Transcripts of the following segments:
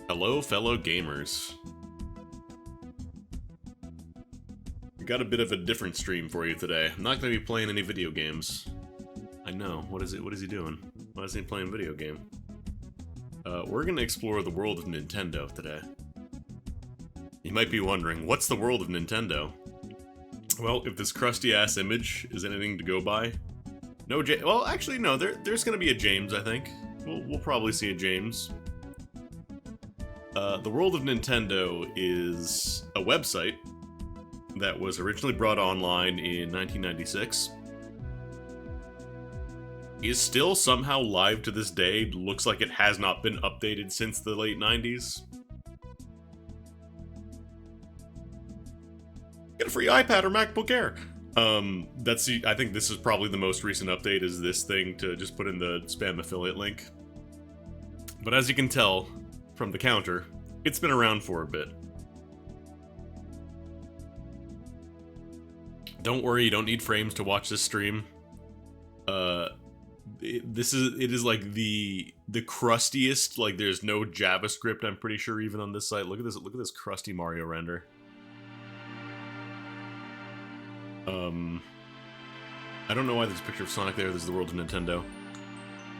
Hello, fellow gamers. We got a bit of a different stream for you today. I'm not going to be playing any video games. I know. What is it? What is he doing? Why is he playing a video game? We're going to explore the world of Nintendo today. You might be wondering, what's the world of Nintendo? Well, if this crusty-ass image is anything to go by... No, well, actually, no. There's going to be a James, I think. We'll probably see a James. The world of Nintendo is a website that was originally brought online in 1996. Is still somehow live to this day. Looks like it has not been updated since the late 90s. Get a free iPad or MacBook Air. I think this is probably the most recent update, is this thing to just put in the spam affiliate link. But as you can tell from the counter, it's been around for a bit. Don't worry, you don't need frames to watch this stream. It is like the crustiest. Like, there's no JavaScript, I'm pretty sure, even on this site. Look at this crusty Mario render. I don't know why there's a picture of Sonic there. This is the world of Nintendo.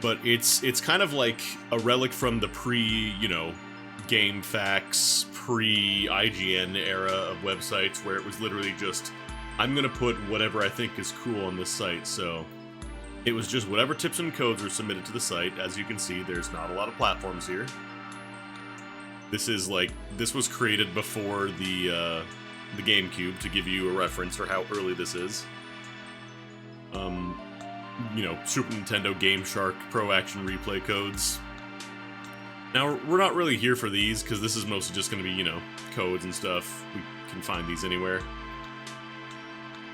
But it's kind of like a relic from the GameFAQs, pre-IGN era of websites, where it was literally just, I'm gonna put whatever I think is cool on this site. So it was just whatever tips and codes were submitted to the site. As you can see, there's not a lot of platforms here. This was created before the GameCube, to give you a reference for how early this is. Super Nintendo Game Shark Pro Action Replay codes. Now, we're not really here for these, because this is mostly just going to be, codes and stuff. We can find these anywhere.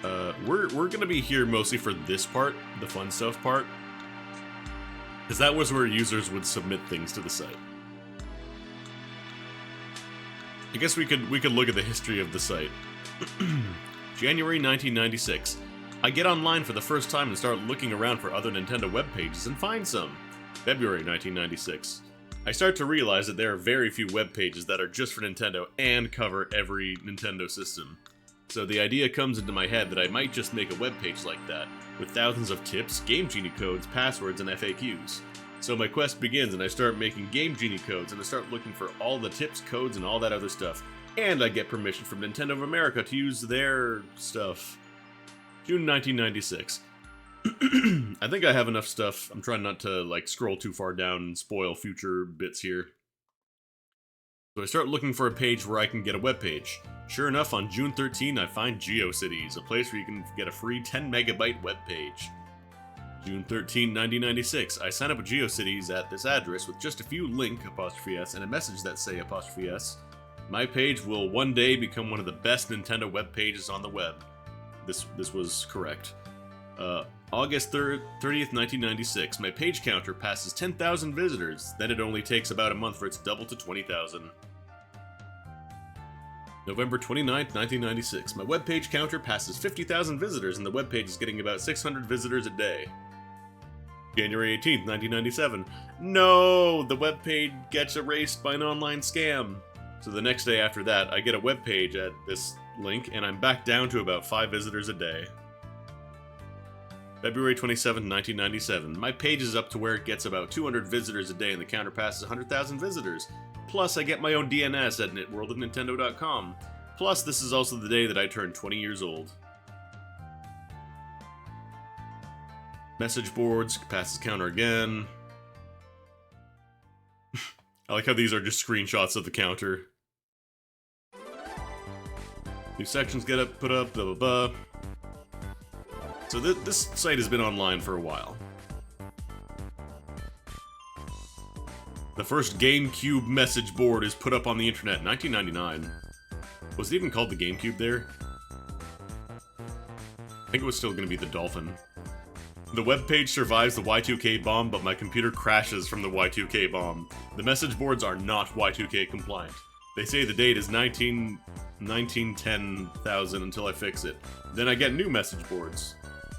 We're going to be here mostly for this part, the fun stuff part. Because that was where users would submit things to the site. I guess we could look at the history of the site. January 1996. I get online for the first time and start looking around for other Nintendo web pages and find some. February 1996. I start to realize that there are very few web pages that are just for Nintendo and cover every Nintendo system. So the idea comes into my head that I might just make a web page like that, with thousands of tips, Game Genie codes, passwords, and FAQs. So my quest begins, and I start making Game Genie codes, and I start looking for all the tips, codes, and all that other stuff. And I get permission from Nintendo of America to use their stuff. June 1996. I think I have enough stuff. I'm trying not to, scroll too far down and spoil future bits here. So I start looking for a page where I can get a web page. Sure enough, on June 13, I find GeoCities, a place where you can get a free 10 megabyte web page. June 13, 1996. I sign up with GeoCities at this address with just a few link_s and a message that say $s. My page will one day become one of the best Nintendo web pages on the web. This was correct. August 30th, 1996. My page counter passes 10,000 visitors. Then it only takes about a month for it to double to 20,000. November 29th, 1996. My webpage counter passes 50,000 visitors and the webpage is getting about 600 visitors a day. January 18th, 1997. No! The webpage gets erased by an online scam. So the next day after that, I get a webpage at this link and I'm back down to about 5 visitors a day. February 27th, 1997. My page is up to where it gets about 200 visitors a day and the counter passes 100,000 visitors. Plus, I get my own DNS at worldofnintendo.com. Plus, this is also the day that I turned 20 years old. Message boards, passes counter again. I like how these are just screenshots of the counter. New sections get put up, blah blah blah. So this site has been online for a while. The first GameCube message board is put up on the internet in 1999. Was it even called the GameCube there? I think it was still going to be the Dolphin. The webpage survives the Y2K bomb, but my computer crashes from the Y2K bomb. The message boards are not Y2K compliant. They say the date is 1910,000 until I fix it. Then I get new message boards.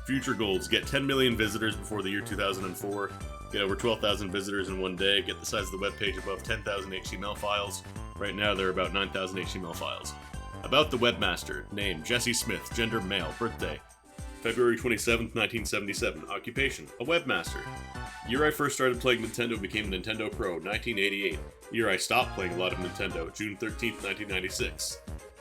Future goals: get 10 million visitors before the year 2004. get over 12,000 visitors in one day, get the size of the web page above 10,000 HTML files. Right now, there are about 9,000 HTML files. About the webmaster. Name, Jesse Smith. Gender, male. Birthday, February 27th, 1977. Occupation, a webmaster. Year I first started playing Nintendo became Nintendo Pro, 1988. Year I stopped playing a lot of Nintendo, June 13th, 1996.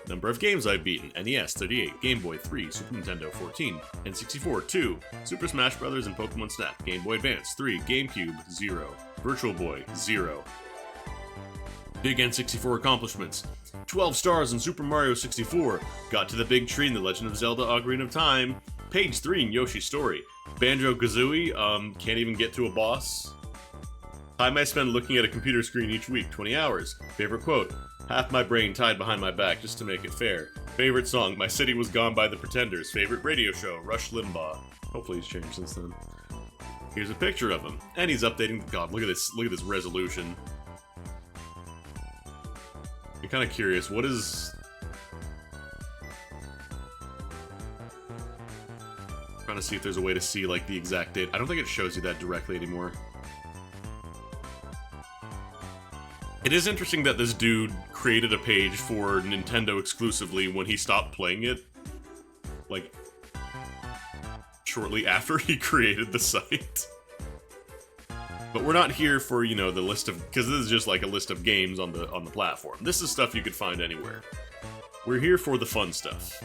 Number of games I've beaten: NES 38, Game Boy 3, Super Nintendo 14, N64 2, Super Smash Bros. And Pokemon Snap, Game Boy Advance 3, GameCube 0, Virtual Boy 0. Big N64 accomplishments: 12 stars in Super Mario 64, got to the big tree in The Legend of Zelda Ocarina of Time, page 3 in Yoshi's Story, Banjo-Kazooie, can't even get to a boss. Time I spend looking at a computer screen each week, 20 hours. Favorite quote: half my brain tied behind my back just to make it fair. Favorite song: My City Was Gone by the Pretenders. Favorite radio show: Rush Limbaugh. Hopefully he's changed since then. Here's a picture of him, and he's updating. God, look at this resolution. I'm kind of curious, what is... trying to see if there's a way to see, like, the exact date. I don't think it shows you that directly anymore. It is interesting that this dude created a page for Nintendo exclusively when he stopped playing it. Like, shortly after he created the site. But we're not here for, you know, the list of... because this is just like a list of games on the platform. This is stuff you could find anywhere. We're here for the fun stuff.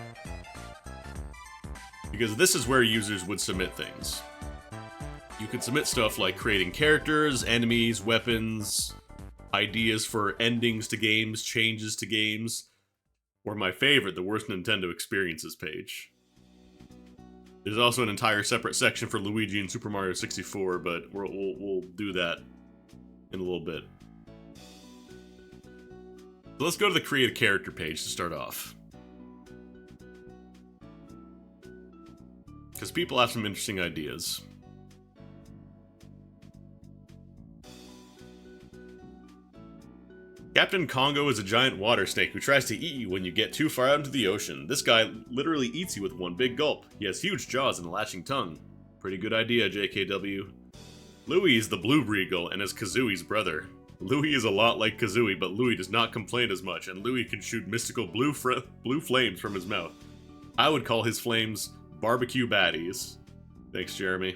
Because this is where users would submit things. You could submit stuff like creating characters, enemies, weapons, ideas for endings to games, changes to games, or my favorite, the worst Nintendo experiences page. There's also an entire separate section for Luigi and Super Mario 64, but we'll do that in a little bit. So let's go to the Create a Character page to start off. Because people have some interesting ideas. Captain Congo is a giant water snake who tries to eat you when you get too far out into the ocean. This guy literally eats you with one big gulp. He has huge jaws and a lashing tongue. Pretty good idea, JKW. Louie is the Blue Regal and is Kazooie's brother. Louie is a lot like Kazooie, but Louie does not complain as much, and Louie can shoot mystical blue flames from his mouth. I would call his flames barbecue baddies. Thanks, Jeremy.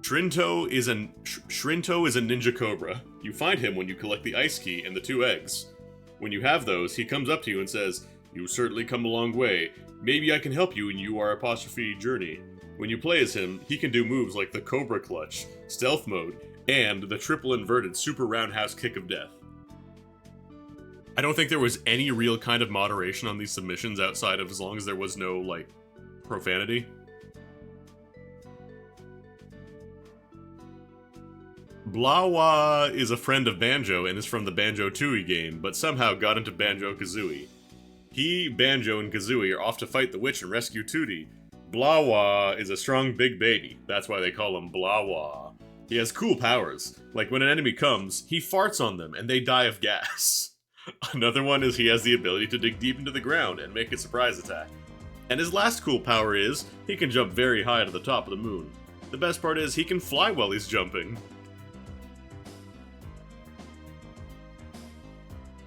Shrinto is a ninja cobra. You find him when you collect the ice key and the 2 eggs. When you have those, he comes up to you and says, "You certainly come a long way. Maybe I can help you in your journey." When you play as him, he can do moves like the Cobra Clutch, Stealth Mode, and the triple inverted Super Roundhouse Kick of Death. I don't think there was any real kind of moderation on these submissions outside of as long as there was no, like, profanity. Blawa is a friend of Banjo and is from the Banjo-Tooie game, but somehow got into Banjo-Kazooie. He, Banjo, and Kazooie are off to fight the witch and rescue Tootie. Blawa is a strong big baby, that's why they call him Blawa. He has cool powers, like when an enemy comes, he farts on them and they die of gas. Another one is he has the ability to dig deep into the ground and make a surprise attack. And his last cool power is, he can jump very high to the top of the moon. The best part is, he can fly while he's jumping.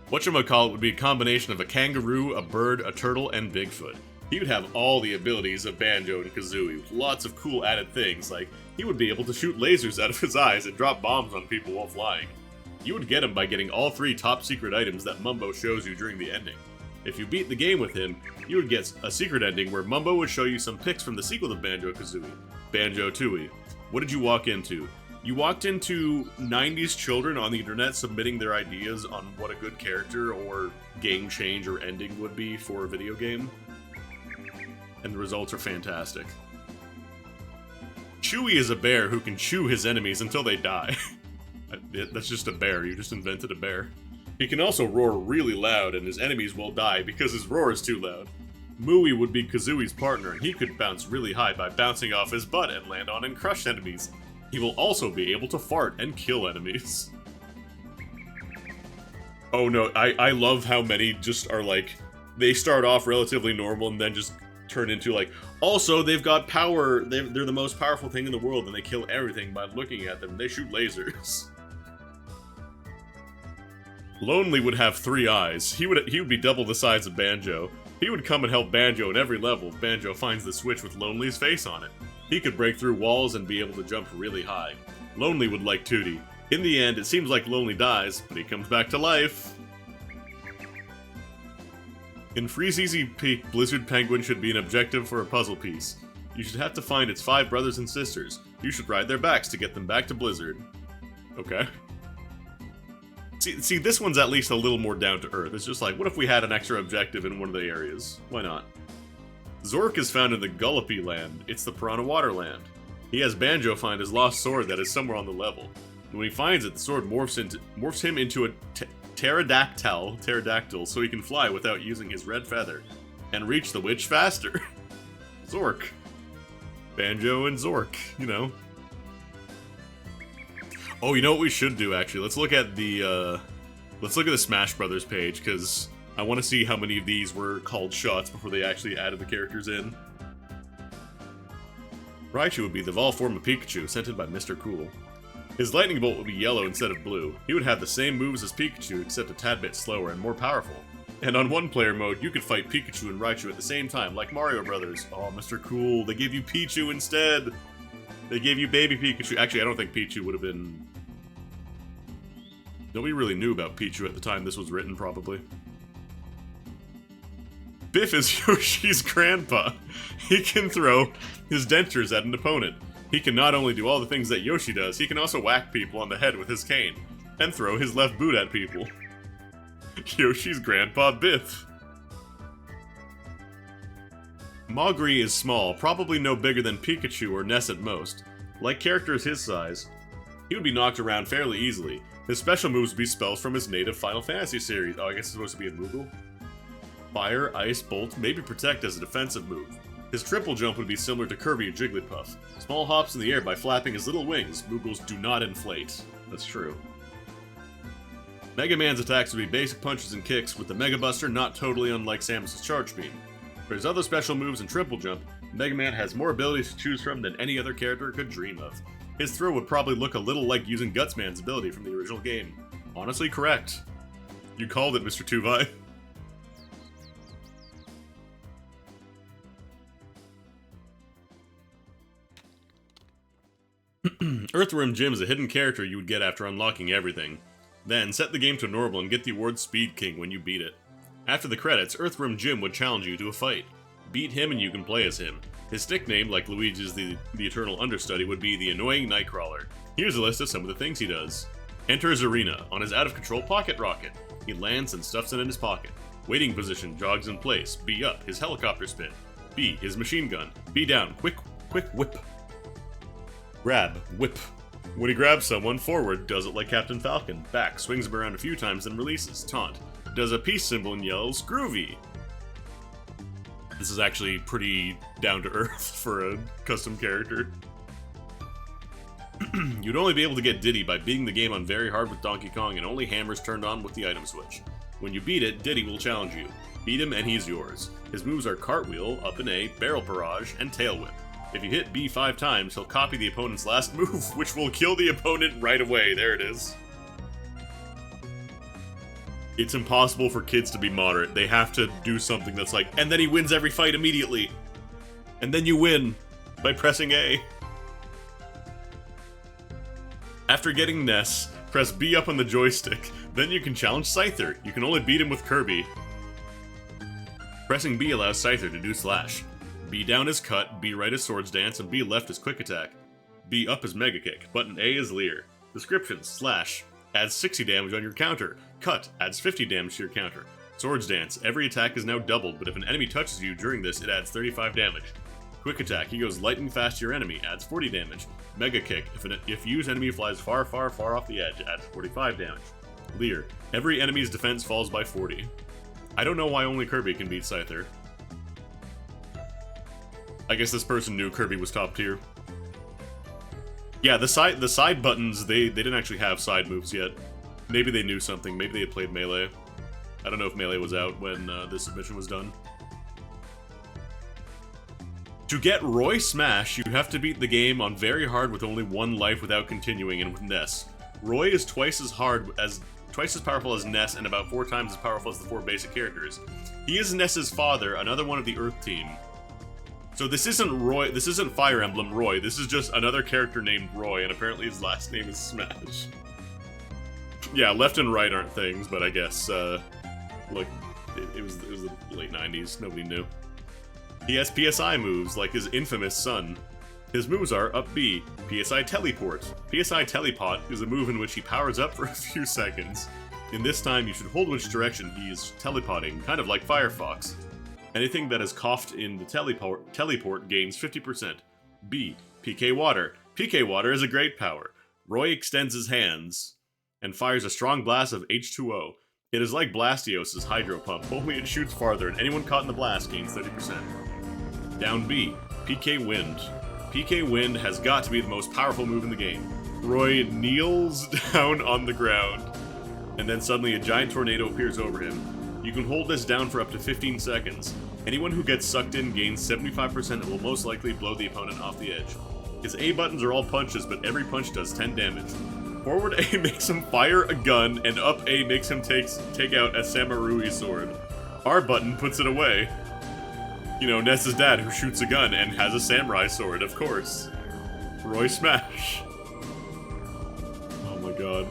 Whatchamacallit would be a combination of a kangaroo, a bird, a turtle, and Bigfoot. He would have all the abilities of Banjo and Kazooie, with lots of cool added things, like he would be able to shoot lasers out of his eyes and drop bombs on people while flying. You would get him by getting all 3 top secret items that Mumbo shows you during the ending. If you beat the game with him, you would get a secret ending where Mumbo would show you some pics from the sequel to Banjo-Kazooie, Banjo-Tooie. What did you walk into? You walked into 90s children on the internet submitting their ideas on what a good character or game change or ending would be for a video game. And the results are fantastic. Chewie is a bear who can chew his enemies until they die. That's just a bear, you just invented a bear. He can also roar really loud and his enemies will die because his roar is too loud. Mooey would be Kazooie's partner and he could bounce really high by bouncing off his butt and land on and crush enemies. He will also be able to fart and kill enemies. Oh no, I love how many just are like, they start off relatively normal and then just turn into like, also they've got power, they're the most powerful thing in the world and they kill everything by looking at them. They shoot lasers. Lonely would have 3 eyes. He would be double the size of Banjo. He would come and help Banjo at every level if Banjo finds the switch with Lonely's face on it. He could break through walls and be able to jump really high. Lonely would like Tooty. In the end, it seems like Lonely dies, but he comes back to life. In Freezeezy Peak, Blizzard Penguin should be an objective for a puzzle piece. You should have to find its 5 brothers and sisters. You should ride their backs to get them back to Blizzard. Okay. See, this one's at least a little more down to earth. It's just like, what if we had an extra objective in one of the areas? Why not? Zork is found in the Gullipy Land. It's the Piranha Water Land. He has Banjo find his lost sword that is somewhere on the level. When he finds it, the sword morphs him into a pterodactyl so he can fly without using his red feather, and reach the witch faster. Zork. Banjo and Zork, you know. Oh, you know what we should do, actually? Let's look at the Smash Brothers page, because I want to see how many of these were called shots before they actually added the characters in. Raichu would be the evolved form of Pikachu, sent in by Mr. Cool. His lightning bolt would be yellow instead of blue. He would have the same moves as Pikachu, except a tad bit slower and more powerful. And on one-player mode, you could fight Pikachu and Raichu at the same time, like Mario Brothers. Oh, Mr. Cool, they gave you Pichu instead! They gave you baby Pikachu. Actually, I don't think Pichu would have been... Nobody really knew about Pichu at the time this was written, probably. Biff is Yoshi's grandpa. He can throw his dentures at an opponent. He can not only do all the things that Yoshi does, he can also whack people on the head with his cane, and throw his left boot at people. Yoshi's grandpa Biff. Mogri is small, probably no bigger than Pikachu or Ness at most. Like characters his size, he would be knocked around fairly easily. His special moves would be spells from his native Final Fantasy series. Oh, I guess it's supposed to be a Moogle? Fire, Ice, Bolt, maybe Protect as a defensive move. His triple jump would be similar to Kirby and Jigglypuff. Small hops in the air by flapping his little wings. Moogles do not inflate. That's true. Mega Man's attacks would be basic punches and kicks, with the Mega Buster not totally unlike Samus's Charge Beam. For his other special moves and triple jump, Mega Man has more abilities to choose from than any other character could dream of. His throw would probably look a little like using Gutsman's ability from the original game. Honestly, correct. You called it, Mr. Tuvai. Earthworm Jim is a hidden character you would get after unlocking everything. Then, set the game to normal and get the award Speed King when you beat it. After the credits, Earthworm Jim would challenge you to a fight. Beat him and you can play as him. His nickname, like Luigi's the Eternal Understudy, would be the Annoying Nightcrawler. Here's a list of some of the things he does. Enter his arena. On his out-of-control pocket rocket, he lands and stuffs it in his pocket. Waiting position, jogs in place. B up, his helicopter spin. B, his machine gun. B down, quick whip. Grab, whip. When he grabs someone, forward, does it like Captain Falcon. Back, swings him around a few times and releases. Taunt. Does a peace symbol and yells, groovy. This is actually pretty down to earth for a custom character. You'd only be able to get Diddy by beating the game on very hard with Donkey Kong and only hammers turned on with the item switch. When you beat it, Diddy will challenge you. Beat him and he's yours. His moves are Cartwheel, Up and A, Barrel Barrage, and Tail Whip. If you hit B 5 times, he'll copy the opponent's last move, which will kill the opponent right away. There it is. It's impossible for kids to be moderate. They have to do something that's like, and then he wins every fight immediately. And then you win by pressing A. After getting Ness, press B up on the joystick. Then you can challenge Scyther. You can only beat him with Kirby. Pressing B allows Scyther to do Slash. B down is Cut, B right is Swords Dance, and B left is Quick Attack. B up is Mega Kick. Button A is Leer. Description: Slash adds 60 damage on your counter. Cut adds 50 damage to your counter. Swords Dance: every attack is now doubled, but if an enemy touches you during this, it adds 35 damage. Quick Attack: he goes lightning fast to your enemy, adds 40 damage. Mega Kick: if used enemy flies far off the edge, adds 45 damage. Leer: every enemy's defense falls by 40. I don't know why only Kirby can beat Scyther. I guess this person knew Kirby was top tier. Yeah, the side buttons, they didn't actually have side moves yet. Maybe they knew something. Maybe they had played Melee. I don't know if Melee was out when this submission was done. To get Roy Smash, you have to beat the game on very hard with only 1 life without continuing, and with Ness. Roy is twice as powerful as Ness and about 4 times as powerful as the 4 basic characters. He is Ness's father, another one of the Earth team. So this isn't Roy, this isn't Fire Emblem Roy, this is just another character named Roy, and apparently his last name is Smash. Yeah, left and right aren't things, but I guess, like, it was the late 90s, nobody knew. He has PSI moves, like his infamous son. His moves are up B, PSI Teleport. PSI Telepot is a move in which he powers up for a few seconds. In this time, you should hold which direction he is teleporting, kind of like Firefox. Anything that is coughed in the teleport gains 50%. B, PK Water. PK Water is a great power. Roy extends his hands and fires a strong blast of H2O. It is like Blastios' Hydro Pump, only it shoots farther, and anyone caught in the blast gains 30%. Down B, PK Wind. PK Wind has got to be the most powerful move in the game. Roy kneels down on the ground, and then suddenly a giant tornado appears over him. You can hold this down for up to 15 seconds. Anyone who gets sucked in gains 75% and will most likely blow the opponent off the edge. His A buttons are all punches, but every punch does 10 damage. Forward A makes him fire a gun, and up A makes him take out a Samarui sword. R button puts it away. You know, Ness's dad who shoots a gun and has a samurai sword, of course. Roy Smash. Oh my god.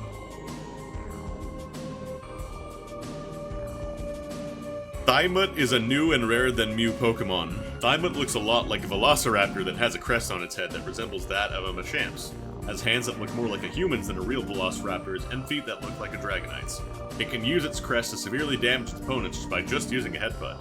Thymut is a new and rarer than Mew Pokemon. Thymut looks a lot like a Velociraptor that has a crest on its head that resembles that of a Machamps. Has hands that look more like a human's than a real Velociraptor's, and feet that look like a Dragonite's. It can use its crest to severely damage its opponents by just using a headbutt.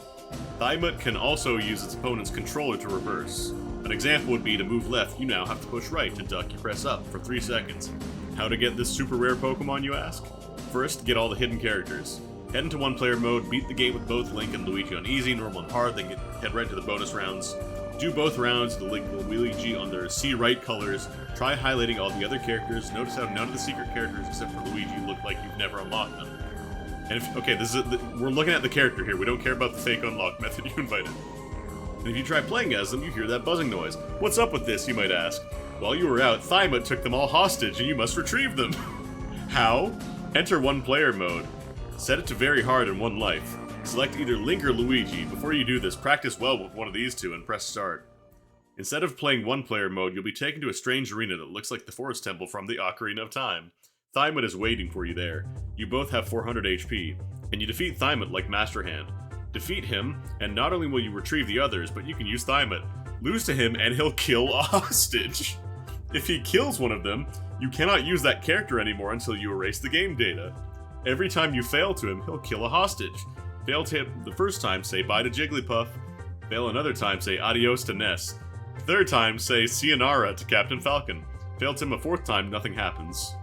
Thymut can also use its opponent's controller to reverse. An example would be to move left, you now have to push right. To duck, you press up for 3 seconds. How to get this super rare Pokemon, you ask? First, get all the hidden characters. Head into 1-player mode, beat the game with both Link and Luigi on easy, normal, and hard, then head right to the bonus rounds. Do both rounds with Link and Luigi on their See Right colors. Try highlighting all the other characters. Notice how none of the secret characters except for Luigi look like you've never unlocked them. And we're looking at the character here. We don't care about the fake unlock method you invited. And if you try playing as them, you hear that buzzing noise. What's up with this, you might ask? While you were out, Thymut took them all hostage, and you must retrieve them. How? Enter 1-player mode. Set it to very hard and 1 life. Select either Link or Luigi. Before you do this, practice well with one of these two and press start. Instead of playing 1-player mode, you'll be taken to a strange arena that looks like the Forest Temple from the Ocarina of Time. Thymut is waiting for you there. You both have 400 HP, and you defeat Thymut like Master Hand. Defeat him, and not only will you retrieve the others, but you can use Thymut. Lose to him, and he'll kill a hostage. If he kills one of them, you cannot use that character anymore until you erase the game data. Every time you fail to him, he'll kill a hostage. Fail to him the first time, say bye to Jigglypuff. Fail another time, say adios to Ness. Third time, say sayonara to Captain Falcon. Fail to him a 4th time, nothing happens.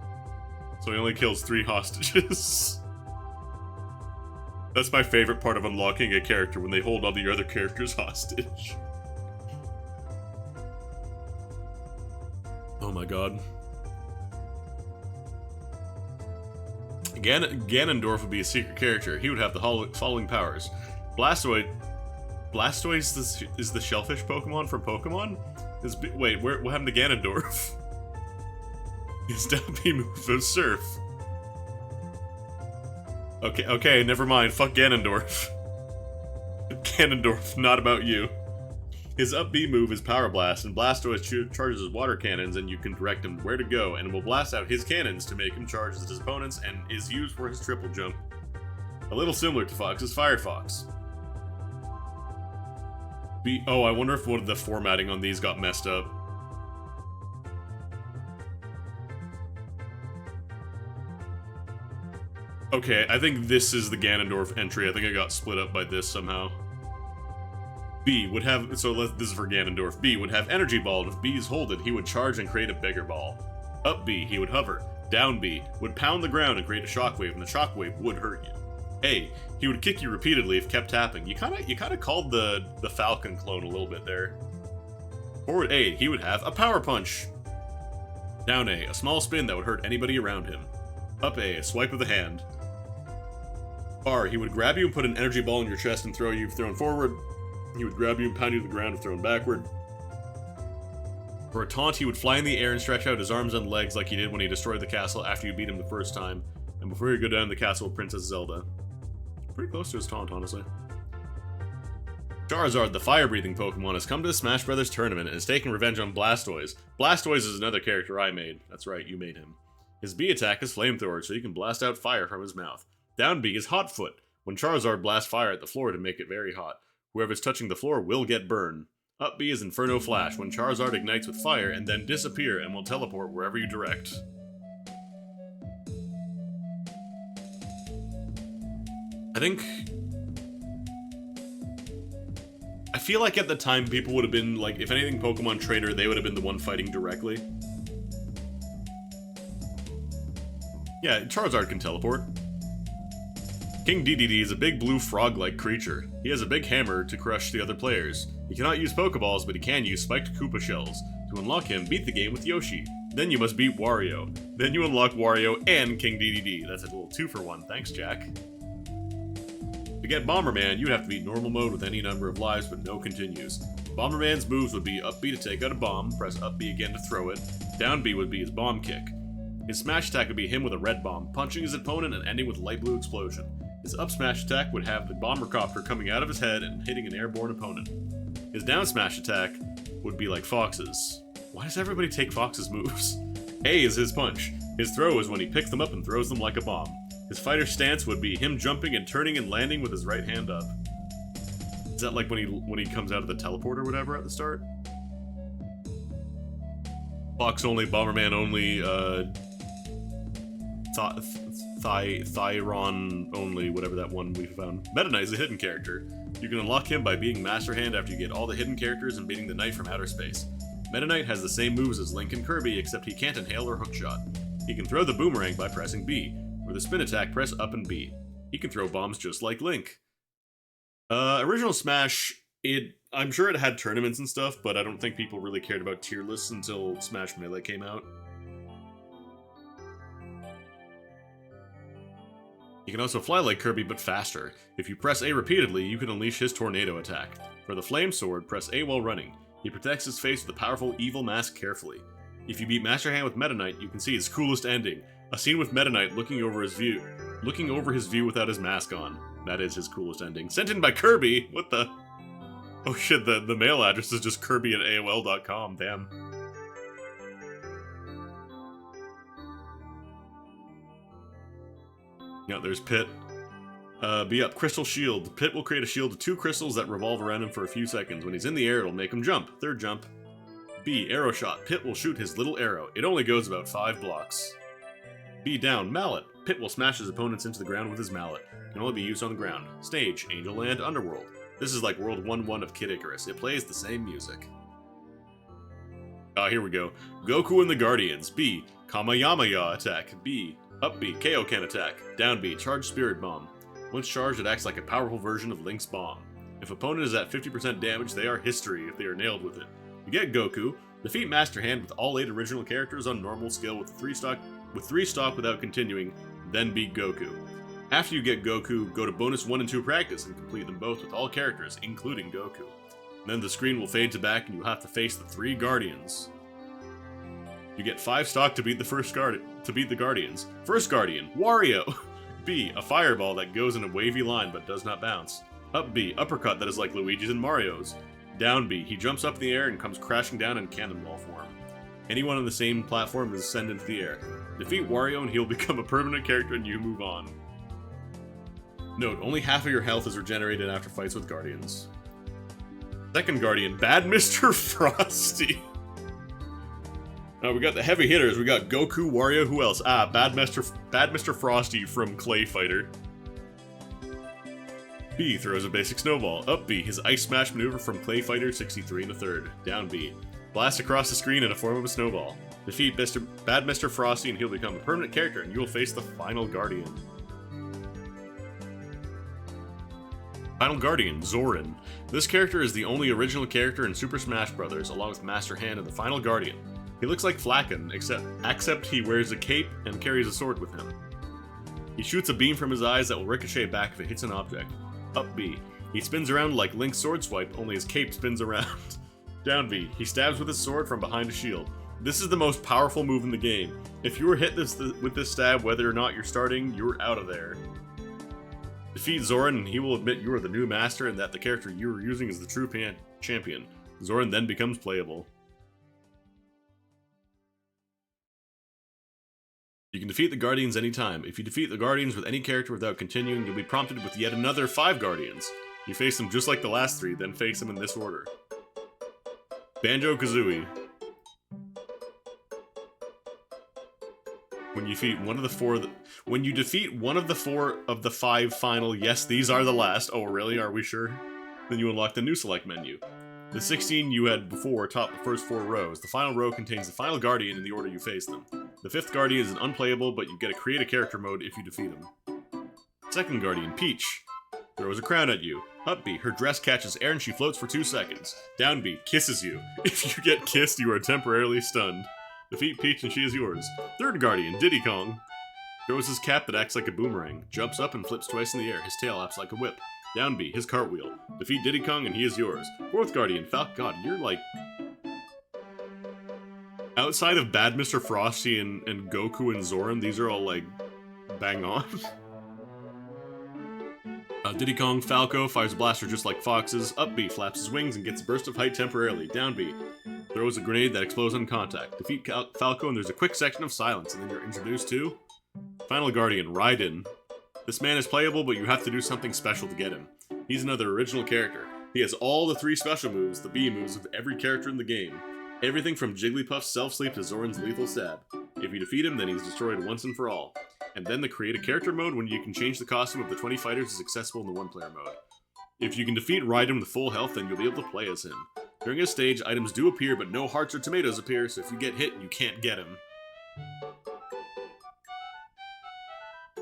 So he only kills 3 hostages. That's my favorite part of unlocking a character, when they hold all the other characters hostage. Oh my god. Ganondorf would be a secret character. He would have the following powers. Blastoise is the shellfish Pokemon from Pokemon? Wait, what happened to Ganondorf? His W move is Surf. Okay, never mind. Fuck Ganondorf. Ganondorf, not about you. His up B move is Power Blast, and Blastoise charges his water cannons, and you can direct him where to go, and will blast out his cannons to make him charge his opponents, and is used for his triple jump. A little similar to Fox's Firefox. I wonder if one of the formatting on these got messed up. Okay, I think this is the Ganondorf entry. I think I got split up by this somehow. B would have, this is for Ganondorf. B would have Energy Ball, and if B is holded, he would charge and create a Beggar Ball. Up B, he would hover. Down B, would pound the ground and create a Shockwave, and the Shockwave would hurt you. A, he would kick you repeatedly if kept tapping. You kinda called the Falcon clone a little bit there. Forward A, he would have a Power Punch. Down A, a small spin that would hurt anybody around him. Up A, a swipe of the hand. R, he would grab you and put an energy ball in your chest and throw you if thrown forward. He would grab you and pound you to the ground if thrown backward. For a taunt, he would fly in the air and stretch out his arms and legs like he did when he destroyed the castle after you beat him the first time, and before you go down the castle with Princess Zelda. Pretty close to his taunt, honestly. Charizard, the fire-breathing Pokemon, has come to the Smash Bros. Tournament and is taking revenge on Blastoise. Blastoise is another character I made. That's right, you made him. His B attack is Flamethrower, so you can blast out fire from his mouth. Down B is Hot Foot, when Charizard blasts fire at the floor to make it very hot. Whoever's touching the floor will get burned. Up B is Inferno Flash, when Charizard ignites with fire and then disappear and will teleport wherever you direct. I feel like at the time people would have been, like, if anything Pokemon Trainer, they would have been the one fighting directly. Yeah, Charizard can teleport. King Dedede is a big blue frog-like creature. He has a big hammer to crush the other players. He cannot use Pokeballs, but he can use spiked Koopa shells. To unlock him, beat the game with Yoshi. Then you must beat Wario. Then you unlock Wario and King Dedede. That's a little 2-for-1. Thanks, Jack. To get Bomberman, you'd have to beat normal mode with any number of lives, but no continues. Bomberman's moves would be up B to take out a bomb, press up B again to throw it, down B would be his bomb kick. His smash attack would be him with a red bomb, punching his opponent and ending with light blue explosion. His up smash attack would have the bomber copter coming out of his head and hitting an airborne opponent. His down smash attack would be like Fox's. Why does everybody take Fox's moves? A is his punch. His throw is when he picks them up and throws them like a bomb. His fighter stance would be him jumping and turning and landing with his right hand up. Is that like when he comes out of the teleport or whatever at the start? Fox only, Bomberman only, Thyron only, whatever that one we found. Meta Knight is a hidden character. You can unlock him by being Master Hand after you get all the hidden characters and beating the Knight from outer space. Meta Knight has the same moves as Link and Kirby, except he can't inhale or hookshot. He can throw the boomerang by pressing B. With a spin attack, press up and B. He can throw bombs just like Link. Original Smash, I'm sure it had tournaments and stuff, but I don't think people really cared about tier lists until Smash Melee came out. He can also fly like Kirby, but faster. If you press A repeatedly, you can unleash his Tornado attack. For the Flame Sword, press A while running. He protects his face with a powerful evil mask carefully. If you beat Master Hand with Meta Knight, you can see his coolest ending. A scene with Meta Knight looking over his view without his mask on. That is his coolest ending. Sent in by Kirby! What the? Oh shit, the mail address is just Kirby at AOL.com, damn. Yeah, there's Pit. B up, Crystal Shield. Pit will create a shield of 2 crystals that revolve around him for a few seconds. When he's in the air, it'll make him jump. Third jump. B, Arrow Shot. Pit will shoot his little arrow. It only goes about 5 blocks. B down, Mallet. Pit will smash his opponents into the ground with his mallet. Can only be used on the ground. Stage, Angel Land, Underworld. This is like World 1-1 of Kid Icarus. It plays the same music. Ah, here we go. Goku and the Guardians. B, Kamehameha attack. B, up B, Kaioken attack. Down B, Charge Spirit Bomb. Once charged, it acts like a powerful version of Link's bomb. If opponent is at 50% damage, they are history if they are nailed with it. You get Goku. Defeat Master Hand with all 8 original characters on normal skill with 3 stock without continuing, then beat Goku. After you get Goku, go to bonus 1 and 2 practice and complete them both with all characters, including Goku. Then the screen will fade to black and you'll have to face the 3 Guardians. You get 5 stock to beat the Guardians. First Guardian, Wario! B, a fireball that goes in a wavy line but does not bounce. Up B, uppercut that is like Luigi's and Mario's. Down B, he jumps up in the air and comes crashing down in cannonball form. Anyone on the same platform is sent into the air. Defeat Wario and he'll become a permanent character and you move on. Note, only half of your health is regenerated after fights with Guardians. Second Guardian, Bad Mr. Frosty. Now we got the heavy hitters. We got Goku, Wario, who else? Ah, Bad Mr. Frosty from Clay Fighter. B throws a basic snowball. Up B, his Ice Smash maneuver from Clay Fighter 63 1/3. Down B, blast across the screen in a form of a snowball. Defeat Bad Mr. Frosty and he'll become a permanent character and you will face the final Guardian. Final Guardian, Zorin. This character is the only original character in Super Smash Bros. Along with Master Hand and the Final Guardian. He looks like Flacken, except he wears a cape and carries a sword with him. He shoots a beam from his eyes that will ricochet back if it hits an object. Up B. He spins around like Link's sword swipe, only his cape spins around. Down B. He stabs with his sword from behind a shield. This is the most powerful move in the game. If you were hit with this stab, whether or not you're starting, you're out of there. Defeat Zoran and he will admit you are the new master and that the character you are using is the true champion. Zoran then becomes playable. You can defeat the Guardians anytime. If you defeat the Guardians with any character without continuing, you'll be prompted with yet another 5 Guardians. You face them just like the last 3, then face them in this order. Banjo-Kazooie. When you defeat one of the 4 of the 5 final, yes, these are the last. Oh, really? Are we sure? Then you unlock the new select menu. The 16 you had before top the first 4 rows. The final row contains the final Guardian in the order you face them. The 5th Guardian is an unplayable, but you get a create a character mode if you defeat him. Second Guardian, Peach, throws a crown at you. Up B, her dress catches air and she floats for 2 seconds. Down B, kisses you. If you get kissed, you are temporarily stunned. Defeat Peach and she is yours. Third Guardian, Diddy Kong, throws his cap that acts like a boomerang, jumps up and flips twice in the air. His tail acts like a whip. Down B, his cartwheel. Defeat Diddy Kong and he is yours. Fourth Guardian, God, you're like... Outside of Bad Mr. Frosty and Goku and Zoran, these are all, like, bang on. Diddy Kong, Falco, fires a blaster just like Fox's. Up B, flaps his wings and gets a burst of height temporarily. Down B, throws a grenade that explodes on contact. Defeat Falco and there's a quick section of silence, and then you're introduced to... Final Guardian, Raiden. This man is playable, but you have to do something special to get him. He's another original character. He has all the 3 special moves, the B moves, of every character in the game. Everything from Jigglypuff's self-sleep to Zoran's lethal stab. If you defeat him, then he's destroyed once and for all. And then the create a character mode when you can change the costume of the 20 fighters is accessible in the 1-player mode. If you can defeat Raiden with full health, then you'll be able to play as him. During a stage, items do appear, but no hearts or tomatoes appear, so if you get hit, you can't get him.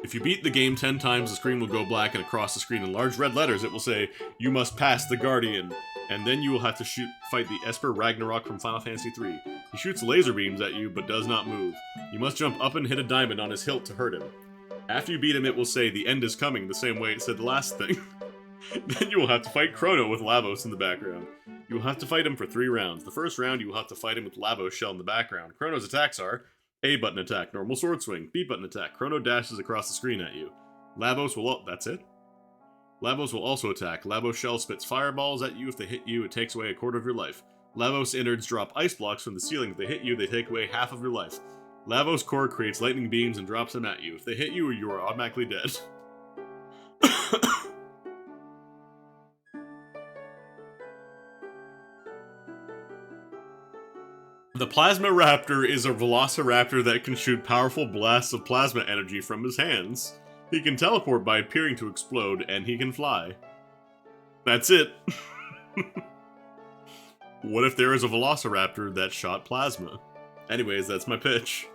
If you beat the game 10 times, the screen will go black, and across the screen in large red letters it will say, "You must pass the Guardian." And then you will have to fight the Esper Ragnarok from Final Fantasy III. He shoots laser beams at you, but does not move. You must jump up and hit a diamond on his hilt to hurt him. After you beat him, it will say, "The end is coming," the same way it said the last thing. Then you will have to fight Chrono with Lavos in the background. You will have to fight him for 3 rounds. The first round, you will have to fight him with Lavos shell in the background. Chrono's attacks are A button attack, normal sword swing, B button attack, Chrono dashes across the screen at you. Lavos will... That's it? Lavos will also attack. Lavos shell spits fireballs at you. If they hit you, it takes away 1/4 of your life. Lavos innards drop ice blocks from the ceiling. If they hit you, they take away 1/2 of your life. Lavos core creates lightning beams and drops them at you. If they hit you, you are automatically dead. The Plasma Raptor is a velociraptor that can shoot powerful blasts of plasma energy from his hands. He can teleport by appearing to explode, and he can fly. That's it. What if there is a velociraptor that shot plasma? Anyways, that's my pitch.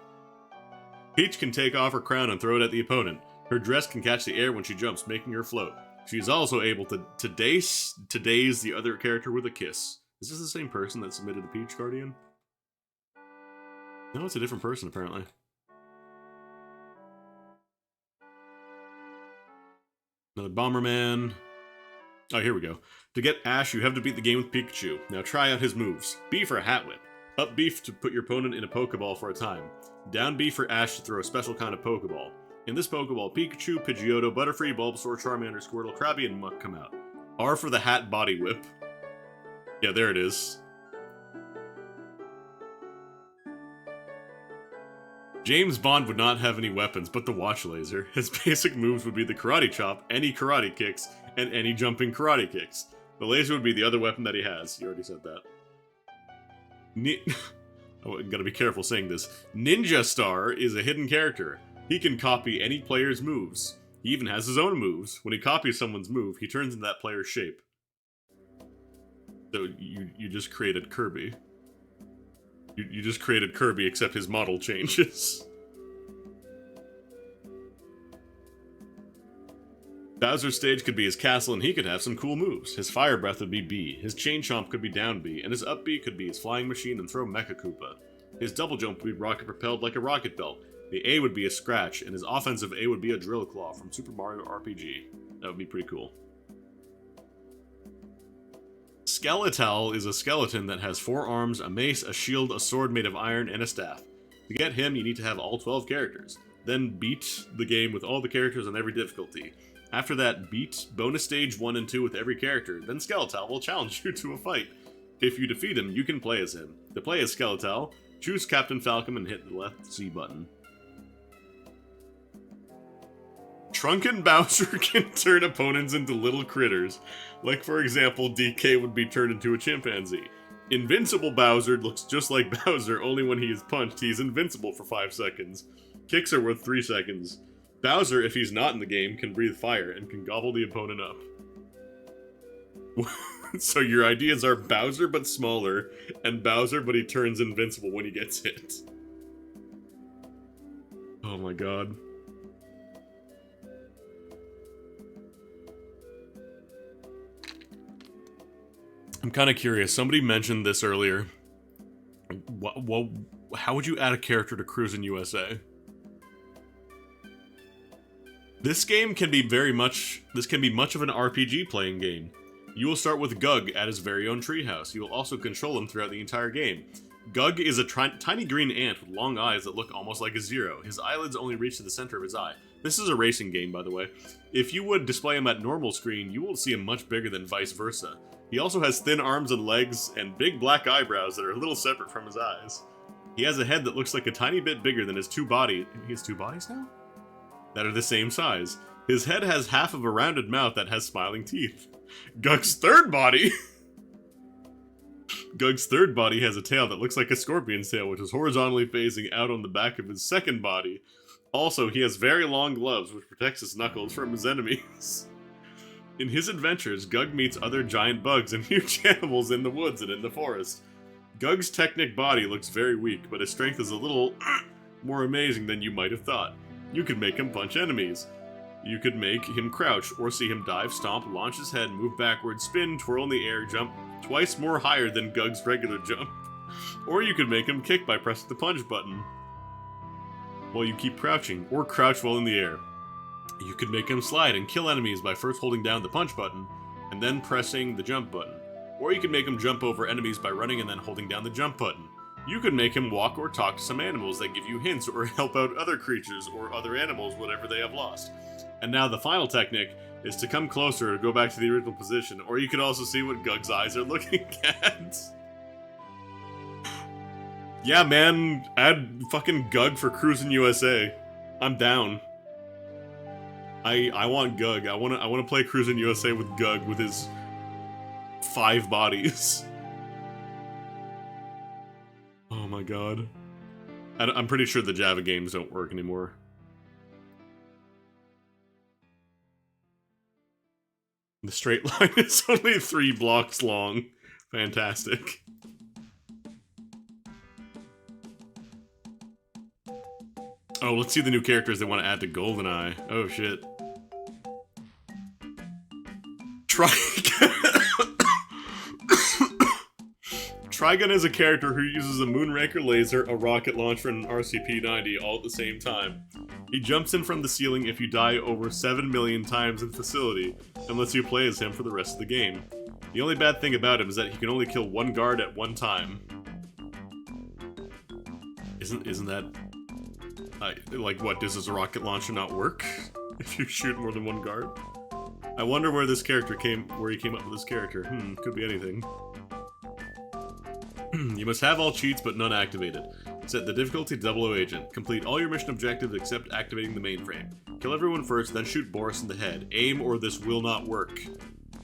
Peach can take off her crown and throw it at the opponent. Her dress can catch the air when she jumps, making her float. She is also able to daze the other character with a kiss. Is this the same person that submitted the Peach Guardian? No, it's a different person, apparently. Another Bomberman. Oh, here we go. To get Ash, you have to beat the game with Pikachu. Now try out his moves. B for a Hat Whip. Up B to put your opponent in a Pokeball for a time. Down B for Ash to throw a special kind of Pokeball. In this Pokeball, Pikachu, Pidgeotto, Butterfree, Bulbasaur, Charmander, Squirtle, Krabby, and Muck come out. R for the Hat Body Whip. Yeah, there it is. James Bond would not have any weapons but the watch laser. His basic moves would be the karate chop, any karate kicks, and any jumping karate kicks. The laser would be the other weapon that he has. You already said that. Oh, gotta be careful saying this. Ninja Star is a hidden character. He can copy any player's moves. He even has his own moves. When he copies someone's move, he turns into that player's shape. So you just created Kirby. You just created Kirby, except his model changes. Bowser's stage could be his castle, and he could have some cool moves. His Fire Breath would be B, his Chain Chomp could be down B, and his up B could be his Flying Machine and throw Mecha Koopa. His Double Jump would be rocket-propelled like a rocket belt. The A would be a Scratch, and his offensive A would be a Drill Claw from Super Mario RPG. That would be pretty cool. Skeletal is a skeleton that has 4 arms, a mace, a shield, a sword made of iron, and a staff. To get him, you need to have all 12 characters. Then beat the game with all the characters on every difficulty. After that, beat bonus stage 1 and 2 with every character. Then Skeletal will challenge you to a fight. If you defeat him, you can play as him. To play as Skeletal, choose Captain Falcon and hit the left C button. Trunken Bowser can turn opponents into little critters. Like, for example, DK would be turned into a chimpanzee. Invincible Bowser looks just like Bowser, only when he is punched, he's invincible for 5 seconds. Kicks are worth 3 seconds. Bowser, if he's not in the game, can breathe fire and can gobble the opponent up. So your ideas are Bowser but smaller, and Bowser but he turns invincible when he gets hit. Oh my god. I'm kind of curious. Somebody mentioned this earlier. How would you add a character to Cruisin' USA? This game can be much of an RPG playing game. You will start with Gug at his very own treehouse. You will also control him throughout the entire game. Gug is a tiny green ant with long eyes that look almost like a zero. His eyelids only reach to the center of his eye. This is a racing game, by the way. If you would display him at normal screen, you will see him much bigger than vice versa. He also has thin arms and legs, and big black eyebrows that are a little separate from his eyes. He has a head that looks like a tiny bit bigger than his 2 bodies. He has 2 bodies now? That are the same size. His head has half of a rounded mouth that has smiling teeth. Gug's third body! Gug's third body has a tail that looks like a scorpion's tail, which is horizontally facing out on the back of his second body. Also, he has very long gloves, which protects his knuckles from his enemies. In his adventures, Gug meets other giant bugs and huge animals in the woods and in the forest. Gug's technic body looks very weak, but his strength is a little more amazing than you might have thought. You could make him punch enemies. You could make him crouch, or see him dive, stomp, launch his head, move backward, spin, twirl in the air, jump twice more higher than Gug's regular jump. Or you could make him kick by pressing the punch button while you keep crouching, or crouch while in the air. You could make him slide and kill enemies by first holding down the punch button, and then pressing the jump button. Or you could make him jump over enemies by running and then holding down the jump button. You could make him walk or talk to some animals that give you hints or help out other creatures or other animals, whatever they have lost. And now the final technique is to come closer or go back to the original position, or you could also see what Gug's eyes are looking at. Yeah, man, add fucking Gug for Cruisin' USA. I'm down. I want Gug. I wanna play Cruisin' USA with Gug with his 5 bodies. Oh my god. I'm pretty sure the Java games don't work anymore. The straight line is only 3 blocks long. Fantastic. Oh, let's see the new characters they want to add to GoldenEye. Oh shit. Trigun is a character who uses a Moonraker laser, a rocket launcher, and an RCP-90 all at the same time. He jumps in from the ceiling if you die over 7 million times in the facility, and lets you play as him for the rest of the game. The only bad thing about him is that he can only kill 1 guard at one time. Isn't that... like, what, does his rocket launcher not work if you shoot more than 1 guard? I wonder where he came up with this character. Could be anything. You must have all cheats, but none activated. Set the difficulty to 00 Agent. Complete all your mission objectives except activating the mainframe. Kill everyone first, then shoot Boris in the head. Aim or this will not work.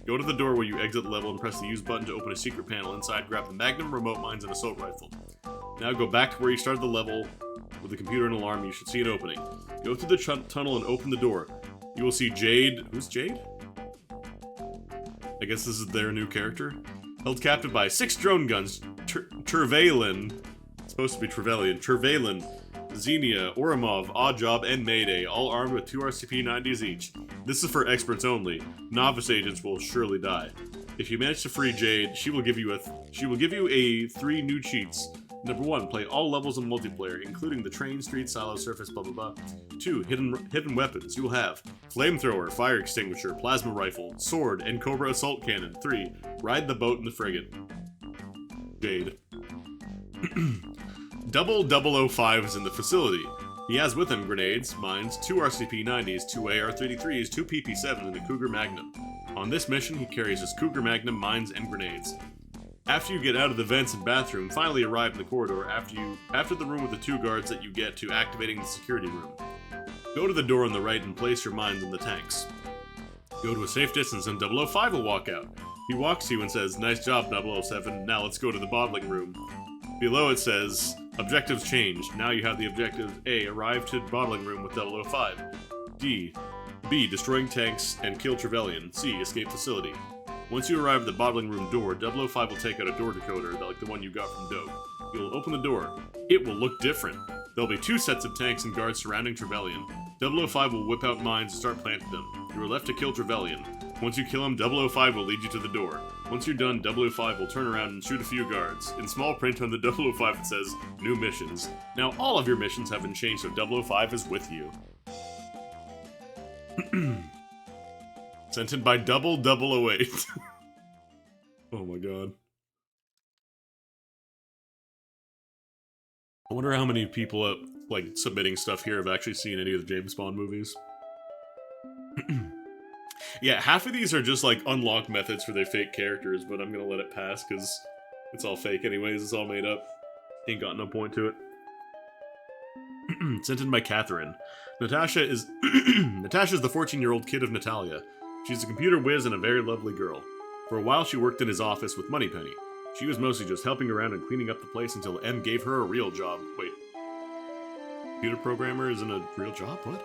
Go to the door where you exit the level and press the use button to open a secret panel. Inside, grab the Magnum, remote mines, and assault rifle. Now go back to where you started the level. With the computer and alarm, you should see an opening. Go through the tunnel and open the door. You will see Jade... Who's Jade? I guess this is their new character. Held captive by 6 drone guns. Trevelyan. It's supposed to be Trevelyan. Trevelyan, Xenia, Orimov, Oddjob, and Mayday, all armed with 2 RCP-90s each. This is for experts only. Novice agents will surely die. If you manage to free Jade, she will give you 3 new cheats. Number 1, play all levels of multiplayer, including the train, street, silo, surface, blah blah blah. 2, hidden weapons. You will have Flamethrower, fire extinguisher, plasma rifle, sword, and Cobra assault cannon. 3. Ride the boat and the frigate. Jade. Double 005 is in the facility. He has with him grenades, mines, 2 RCP-90s, 2 AR-33s, 2 PP-7, and a Cougar Magnum. On this mission, he carries his Cougar Magnum, mines, and grenades. After you get out of the vents and bathroom, finally arrive in the corridor after the room with the 2 guards that you get to activating the security room. Go to the door on the right and place your mines in the tanks. Go to a safe distance and 005 will walk out. He walks to you and says, "Nice job, 007, now let's go to the bottling room." Below it says, "Objectives changed. Now you have the objective A, arrive to bottling room with 005. B, destroying tanks and kill Trevelyan. C, escape facility." Once you arrive at the bottling room door, 005 will take out a door decoder, like the one you got from Dope. He will open the door. It will look different. There'll be 2 sets of tanks and guards surrounding Trevelyan. 005 will whip out mines and start planting them. You are left to kill Trevelyan. Once you kill him, 005 will lead you to the door. Once you're done, 005 will turn around and shoot a few guards. In small print on the 005 it says, "New missions." Now all of your missions have been changed, so 005 is with you. Sent in by 0008. Oh my god. I wonder how many people, like, submitting stuff here have actually seen any of the James Bond movies. Yeah, half of these are just, like, unlock methods for their fake characters, but I'm gonna let it pass, because it's all fake anyways, it's all made up. Ain't got no point to it. Sent in by Catherine. Natasha is Natasha's the 14-year-old kid of Natalia. She's a computer whiz and a very lovely girl. For a while she worked in his office with Moneypenny. She was mostly just helping around and cleaning up the place until M gave her a real job. Wait. Computer programmer isn't a real job? What?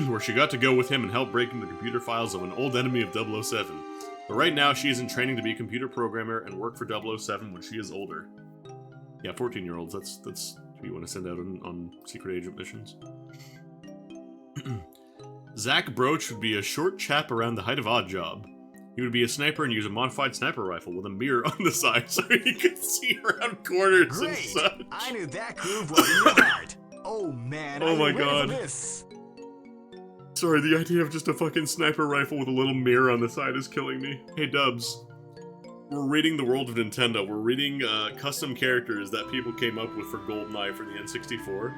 Where she got to go with him and help break into the computer files of an old enemy of 007. But right now she is in training to be a computer programmer and work for 007 when she is older. Yeah, 14-year-olds, that's who you want to send out on secret agent missions. Zach Broach would be a short chap around the height of Oddjob. He would be a sniper and use a modified sniper rifle with a mirror on the side so he could see around corners. Great. And such. I knew that groove was in your heart. Oh man, oh my god. This. Sorry, the idea of just a fucking sniper rifle with a little mirror on the side is killing me. Hey Dubs, we're reading the world of Nintendo. We're reading custom characters that people came up with for GoldenEye for the N64.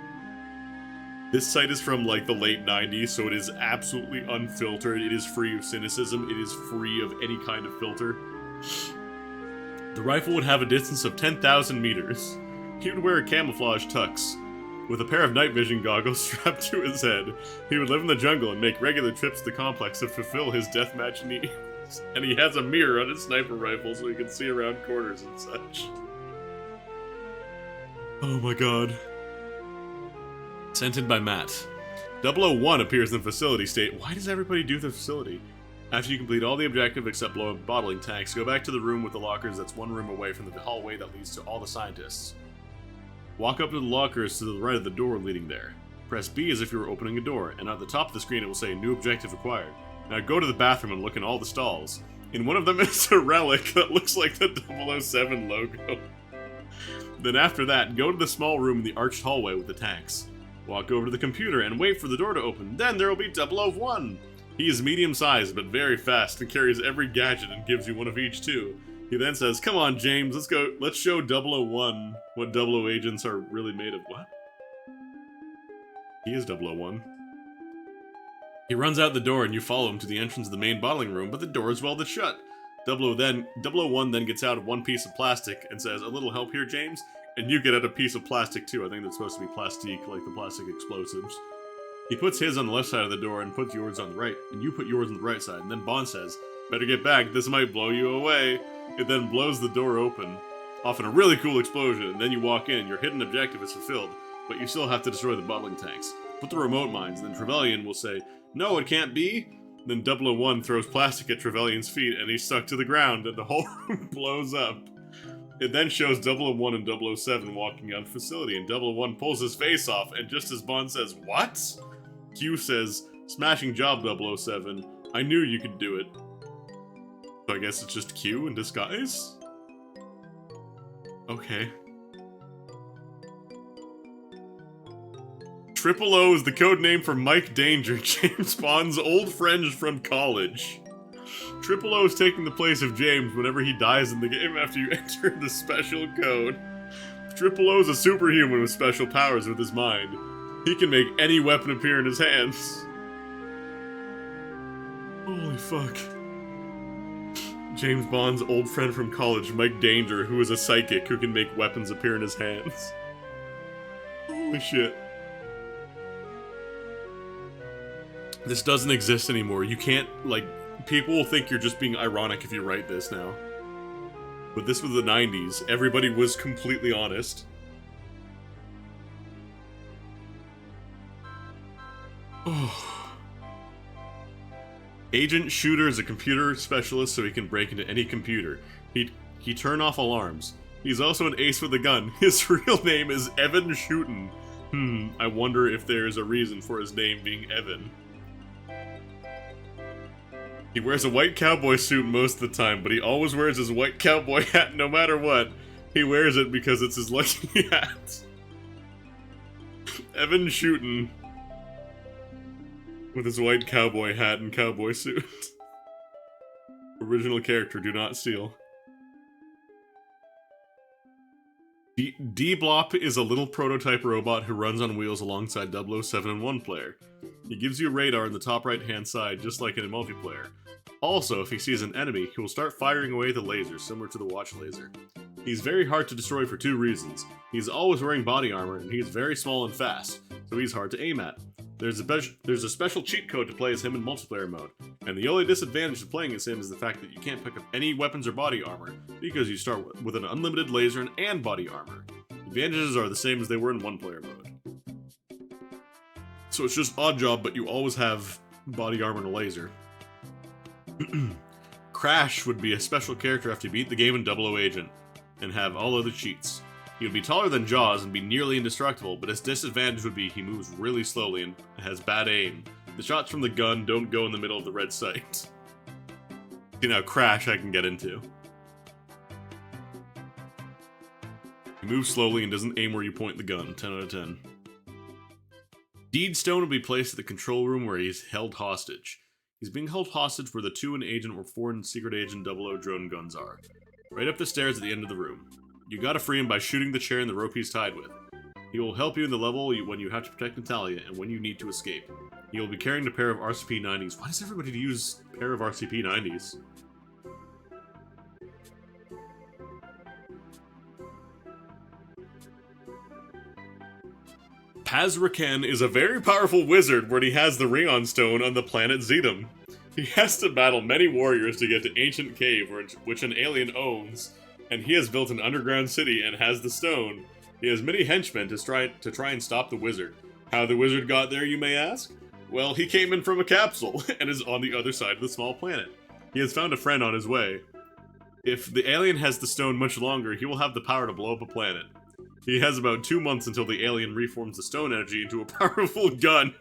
This site is from, like, the late 90s, so it is absolutely unfiltered. It is free of cynicism. It is free of any kind of filter. The rifle would have a distance of 10,000 meters. He would wear a camouflage tux. With a pair of night vision goggles strapped to his head, he would live in the jungle and make regular trips to the complex to fulfill his deathmatch needs. And he has a mirror on his sniper rifle so he can see around corners and such. Oh my god. Sent in by Matt. 001 appears in the facility state. Why does everybody do the facility? After you complete all the objective except blow up bottling tanks, go back to the room with the lockers that's 1 room away from the hallway that leads to all the scientists. Walk up to the lockers to the right of the door leading there. Press B as if you were opening a door, and at the top of the screen it will say New Objective Acquired. Now go to the bathroom and look in all the stalls. In one of them is a relic that looks like the 007 logo. Then after that, go to the small room in the arched hallway with the tanks. Walk over to the computer and wait for the door to open. Then there will be 001. He is medium-sized but very fast and carries every gadget and gives you one of each too. He then says, "Come on, James, let's show 001 what 00 agents are really made of." What? He is 001. He runs out the door and you follow him to the entrance of the main bottling room, but the door is welded shut. 001 then gets out one piece of plastic and says, "A little help here, James?" And you get out a piece of plastic too. I think that's supposed to be plastique, like the plastic explosives. He puts his on the left side of the door and puts yours on the right, and you put yours on the right side, and then Bond says, "Better get back, this might blow you away." It then blows the door open, off in a really cool explosion, and then you walk in and your hidden objective is fulfilled, but you still have to destroy the bottling tanks. Put the remote mines, then Trevelyan will say, "No, it can't be." Then 001 throws plastic at Trevelyan's feet, and he's stuck to the ground, and the whole room blows up. It then shows 001 and 007 walking out of the facility, and 001 pulls his face off, and just as Bond says, "What?" Q says, "Smashing job, 007. I knew you could do it." So I guess it's just Q in disguise? Okay. Triple O is the code name for Mike Danger, James Bond's old friend from college. Triple O is taking the place of James whenever he dies in the game after you enter the special code. Triple O is a superhuman with special powers with his mind. He can make any weapon appear in his hands. Holy fuck. James Bond's old friend from college, Mike Danger, who is a psychic who can make weapons appear in his hands. Holy shit. This doesn't exist anymore. You can't, like, people will think you're just being ironic if you write this now. But this was the 90s. Everybody was completely honest. Oh. Agent Shooter is a computer specialist, so he can break into any computer. He turn off alarms. He's also an ace with a gun. His real name is Evan Shooten. I wonder if there is a reason for his name being Evan. He wears a white cowboy suit most of the time, but he always wears his white cowboy hat no matter what. He wears it because it's his lucky hat. Evan Shooten. With his white cowboy hat and cowboy suit. Original character, do not steal. D-Blop is a little prototype robot who runs on wheels alongside 007 and one player. He gives you a radar in the top right hand side, just like in a multiplayer. Also, if he sees an enemy, he will start firing away the laser, similar to the watch laser. He's very hard to destroy for two reasons. He's always wearing body armor, and he's very small and fast, so he's hard to aim at. There's a special cheat code to play as him in multiplayer mode, and the only disadvantage of playing as him is the fact that you can't pick up any weapons or body armor, because you start with an unlimited laser and body armor. The advantages are the same as they were in one-player mode. So it's just Oddjob, but you always have body armor and a laser. Crash would be a special character after you beat the game in 00 Agent, and have all other cheats. He would be taller than Jaws and be nearly indestructible, but his disadvantage would be he moves really slowly and has bad aim. The shots from the gun don't go in the middle of the red sight. See, now Crash I can get into. He moves slowly and doesn't aim where you point the gun. 10 out of 10. Deedstone will be placed at the control room where he's held hostage. He's being held hostage where the 2 in Agent or 4 in Secret Agent 00 drone guns are. Right up the stairs at the end of the room. You gotta free him by shooting the chair and the rope he's tied with. He will help you in the level when you have to protect Natalia and when you need to escape. He will be carrying a pair of RCP-90s. Why does everybody use a pair of RCP-90s? Paz-Raken is a very powerful wizard when he has the Rheon Stone on the planet Zetum. He has to battle many warriors to get to Ancient Cave, which an alien owns, and he has built an underground city and has the stone. He has many henchmen to try and stop the wizard. How the wizard got there, you may ask? Well, he came in from a capsule, and is on the other side of the small planet. He has found a friend on his way. If the alien has the stone much longer, he will have the power to blow up a planet. He has about 2 months until the alien reforms the stone energy into a powerful gun.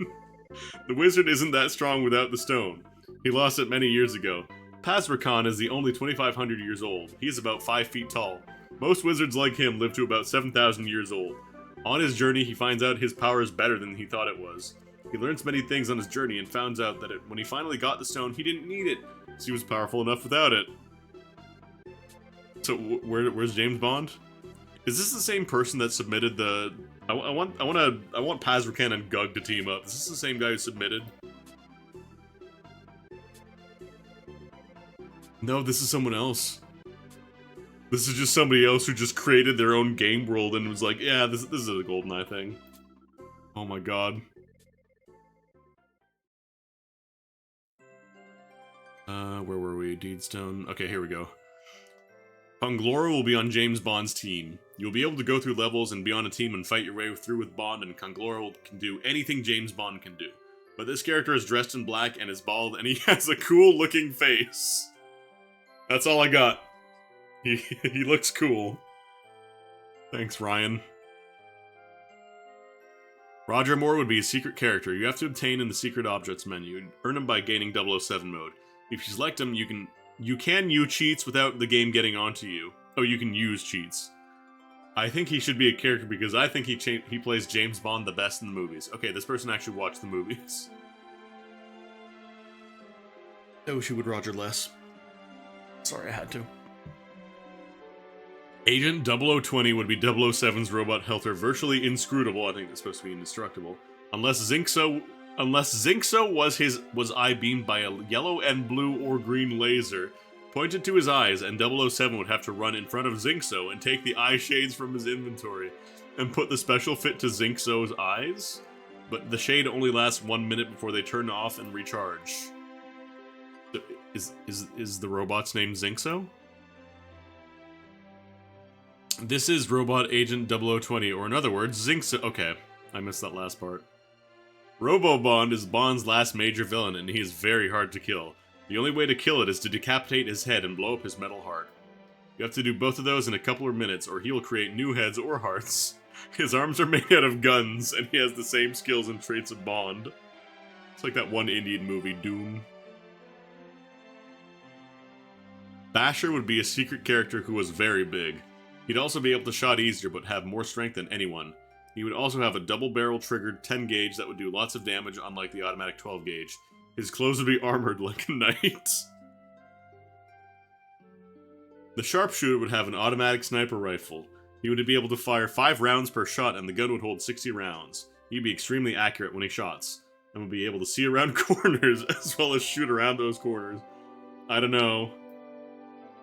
The wizard isn't that strong without the stone. He lost it many years ago. Paz-Raken is the only 2,500 years old. He is about 5 feet tall. Most wizards like him live to about 7,000 years old. On his journey, he finds out his power is better than he thought it was. He learns many things on his journey and finds out that when he finally got the stone, he didn't need it, because he was powerful enough without it. So where's James Bond? Is this the same person that submitted the? I want Paz-Raken and Gug to team up. Is this the same guy who submitted? No, this is someone else. This is just somebody else who just created their own game world and was like, yeah, this is a GoldenEye thing. Oh my god. Where were we? Deedstone. Okay, here we go. Conglora will be on James Bond's team. You'll be able to go through levels and be on a team and fight your way through with Bond, and Conglora can do anything James Bond can do. But this character is dressed in black and is bald, and he has a cool looking face. That's all I got. He looks cool. Thanks, Ryan. Roger Moore would be a secret character. You have to obtain in the secret objects menu. Earn him by gaining 007 mode. If you select him, you can use cheats without the game getting onto you. Oh, you can use cheats. I think he should be a character because I think he plays James Bond the best in the movies. Okay, this person actually watched the movies. I wish he would Roger less. Sorry, I had to. Agent 0020 would be 007's robot Helter, virtually inscrutable. I think that's supposed to be indestructible. Unless Zinxo was eye-beamed by a yellow and blue or green laser pointed to his eyes, and 007 would have to run in front of Zinxo and take the eye shades from his inventory and put the special fit to Zinxo's eyes. But the shade only lasts 1 minute before they turn off and recharge. Is the robot's name Zinxo? This is Robot Agent 0020, or in other words, Zinxo. Okay, I missed that last part. Robo-Bond is Bond's last major villain, and he is very hard to kill. The only way to kill it is to decapitate his head and blow up his metal heart. You have to do both of those in a couple of minutes, or he will create new heads or hearts. His arms are made out of guns, and he has the same skills and traits of Bond. It's like that one Indian movie, Doom. Basher would be a secret character who was very big. He'd also be able to shot easier, but have more strength than anyone. He would also have a double-barrel triggered 10 gauge that would do lots of damage, unlike the automatic 12 gauge. His clothes would be armored like a knight. The sharpshooter would have an automatic sniper rifle. He would be able to fire 5 rounds per shot, and the gun would hold 60 rounds. He'd be extremely accurate when he shots, and would be able to see around corners, as well as shoot around those corners. I don't know.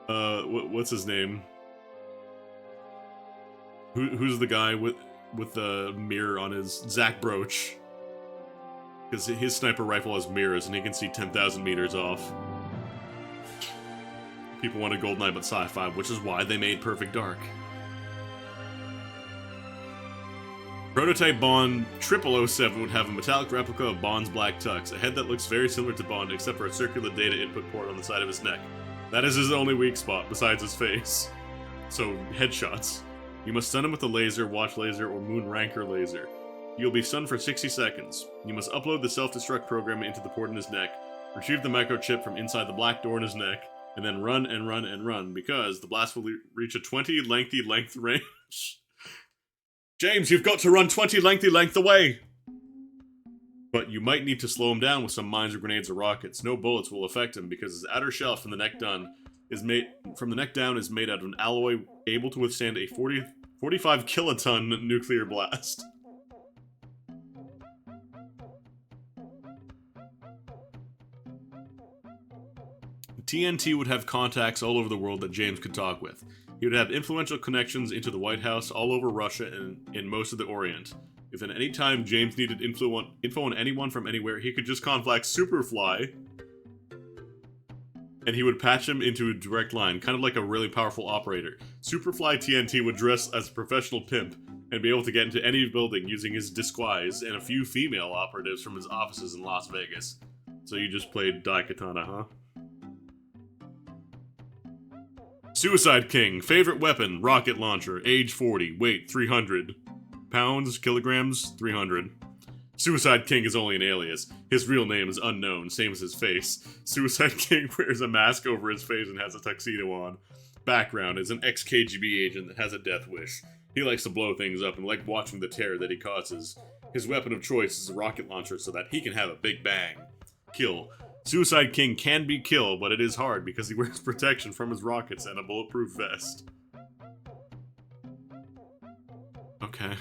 What's his name? Who's the guy with the mirror on his... Zach Broach. Because his sniper rifle has mirrors, and he can see 10,000 meters off. People wanted GoldenEye but sci-fi, which is why they made Perfect Dark. Prototype Bond 0007 would have a metallic replica of Bond's black tux, a head that looks very similar to Bond except for a circular data input port on the side of his neck. That is his only weak spot, besides his face. So, headshots. You must stun him with a laser, watch laser, or moon ranker laser. You'll be stunned for 60 seconds. You must upload the self-destruct program into the port in his neck, retrieve the microchip from inside the black door in his neck, and then run and run and run, because the blast will reach a 20 lengthy length range. James, you've got to run 20 lengthy length away! But you might need to slow him down with some mines or grenades or rockets. No bullets will affect him because his outer shell from the neck down is made out of an alloy able to withstand a 45 kiloton nuclear blast. TNT would have contacts all over the world that James could talk with. He would have influential connections into the White House, all over Russia, and in most of the Orient. If at any time James needed info on anyone from anywhere, he could just contact Superfly, and he would patch him into a direct line, kind of like a really powerful operator. Superfly TNT would dress as a professional pimp, and be able to get into any building using his disguise and a few female operatives from his offices in Las Vegas. So you just played Daikatana, huh? Suicide King, favorite weapon, rocket launcher, age 40, weight 300. Pounds, kilograms, 300. Suicide King is only an alias. His real name is unknown, same as his face. Suicide King wears a mask over his face and has a tuxedo on. Background is an ex-KGB agent that has a death wish. He likes to blow things up and like watching the terror that he causes. His weapon of choice is a rocket launcher so that he can have a big bang. Kill. Suicide King can be killed, but it is hard because he wears protection from his rockets and a bulletproof vest. Okay.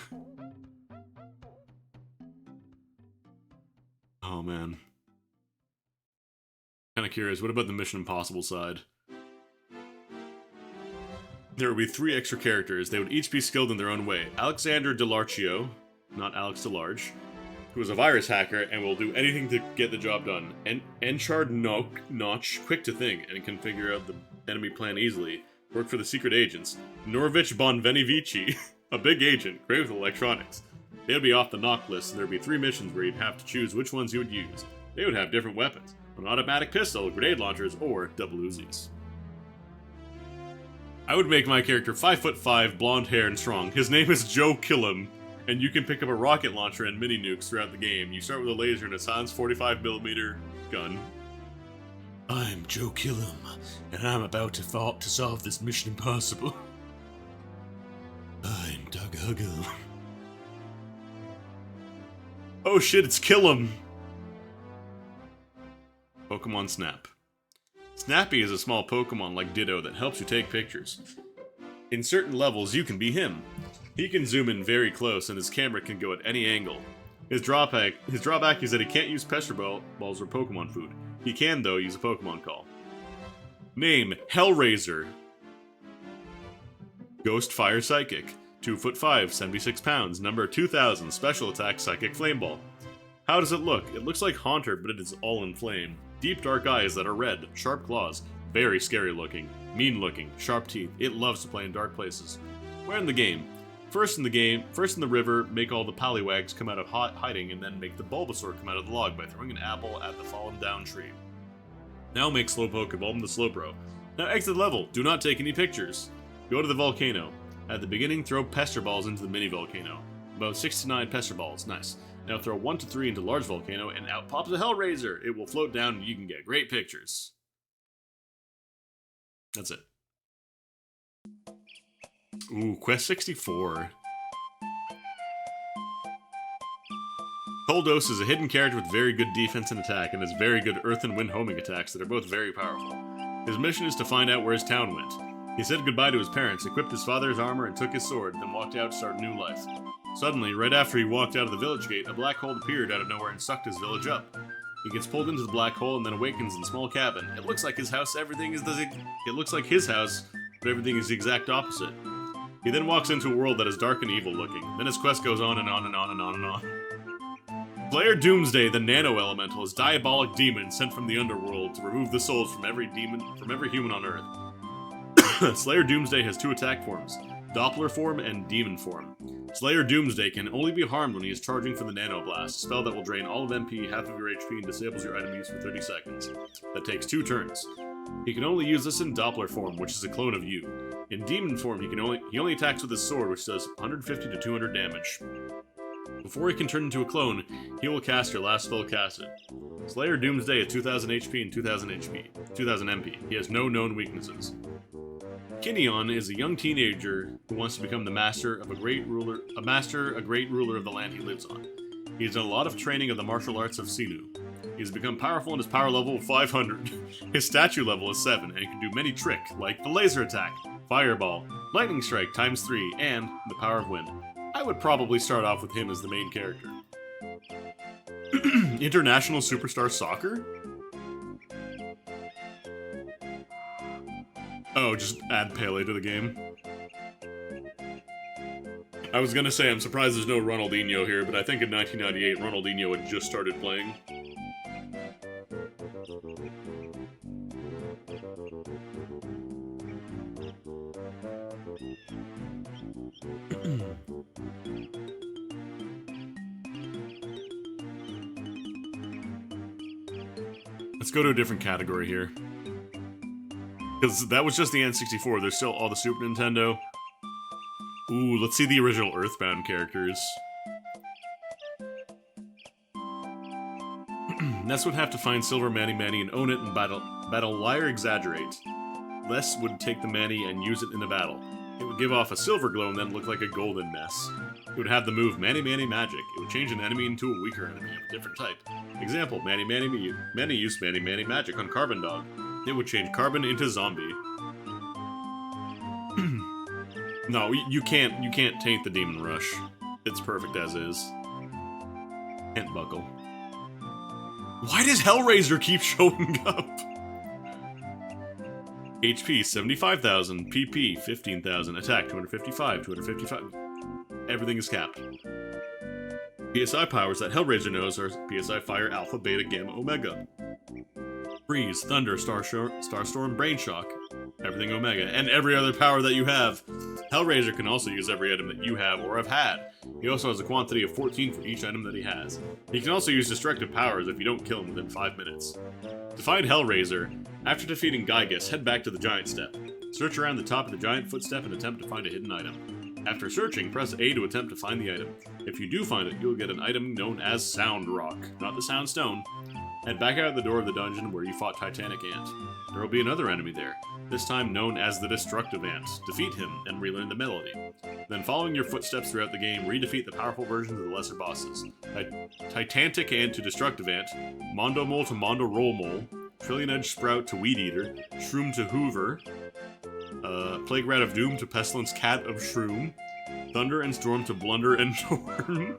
Oh man. Kinda curious, what about the Mission Impossible side? There would be 3 extra characters. They would each be skilled in their own way. Alexander Delarcio, not Alex DeLarge, who is a virus hacker and will do anything to get the job done. Enchard Notch, quick to think and can figure out the enemy plan easily. Work for the secret agents. Norvich Bonvenivici, a big agent, great with electronics. They would be off the knock list, and there would be 3 missions where you'd have to choose which ones you would use. They would have different weapons, an automatic pistol, grenade launchers, or double Uzis. I would make my character 5'5", blonde hair, and strong. His name is Joe Killam, and you can pick up a rocket launcher and mini nukes throughout the game. You start with a laser and a Sans 45mm gun. I'm Joe Killam, and I'm about to solve this Mission Impossible. I Huggle. Oh shit, it's Killum! Pokemon Snap. Snappy is a small Pokemon like Ditto that helps you take pictures. In certain levels, you can be him. He can zoom in very close and his camera can go at any angle. His drawback is that he can't use Pester Balls or Pokemon food. He can, though, use a Pokemon call. Name, Hellraiser. Ghost Fire Psychic. 2'5", 76 pounds, number 2000, special attack Psychic Flame Ball. How does it look? It looks like Haunter, but it is all in flame. Deep dark eyes that are red, sharp claws, very scary looking, mean looking, sharp teeth. It loves to play in dark places. Where in the game? First in the river, make all the Poliwags come out of hiding, and then make the Bulbasaur come out of the log by throwing an apple at the fallen down tree. Now make Slowpoke evolve into Slowbro. Now exit the level, do not take any pictures. Go to the volcano. At the beginning, throw Pester Balls into the mini volcano. About 6 to 9 Pester Balls, nice. Now throw 1 to 3 into large volcano, and out pops a Hellraiser. It will float down and you can get great pictures. That's it. Ooh, Quest 64. Toldos is a hidden character with very good defense and attack, and has very good earth and wind homing attacks that are both very powerful. His mission is to find out where his town went. He said goodbye to his parents, equipped his father's armor, and took his sword, then walked out to start a new life. Suddenly, right after he walked out of the village gate, a black hole appeared out of nowhere and sucked his village up. He gets pulled into the black hole and then awakens in a small cabin. It looks like his house, but everything is the exact opposite. He then walks into a world that is dark and evil looking. Then his quest goes on and on and on and on and on. Slayer Doomsday, the Nano Elemental, is a diabolic demon sent from the underworld to remove the souls from every human on Earth. Slayer Doomsday has 2 attack forms, Doppler form and Demon form. Slayer Doomsday can only be harmed when he is charging for the Nano Blast, a spell that will drain all of MP, half of your HP, and disables your item use for 30 seconds. That takes 2 turns. He can only use this in Doppler form, which is a clone of you. In Demon form, he only attacks with his sword, which does 150 to 200 damage. Before he can turn into a clone, he will cast your last spell casted. Slayer Doomsday is 2000 HP and 2000 MP. He has no known weaknesses. Kinneon is a young teenager who wants to become the master, a great ruler of the land he lives on. He has done a lot of training of the martial arts of Sinu. He has become powerful in his power level of 500. His statue level is 7, and he can do many tricks, like the laser attack, fireball, lightning strike ×3, and the power of wind. I would probably start off with him as the main character. International Superstar Soccer? Oh, just add Pele to the game. I was gonna say I'm surprised there's no Ronaldinho here, but I think in 1998 Ronaldinho had just started playing. Let's go to a different category here. Because that was just the N64, there's still all the Super Nintendo. Ooh, let's see the original Earthbound characters. Ness would have to find Silver Manny and own it in battle Liar Exaggerate. Les would take the Manny and use it in a battle. It would give off a silver glow and then look like a golden Ness. It would have the move Manny Magic. It would change an enemy into a weaker enemy of a different type. Example, Manny used Manny Magic on Carbon Dog. It would change Carbon into Zombie. No, you can't taint the Demon Rush. It's perfect as is. Can't buckle. Why does Hellraiser keep showing up? HP 75,000, PP 15,000, attack 255, 255. Everything is capped. PSI powers that Hellraiser knows are PSI Fire, Alpha, Beta, Gamma, Omega. Freeze, Thunder, Starstorm, Brain Shock, everything Omega, and every other power that you have. Hellraiser can also use every item that you have or have had. He also has a quantity of 14 for each item that he has. He can also use destructive powers if you don't kill him within 5 minutes. To find Hellraiser, after defeating Gygus, head back to the Giant Step. Search around the top of the Giant Footstep and attempt to find a hidden item. After searching, press A to attempt to find the item. If you do find it, you'll get an item known as Sound Rock, not the Sound Stone. Head back out the door of the dungeon where you fought Titanic Ant. There will be another enemy there, this time known as the Destructive Ant. Defeat him and relearn the melody. Then, following your footsteps throughout the game, redefeat the powerful versions of the lesser bosses. Titanic Ant to Destructive Ant, Mondo Mole to Mondo Roll Mole, Trillion Edge Sprout to Weed Eater, Shroom to Hoover, Plague Rat of Doom to Pestilence Cat of Shroom, Thunder and Storm to Blunder and Torn,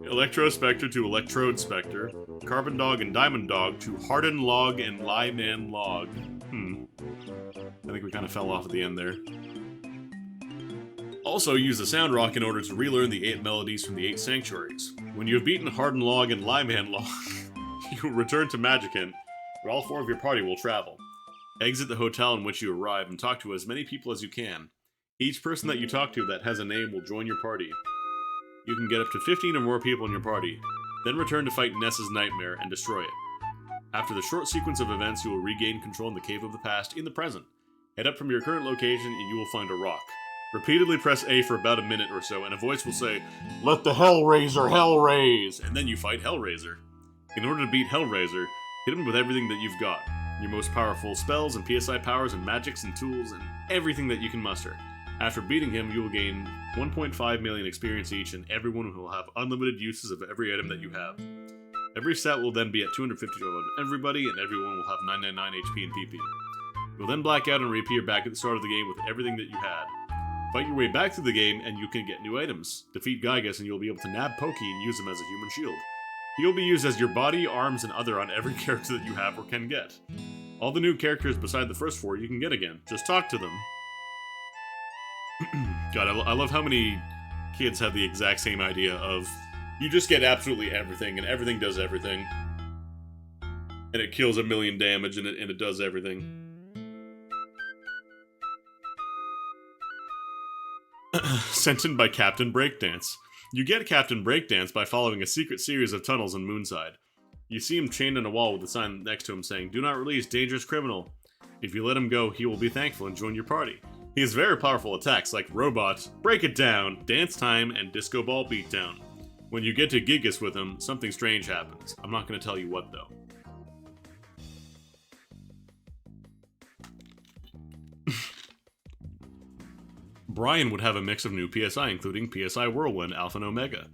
Electro Spectre to Electrode Spectre, Carbon Dog and Diamond Dog to Harden Log and Lyman Log. I think we kind of fell off at the end there. Also, use the Sound Rock in order to relearn the 8 melodies from the 8 sanctuaries. When you have beaten Harden Log and Lyman Log, you will return to Magicant, where all 4 of your party will travel. Exit the hotel in which you arrive and talk to as many people as you can. Each person that you talk to that has a name will join your party. You can get up to 15 or more people in your party, then return to fight Ness's Nightmare and destroy it. After the short sequence of events, you will regain control in the Cave of the Past in the present. Head up from your current location and you will find a rock. Repeatedly press A for about a minute or so, and a voice will say, "Let the Hellraiser hell raise!" And then you fight Hellraiser. In order to beat Hellraiser, hit him with everything that you've got. Your most powerful spells and PSI powers and magics and tools and everything that you can muster. After beating him, you will gain 1.5 million experience each, and everyone will have unlimited uses of every item that you have. Every stat will then be at 250 on everybody, and everyone will have 999 HP and PP. You will then black out and reappear back at the start of the game with everything that you had. Fight your way back through the game, and you can get new items. Defeat Gygas, and you'll be able to nab Pokey and use him as a human shield. He'll be used as your body, arms, and other on every character that you have or can get. All the new characters beside the first 4 you can get again. Just talk to them. God, I love how many kids have the exact same idea of, you just get absolutely everything, and everything does everything. And it kills 1,000,000 damage, and it does everything. Sent in by Captain Breakdance. You get Captain Breakdance by following a secret series of tunnels in Moonside. You see him chained on a wall with a sign next to him saying, "Do not release, dangerous criminal." If you let him go, he will be thankful and join your party. He has very powerful attacks like Robot, Break It Down, Dance Time, and Disco Ball Beatdown. When you get to Gigas with him, something strange happens. I'm not going to tell you what, though. Brian would have a mix of new PSI, including PSI Whirlwind, Alpha and Omega,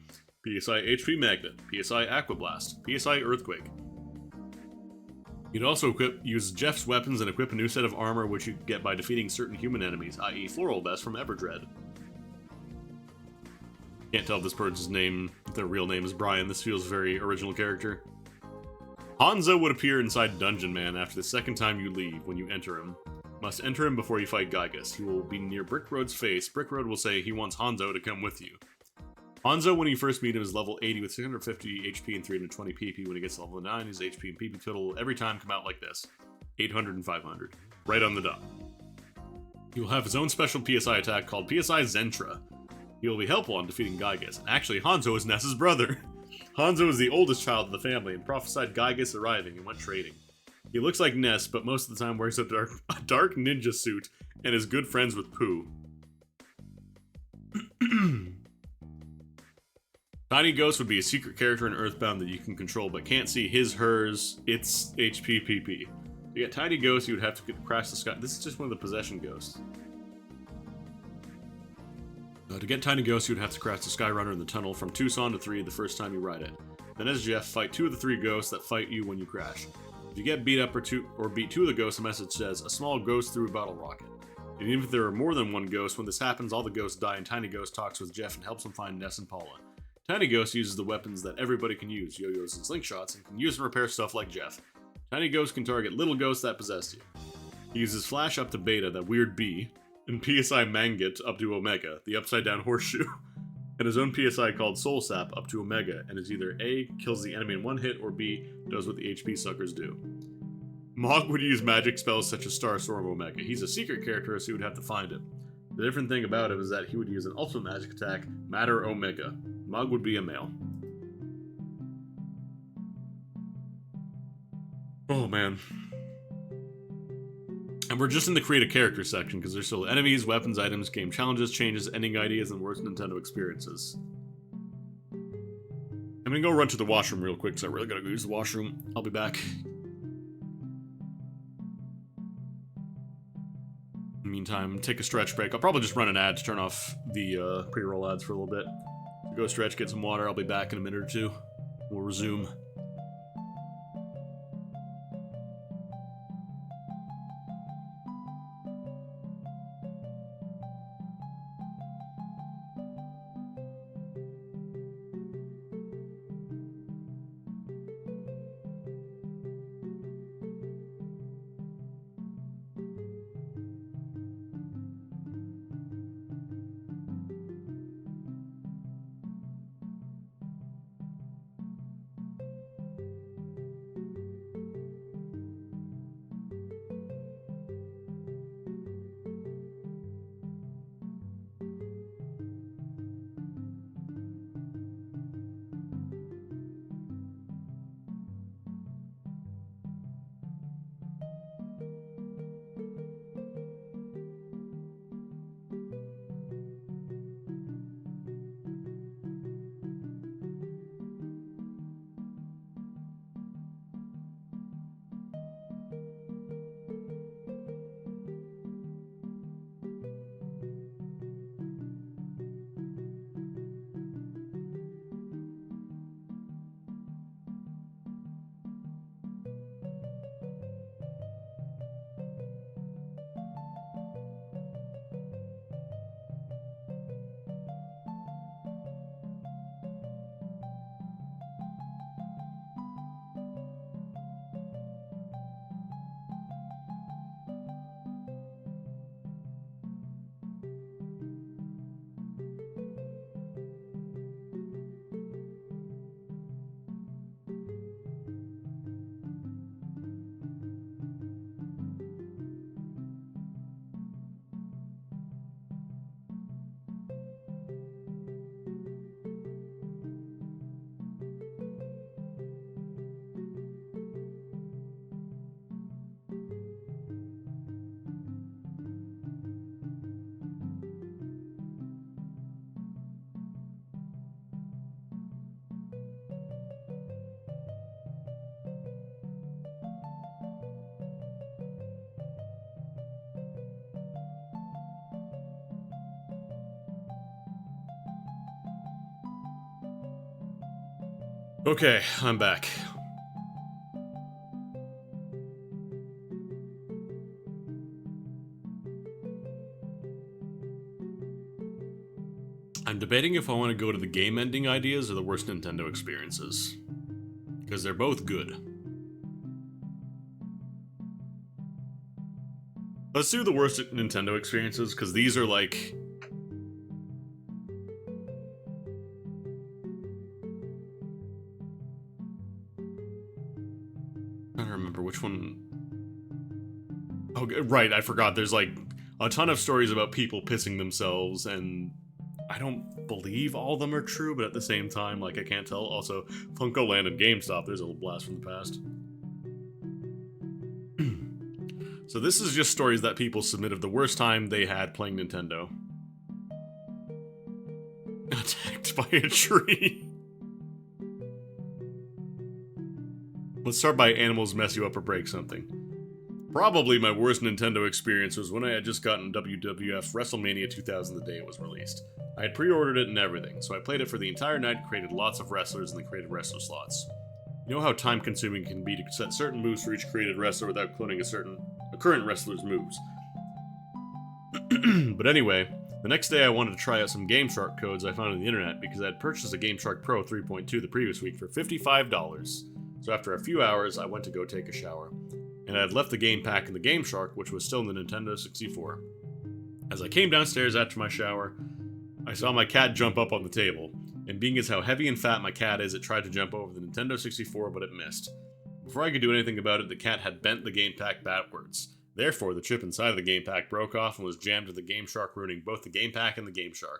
PSI HP Magnet, PSI Aquablast, PSI Earthquake. You'd also use Jeff's weapons and equip a new set of armor which you get by defeating certain human enemies, i.e. Floral Best from Everdread. Can't tell if this person's name, their real name is Brian. This feels very original character. Hanzo would appear inside Dungeon Man after the second time you leave when you enter him. Must enter him before you fight Gygas. He will be near Brick Road's face. Brick Road will say he wants Hanzo to come with you. Hanzo, when you first meet him, is level 80 with 650 HP and 320 PP. When he gets to level 9, his HP and PP total will every time come out like this. 800 and 500. Right on the dot. He will have his own special PSI attack called PSI Zentra. He will be helpful on defeating Gygas. And actually, Hanzo is Ness's brother. Hanzo is the oldest child of the family and prophesied Gygas arriving and went trading. He looks like Ness, but most of the time wears a dark ninja suit and is good friends with Pooh. Tiny Ghost would be a secret character in Earthbound that you can control but can't see his, hers, its HP, PP. To get Tiny Ghost, you would have to crash the sky. This is just one of the possession ghosts. To get Tiny Ghost, you would have to crash the Skyrunner in the tunnel from Tucson to 3 the first time you ride it. Then as Jeff, fight 2 of the 3 ghosts that fight you when you crash. If you get beat up or beat 2 of the ghosts, a message says, "A small ghost threw a bottle rocket." And even if there are more than one ghost, when this happens, all the ghosts die and Tiny Ghost talks with Jeff and helps him find Ness and Paula. Tiny Ghost uses the weapons that everybody can use, yo-yos and slingshots, and can use and repair stuff like Jeff. Tiny Ghost can target little ghosts that possess you. He uses Flash up to Beta, that weird bee, and PSI Mangit up to Omega, the upside down horseshoe, and his own PSI called Soul Sap up to Omega, and is either A, kills the enemy in one hit, or B, does what the HP suckers do. Mog would use magic spells such as Star Storm Omega. He's a secret character, so you would have to find him. The different thing about him is that he would use an ultimate magic attack, Matter Omega. Mog would be a male. Oh man. And we're just in the create a character section because there's still enemies, weapons, items, game challenges, changes, ending ideas, and worst Nintendo experiences. I'm gonna go run to the washroom real quick, because I really gotta go use the washroom. I'll be back. In the meantime, take a stretch break. I'll probably just run an ad to turn off the pre-roll ads for a little bit. Go stretch, get some water. I'll be back in a minute or two. We'll resume. Okay, I'm back. I'm debating if I want to go to the game ending ideas or the worst Nintendo experiences. Because they're both good. Let's do the worst Nintendo experiences, because these are like... I don't remember which one... Oh, right, I forgot. There's like a ton of stories about people pissing themselves, and I don't believe all of them are true, but at the same time, like, I can't tell. Also, Funko Land and GameStop, there's a little blast from the past. So this is just stories that people submit of the worst time they had playing Nintendo. Attacked by a tree. Let's start by animals mess you up or break something. Probably my worst Nintendo experience was when I had just gotten WWF WrestleMania 2000 the day it was released. I had pre-ordered it and everything, so I played it for the entire night, created lots of wrestlers, and then created wrestler slots. You know how time-consuming it can be to set certain moves for each created wrestler without cloning a current wrestler's moves. But anyway, the next day I wanted to try out some GameShark codes I found on the internet because I had purchased a GameShark Pro 3.2 the previous week for $55. So after a few hours, I went to go take a shower. And I had left the game pack in the GameShark, which was still in the Nintendo 64. As I came downstairs after my shower, I saw my cat jump up on the table, and being as how heavy and fat my cat is, it tried to jump over the Nintendo 64, but it missed. Before I could do anything about it, the cat had bent the game pack backwards. Therefore, the chip inside of the game pack broke off and was jammed to the GameShark, ruining both the game pack and the GameShark.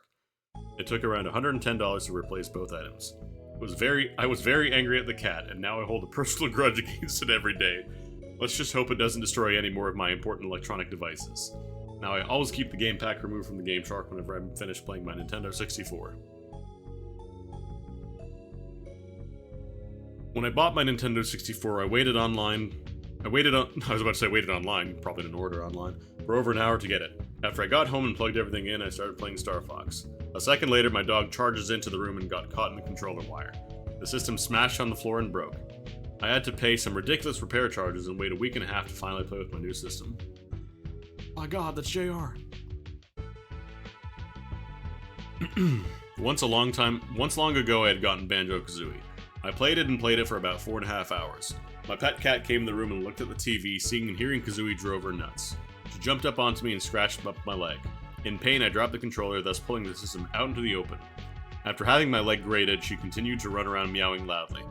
It took around $110 to replace both items. I was very angry at the cat, and now I hold a personal grudge against it every day. Let's just hope it doesn't destroy any more of my important electronic devices. Now I always keep the game pack removed from the GameShark whenever I'm finished playing my Nintendo 64. When I bought my Nintendo 64, I waited online. I was about to say waited online, probably didn't order online, for over an hour to get it. After I got home and plugged everything in, I started playing Star Fox. A second later, my dog charges into the room and got caught in the controller wire. The system smashed on the floor and broke. I had to pay some ridiculous repair charges and wait a week and a half to finally play with my new system. My god, that's JR. Once long ago, I had gotten Banjo-Kazooie. I played it for about 4.5 hours. My pet cat came in the room and looked at the TV, seeing and hearing Kazooie drove her nuts. She jumped up onto me and scratched up my leg. In pain, I dropped the controller, thus pulling the system out into the open. After having my leg grated, she continued to run around meowing loudly.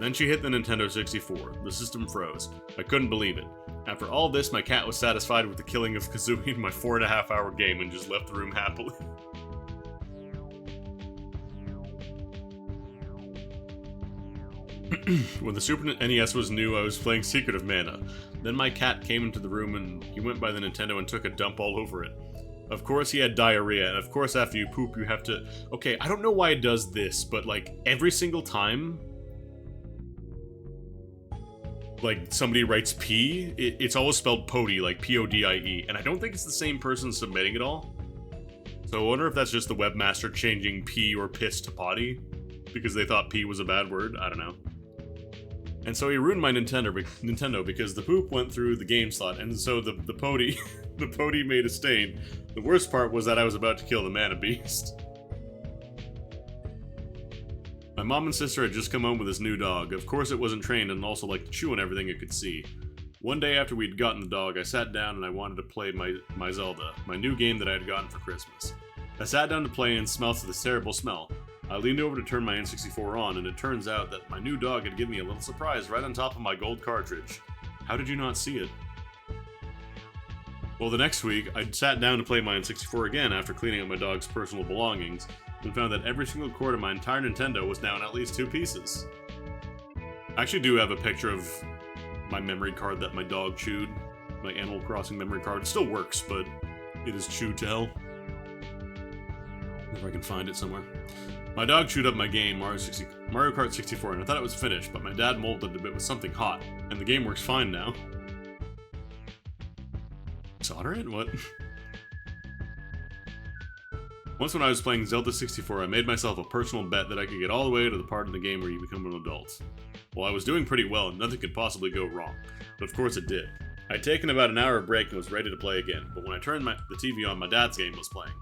Then she hit the Nintendo 64. The system froze. I couldn't believe it. After all this, my cat was satisfied with the killing of Kazooie in my 4.5 hour game and just left the room happily. When the Super NES was new, I was playing Secret of Mana. Then my cat came into the room and he went by the Nintendo and took a dump all over it. Of course he had diarrhea, and of course after you poop you have to... Okay, I don't know why it does this, but like every single time like somebody writes P, it's always spelled Podie, like P-O-D-I-E, and I don't think it's the same person submitting it all. So I wonder if that's just the webmaster changing P or piss to potty, because they thought P was a bad word, I don't know. And so he ruined my Nintendo because the poop went through the game slot, and so the Podie, the Podie made a stain. The worst part was that I was about to kill the Mana Beast. My mom and sister had just come home with this new dog. Of course it wasn't trained and also liked to chew on everything it could see. One day after we'd gotten the dog, I sat down and I wanted to play my Zelda, my new game that I had gotten for Christmas. I sat down to play and smelled this terrible smell. I leaned over to turn my N64 on, and it turns out that my new dog had given me a little surprise right on top of my gold cartridge. How did you not see it? Well, the next week, I sat down to play my N64 again after cleaning up my dog's personal belongings, and found that every single cord of my entire Nintendo was now in at least 2 pieces. I actually do have a picture of my memory card that my dog chewed, my Animal Crossing memory card. It still works, but it is chewed to hell. If I can find it somewhere. My dog chewed up my game, Mario Kart 64, and I thought it was finished, but my dad molded it a bit with something hot, and the game works fine now. Solder it? What? Once when I was playing Zelda 64, I made myself a personal bet that I could get all the way to the part of the game where you become an adult. Well, I was doing pretty well, and nothing could possibly go wrong. But of course it did. I'd taken about an hour of break and was ready to play again, but when I turned the TV on, my dad's game was playing.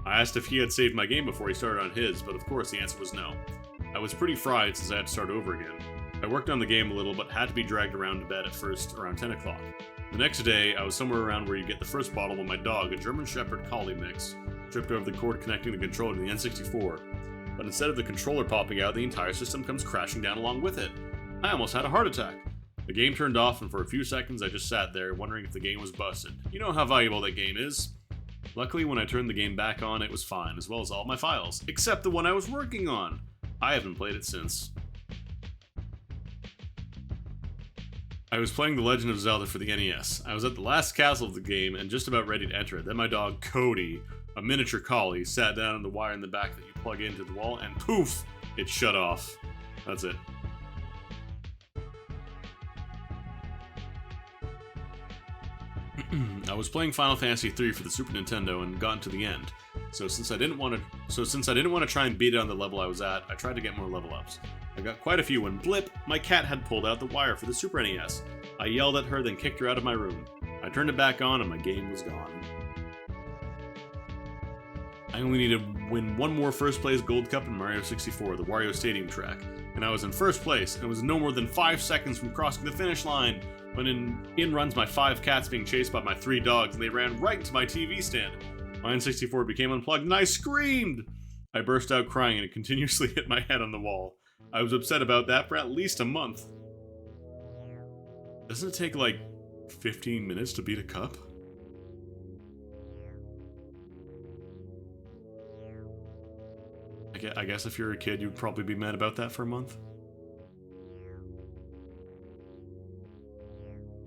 I asked if he had saved my game before he started on his, but of course the answer was no. I was pretty fried since I had to start over again. I worked on the game a little, but had to be dragged around to bed at first around 10 o'clock. The next day, I was somewhere around where you get the first bottle when my dog, a German Shepherd Collie mix, tripped over the cord connecting the controller to the N64. But instead of the controller popping out, the entire system comes crashing down along with it. I almost had a heart attack. The game turned off, and for a few seconds I just sat there, wondering if the game was busted. You know how valuable that game is. Luckily, when I turned the game back on, it was fine, as well as all my files, except the one I was working on. I haven't played it since. I was playing The Legend of Zelda for the NES. I was at the last castle of the game and just about ready to enter it. Then my dog, Cody, a miniature collie, sat down on the wire in the back that you plug into the wall, and poof! It shut off. That's it. I was playing Final Fantasy III for the Super Nintendo and gotten to the end. Since I didn't want to try and beat it on the level I was at, I tried to get more level ups. I got quite a few when blip, my cat had pulled out the wire for the Super NES. I yelled at her, then kicked her out of my room. I turned it back on and my game was gone. I only needed to win one more first place gold cup in Mario 64, the Wario Stadium track, and I was in first place, and was no more than 5 seconds from crossing the finish line, when in runs my 5 cats being chased by my 3 dogs, and they ran right into my TV stand. My N64 became unplugged, and I screamed! I burst out crying, and it continuously hit my head on the wall. I was upset about that for at least a month. Doesn't it take like 15 minutes to beat a cup? I guess if you're a kid, you'd probably be mad about that for a month.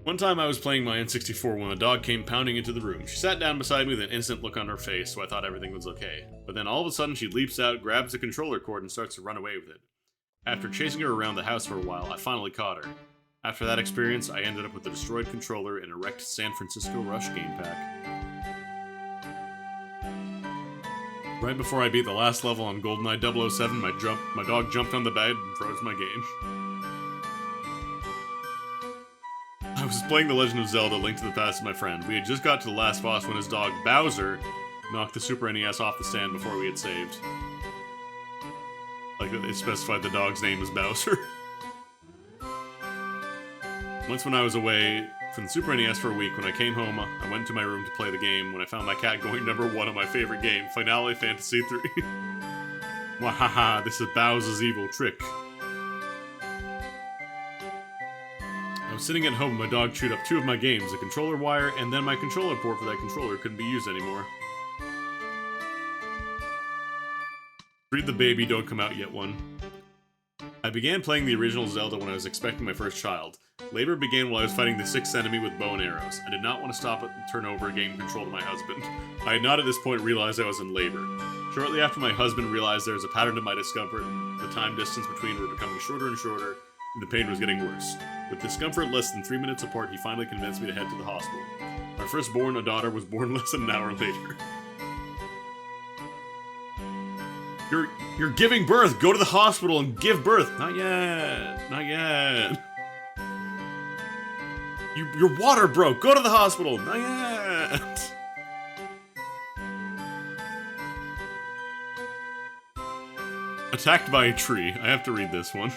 One time I was playing my N64 when a dog came pounding into the room. She sat down beside me with an instant look on her face, so I thought everything was okay. But then all of a sudden she leaps out, grabs the controller cord, and starts to run away with it. After chasing her around the house for a while, I finally caught her. After that experience, I ended up with a destroyed controller and a wrecked San Francisco Rush game pack. Right before I beat the last level on GoldenEye 007, my dog jumped on the bed and froze my game. I was playing The Legend of Zelda: Link to the Past with my friend. We had just got to the last boss when his dog, Bowser, knocked the Super NES off the stand before we had saved. Like they specified the dog's name as Bowser. Once when I was away from the Super NES for a week, when I came home, I went to my room to play the game when I found my cat going #1 on my favorite game, Final Fantasy III. Wahaha, this is Bowser's evil trick. I was sitting at home, my dog chewed up 2 of my games, a controller wire, and then my controller port for that controller couldn't be used anymore. Read the Baby Don't Come Out Yet one. I began playing the original Zelda when I was expecting my first child. Labor began while I was fighting the 6th enemy with bow and arrows. I did not want to stop it and turn over a game control to my husband. I had not at this point realized I was in labor. Shortly after my husband realized there was a pattern to my discomfort, the time distance between were becoming shorter and shorter, and the pain was getting worse. With discomfort less than 3 minutes apart, he finally convinced me to head to the hospital. My firstborn, a daughter, was born less than an hour later. You're giving birth! Go to the hospital and give birth! Not yet! Not yet! Your water broke! Go to the hospital! Not yet! Attacked by a tree. I have to read this one.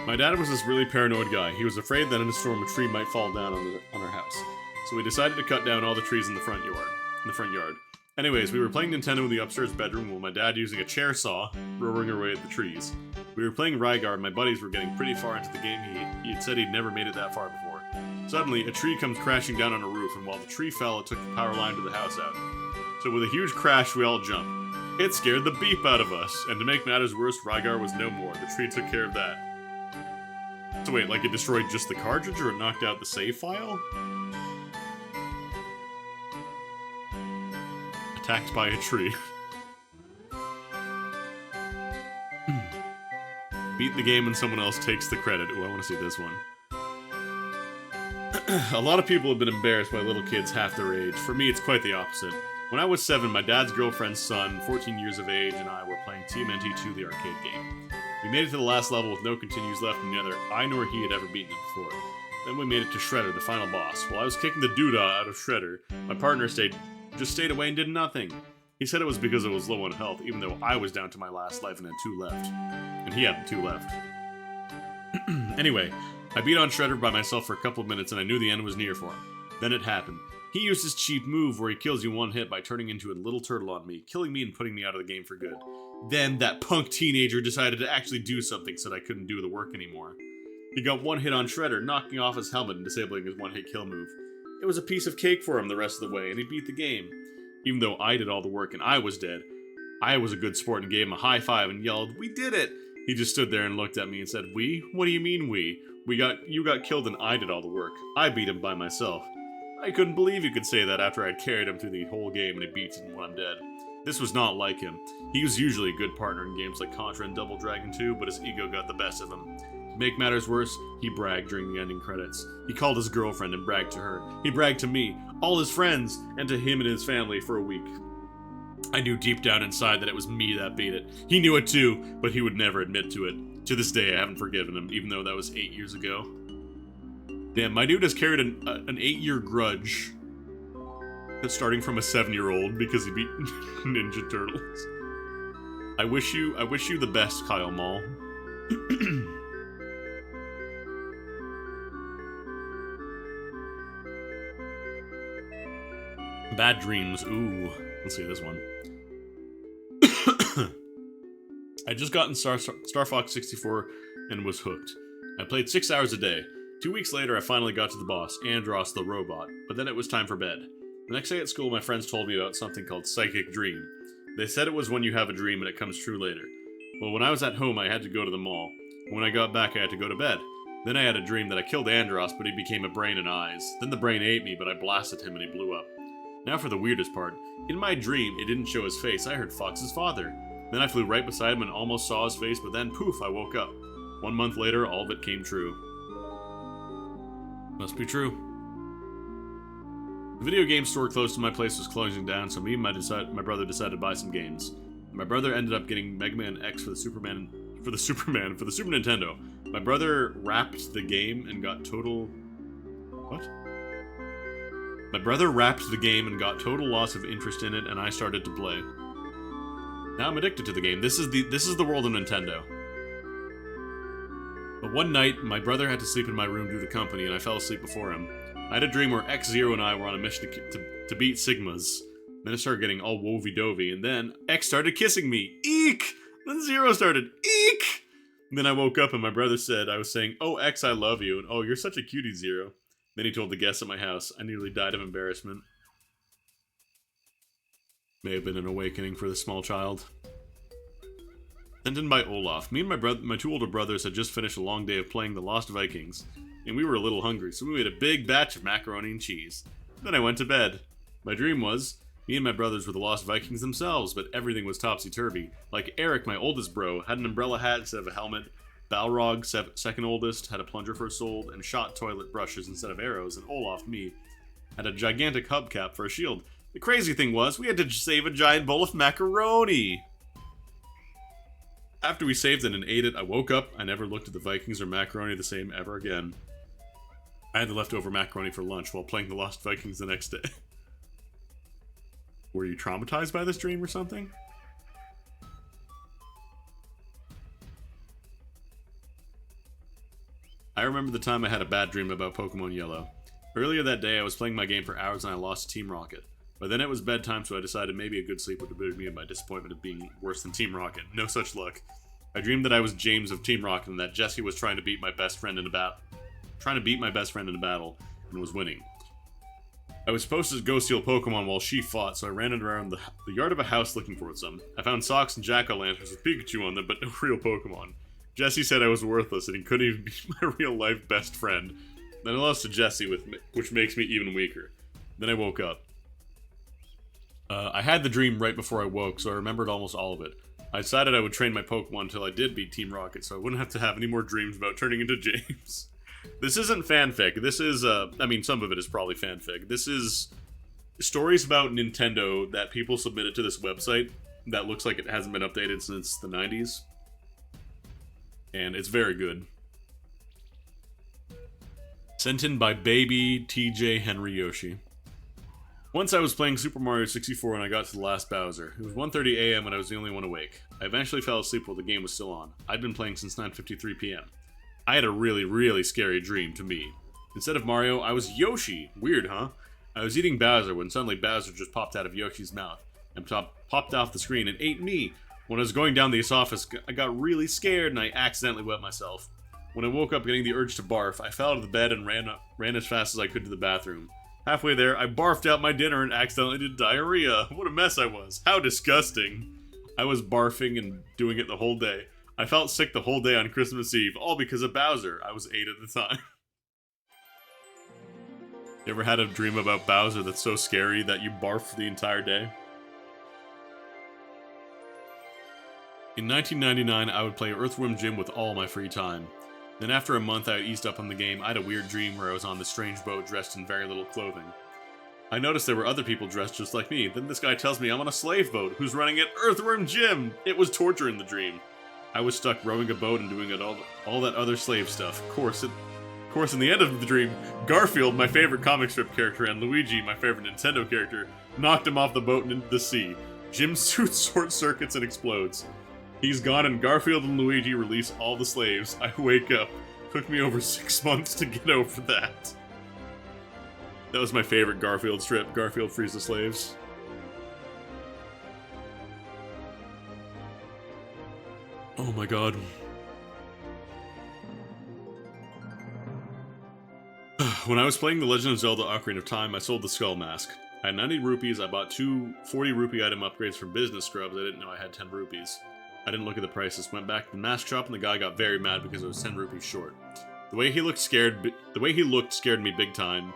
My dad was this really paranoid guy. He was afraid that in a storm a tree might fall down on our house. So we decided to cut down all the trees in the front yard. Anyways, we were playing Nintendo in the upstairs bedroom while my dad using a chair saw, roaring away at the trees. We were playing Rygar and my buddies were getting pretty far into the game. He had said he'd never made it that far before. Suddenly, a tree comes crashing down on a roof, and while the tree fell, it took the power line to the house out. So with a huge crash, we all jumped. It scared the beep out of us, and to make matters worse, Rygar was no more. The tree took care of that. So wait, like it destroyed just the cartridge, or it knocked out the save file? Attacked by a tree. Beat the game and someone else takes the credit. Ooh, I want to see this one. A lot of people have been embarrassed by little kids half their age. For me, it's quite the opposite. When I was 7, my dad's girlfriend's son, 14 years of age, and I were playing TMNT 2, the arcade game. We made it to the last level with no continues left, and neither I nor he had ever beaten it before. Then we made it to Shredder, the final boss. While I was kicking the doodah out of Shredder, my partner just stayed away and did nothing. He said it was because it was low on health, even though I was down to my last life and had 2 left. And he had 2 left. Anyway, I beat on Shredder by myself for a couple of minutes and I knew the end was near for him. Then it happened. He used his cheap move where he kills you one hit by turning into a little turtle on me, killing me and putting me out of the game for good. Then that punk teenager decided to actually do something, said I couldn't do the work anymore. He got one hit on Shredder, knocking off his helmet and disabling his one-hit kill move. It was a piece of cake for him the rest of the way, and he beat the game. Even though I did all the work and I was dead, I was a good sport and gave him a high five and yelled, "We did it!" He just stood there and looked at me and said, "We? What do you mean we? You got killed and I did all the work. I beat him by myself." I couldn't believe he could say that after I'd carried him through the whole game and he beats him when I'm dead. This was not like him. He was usually a good partner in games like Contra and Double Dragon 2, but his ego got the best of him. To make matters worse, he bragged during the ending credits. He called his girlfriend and bragged to her. He bragged to me, all his friends, and to him and his family for a week. I knew deep down inside that it was me that beat it. He knew it too, but he would never admit to it. To this day, I haven't forgiven him, even though that was 8 years ago. Damn, my dude has carried an 8-year grudge. That's starting from a 7-year-old because he beat Ninja Turtles. I wish you the best, Kyle Mall. Bad Dreams. Ooh, let's see this one. I just gotten Star Fox 64 and was hooked. I played 6 hours a day. 2 weeks later, I finally got to the boss, Andross the robot, but then it was time for bed. The next day at school, my friends told me about something called Psychic Dream. They said it was when you have a dream and it comes true later. Well, when I was at home, I had to go to the mall. When I got back, I had to go to bed. Then I had a dream that I killed Andross, but he became a brain and eyes. Then the brain ate me, but I blasted him and he blew up. Now for the weirdest part. In my dream, it didn't show his face. I heard Fox's father. Then I flew right beside him and almost saw his face, but then, poof, I woke up. 1 month later, all of it came true. Must be true. The video game store close to my place was closing down, so me and my brother decided to buy some games. My brother ended up getting Mega Man X for the Super Nintendo. My brother wrapped the game and got total... What? My brother wrapped the game and got total loss of interest in it, and I started to play. Now I'm addicted to the game. This is the world of Nintendo. But one night, my brother had to sleep in my room due to company, and I fell asleep before him. I had a dream where X-Zero and I were on a mission to beat Sigmas. Then it started getting all wovey-dovey, and then X started kissing me. Eek! Then Zero started. Eek! And then I woke up and my brother said I was saying, "Oh, X, I love you," and "Oh, you're such a cutie, Zero." Then he told the guests at my house. I nearly died of embarrassment. May have been an awakening for the small child. Sent in by Olaf. Me and my two older brothers had just finished a long day of playing the Lost Vikings, and we were a little hungry, so we made a big batch of macaroni and cheese. Then I went to bed. My dream was, me and my brothers were the Lost Vikings themselves, but everything was topsy-turvy. Like Eric, my oldest bro, had an umbrella hat instead of a helmet, Balrog, second oldest, had a plunger for a sword, and shot toilet brushes instead of arrows, and Olaf, me, had a gigantic hubcap for a shield. The crazy thing was, we had to save a giant bowl of macaroni! After we saved it and ate it, I woke up. I never looked at the Vikings or macaroni the same ever again. I had the leftover macaroni for lunch while playing the Lost Vikings the next day. Were you traumatized by this dream or something? I remember the time I had a bad dream about Pokemon Yellow. Earlier that day, I was playing my game for hours and I lost Team Rocket. By then it was bedtime, so I decided maybe a good sleep would rid me of my disappointment of being worse than Team Rocket. No such luck. I dreamed that I was James of Team Rocket and that Jessie was trying to beat my best friend in a battle. And was winning. I was supposed to go steal Pokemon while she fought, so I ran around the yard of a house looking for some. I found socks and jack-o'-lanterns with Pikachu on them, but no real Pokemon. Jessie said I was worthless and he couldn't even be my real-life best friend. Then I lost to Jessie, which makes me even weaker. Then I woke up. I had the dream right before I woke, so I remembered almost all of it. I decided I would train my Pokemon until I did beat Team Rocket, so I wouldn't have to have any more dreams about turning into James. This isn't fanfic. This is, I mean, some of it is probably fanfic. This is stories about Nintendo that people submitted to this website that looks like it hasn't been updated since the 90s. And it's very good. Sent in by Baby TJ Henry Yoshi. Once I was playing Super Mario 64 and I got to the last Bowser. It was 1:30 a.m. and I was the only one awake. I eventually fell asleep while the game was still on. I'd been playing since 9:53 p.m. I had a really, really scary dream to me. Instead of Mario, I was Yoshi. Weird, huh? I was eating Bowser when suddenly Bowser just popped out of Yoshi's mouth and popped off the screen and ate me. When I was going down the esophagus, I got really scared and I accidentally wet myself. When I woke up getting the urge to barf, I fell out of the bed and ran as fast as I could to the bathroom. Halfway there, I barfed out my dinner and accidentally did diarrhea. What a mess I was. How disgusting. I was barfing and doing it the whole day. I felt sick the whole day on Christmas Eve, all because of Bowser. I was 8 at the time. You ever had a dream about Bowser that's so scary that you barfed the entire day? In 1999, I would play Earthworm Jim with all my free time. Then after a month I eased up on the game, I had a weird dream where I was on this strange boat dressed in very little clothing. I noticed there were other people dressed just like me. Then this guy tells me I'm on a slave boat who's running it Earthworm Jim! It was torture in the dream. I was stuck rowing a boat and doing all that other slave stuff. Of course, in the end of the dream, Garfield, my favorite comic strip character, and Luigi, my favorite Nintendo character, knocked him off the boat and into the sea. Jim's suit short circuits and explodes. He's gone and Garfield and Luigi release all the slaves. I wake up. Took me over 6 months to get over that. That was my favorite Garfield strip. Garfield frees the slaves. Oh my god. When I was playing The Legend of Zelda Ocarina of Time, I sold the Skull Mask. I had 90 rupees, I bought 2 40 rupee item upgrades from Business Scrubs. I didn't know I had 10 rupees. I didn't look at the prices, went back to the mask shop, and the guy got very mad because I was 10 rupees short. The way he looked scared me big time,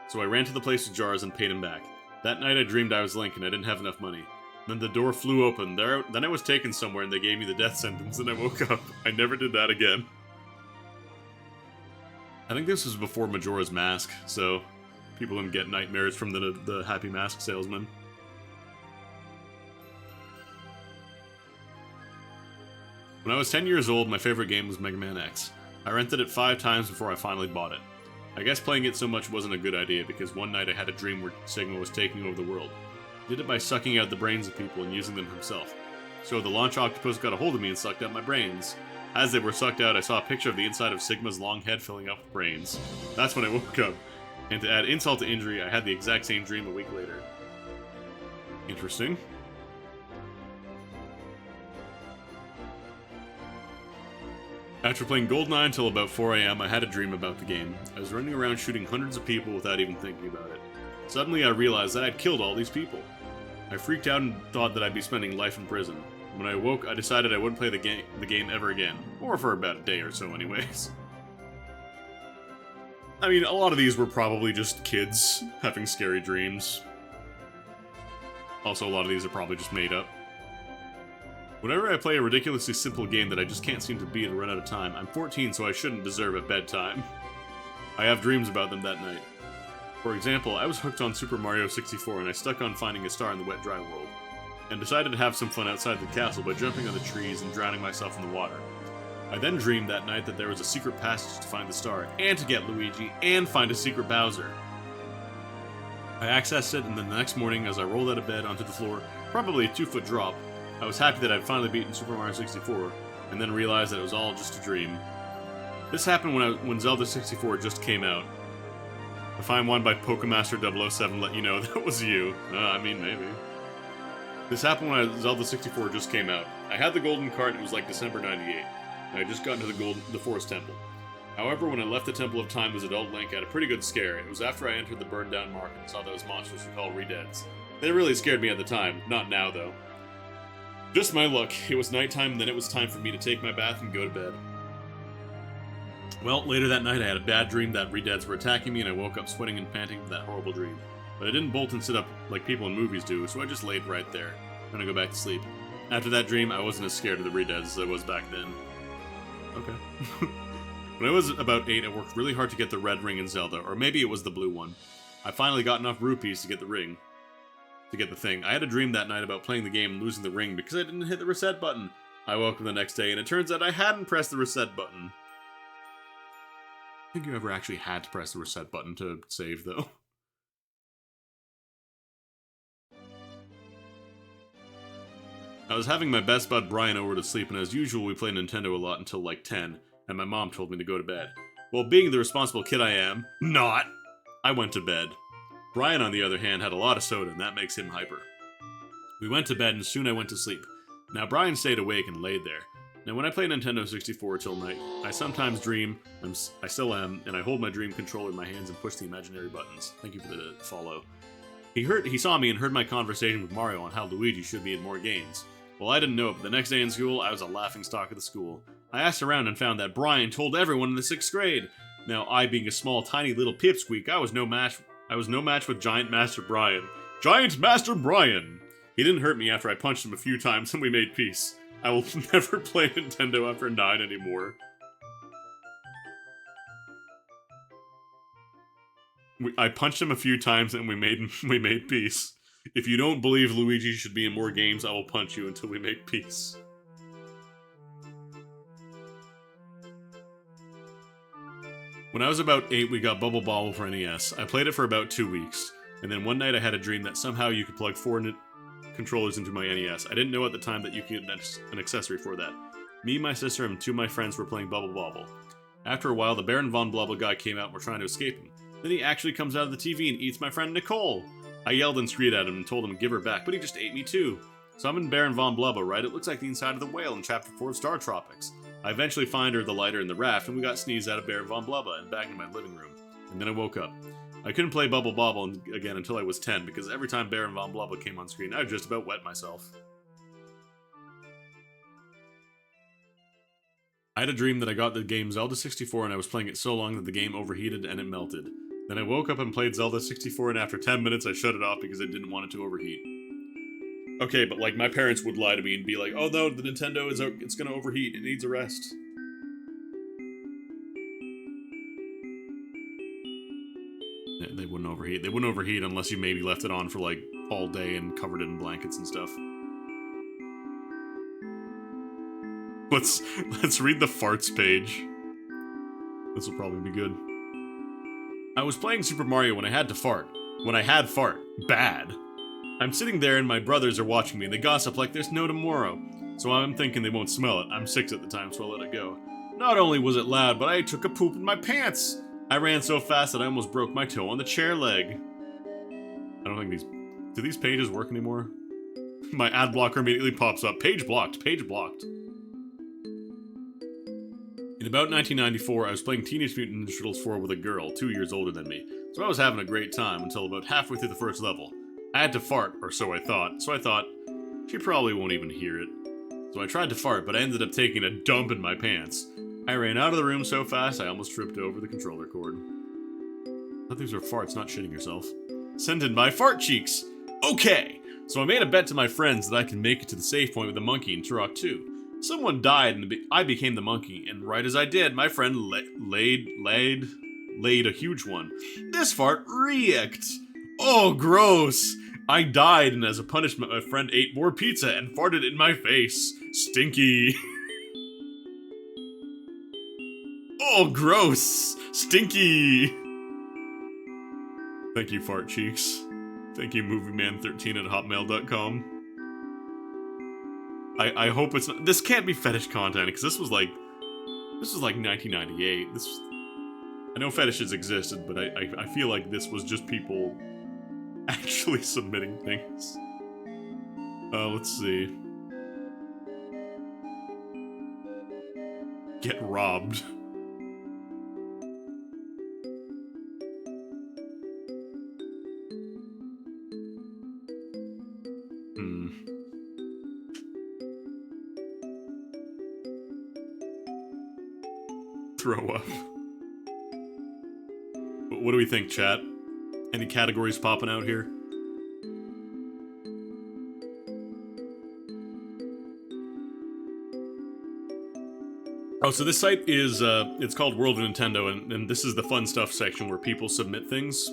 so I ran to the place with jars and paid him back. That night I dreamed I was Link and I didn't have enough money. Then the door flew open. Then I was taken somewhere and they gave me the death sentence and I woke up. I never did that again. I think this was before Majora's Mask, so people didn't get nightmares from the Happy Mask salesman. When I was 10 years old, my favorite game was Mega Man X. I rented it 5 times before I finally bought it. I guess playing it so much wasn't a good idea because one night I had a dream where Sigma was taking over the world. He did it by sucking out the brains of people and using them himself. So the launch octopus got a hold of me and sucked out my brains. As they were sucked out, I saw a picture of the inside of Sigma's long head filling up with brains. That's when I woke up. And to add insult to injury, I had the exact same dream a week later. Interesting. After playing GoldenEye until about 4 AM, I had a dream about the game. I was running around shooting hundreds of people without even thinking about it. Suddenly I realized that I'd killed all these people. I freaked out and thought that I'd be spending life in prison. When I awoke, I decided I wouldn't play the game ever again. Or for about a day or so anyways. I mean, a lot of these were probably just kids having scary dreams. Also, a lot of these are probably just made up. Whenever I play a ridiculously simple game that I just can't seem to beat or run out of time, I'm 14, so I shouldn't deserve a bedtime. I have dreams about them that night. For example, I was hooked on Super Mario 64 and I stuck on finding a star in the wet dry world, and decided to have some fun outside the castle by jumping on the trees and drowning myself in the water. I then dreamed that night that there was a secret passage to find the star, and to get Luigi, and find a secret Bowser. I accessed it, and then the next morning, as I rolled out of bed onto the floor, probably a 2-foot drop, I was happy that I'd finally beaten Super Mario 64, and then realized that it was all just a dream. This happened when Zelda 64 just came out. If I'm one by Pokemaster 007 let you know that was you. I mean, maybe. This happened when Zelda 64 just came out. I had the golden card, it was like December 98, and I just got into the Forest Temple. However, when I left the Temple of Time as adult Link, I had a pretty good scare. It was after I entered the burned down market and saw those monsters we call Redeads. They really scared me at the time, not now though. Just my luck, it was nighttime and then it was time for me to take my bath and go to bed. Well, later that night I had a bad dream that Redeads were attacking me and I woke up sweating and panting from that horrible dream. But I didn't bolt and sit up like people in movies do, so I just laid right there, trying to go back to sleep. After that dream, I wasn't as scared of the Redeads as I was back then. Okay. When I was about 8, I worked really hard to get the red ring in Zelda, or maybe it was the blue one. I finally got enough rupees to get the ring. To get the thing. I had a dream that night about playing the game and losing the ring because I didn't hit the reset button. I woke up the next day and it turns out I hadn't pressed the reset button. I think you ever actually had to press the reset button to save, though. I was having my best bud Brian over to sleep, and as usual we played Nintendo a lot until like 10, and my mom told me to go to bed. Well, being the responsible kid I am, I went to bed. Brian, on the other hand, had a lot of soda, and that makes him hyper. We went to bed, and soon I went to sleep. Now, Brian stayed awake and laid there. Now, when I play Nintendo 64 till night, I sometimes dream, I still am, and I hold my dream controller in my hands and push the imaginary buttons. Thank you for the follow. He saw me and heard my conversation with Mario on how Luigi should be in more games. Well, I didn't know it, but the next day in school, I was a laughingstock of the school. I asked around and found that Brian told everyone in the 6th grade. Now, I being a small, tiny little pipsqueak, I was no match with Giant Master Brian. Giant Master Brian! He didn't hurt me after I punched him a few times and we made peace. I will never play Nintendo after 9 anymore. I punched him a few times and we made peace. If you don't believe Luigi should be in more games, I will punch you until we make peace. When I was about 8, we got Bubble Bobble for NES. I played it for about 2 weeks, and then one night I had a dream that somehow you could plug 4 controllers into my NES. I didn't know at the time that you could get an accessory for that. Me, my sister, and 2 of my friends were playing Bubble Bobble. After a while, the Baron Von Blubble guy came out and we're trying to escape him. Then he actually comes out of the TV and eats my friend Nicole. I yelled and screamed at him and told him to give her back, but he just ate me too. So I'm in Baron Von Blubba, right? It looks like the inside of the whale in Chapter 4 of Star Tropics. I eventually find her, the lighter, and the raft, and we got sneezed out of Baron Von Blubba and back in my living room. And then I woke up. I couldn't play Bubble Bobble again until I was 10, because every time Baron Von Blubba came on screen, I just about wet myself. I had a dream that I got the game Zelda 64 and I was playing it so long that the game overheated and it melted. Then I woke up and played Zelda 64 and after 10 minutes I shut it off because I didn't want it to overheat. Okay, but like my parents would lie to me and be like, "Oh no, the Nintendo it's gonna overheat. It needs a rest." Yeah, they wouldn't overheat. They wouldn't overheat unless you maybe left it on for like all day and covered it in blankets and stuff. Let's read the farts page. This will probably be good. I was playing Super Mario when I had to fart. When I had fart. Bad. I'm sitting there and my brothers are watching me and they gossip like there's no tomorrow. So I'm thinking they won't smell it. I'm 6 at the time, so I let it go. Not only was it loud, but I took a poop in my pants. I ran so fast that I almost broke my toe on the chair leg. I don't think do these pages work anymore? My ad blocker immediately pops up. Page blocked, page blocked. In about 1994, I was playing Teenage Mutant Ninja Turtles 4 with a girl, 2 years older than me, so I was having a great time until about halfway through the first level. I had to fart, or so I thought, she probably won't even hear it. So I tried to fart, but I ended up taking a dump in my pants. I ran out of the room so fast I almost tripped over the controller cord. I thought these were farts, not shitting yourself. Send in my fart cheeks! Okay! So I made a bet to my friends that I can make it to the save point with the monkey in Turok 2. Someone died and I became the monkey, and right as I did, my friend laid a huge one. This fart reeked! Oh, gross! I died, and as a punishment, my friend ate more pizza and farted in my face. Stinky. Oh, gross! Stinky! Thank you, Fart Cheeks. Thank you, MovieMan13 at hotmail.com. I hope it's not. This can't be fetish content, because this was like 1998. I know fetishes existed, but I feel like this was just people actually submitting things. Let's see. Get robbed. Throw up. What do we think, chat? Any categories popping out here? Oh, so this site is, it's called World of Nintendo, and this is the fun stuff section where people submit things.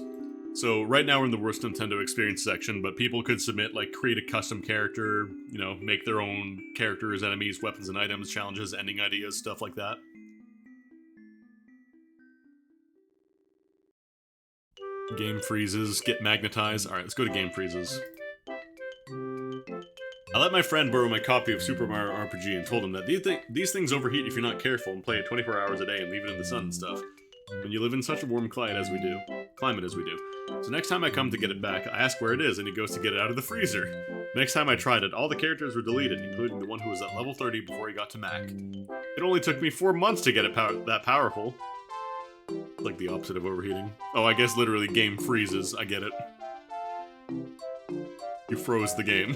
So right now we're in the worst Nintendo experience section, but people could submit, like, create a custom character, you know, make their own characters, enemies, weapons and items, challenges, ending ideas, stuff like that. Game freezes, get magnetized. Alright, let's go to game freezes. I let my friend borrow my copy of Super Mario RPG and told him that these things overheat if you're not careful and play it 24 hours a day and leave it in the sun and stuff. When you live in such a warm climate as we do. So next time I come to get it back, I ask where it is and he goes to get it out of the freezer. Next time I tried it, all the characters were deleted, including the one who was at level 30 before he got to Mac. It only took me 4 months to get it that powerful. Like the opposite of overheating. Oh, I guess literally game freezes. I get it. You froze the game.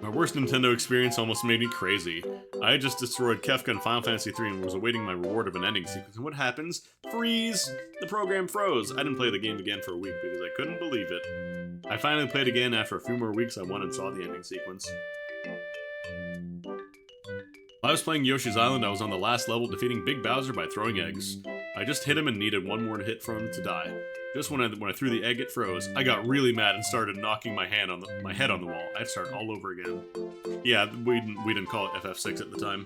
My worst Nintendo experience almost made me crazy. I had just destroyed Kefka in Final Fantasy III and was awaiting my reward of an ending sequence, and what happens? Freeze! The program froze. I didn't play the game again for a week because I couldn't believe it. I finally played again after a few more weeks. I won and saw the ending sequence. While I was playing Yoshi's Island, I was on the last level defeating Big Bowser by throwing eggs. I just hit him and needed one more hit for him to die. Just when I threw the egg, it froze. I got really mad and started knocking my head on the wall. I had to start all over again. Yeah, we didn't call it FF6 at the time.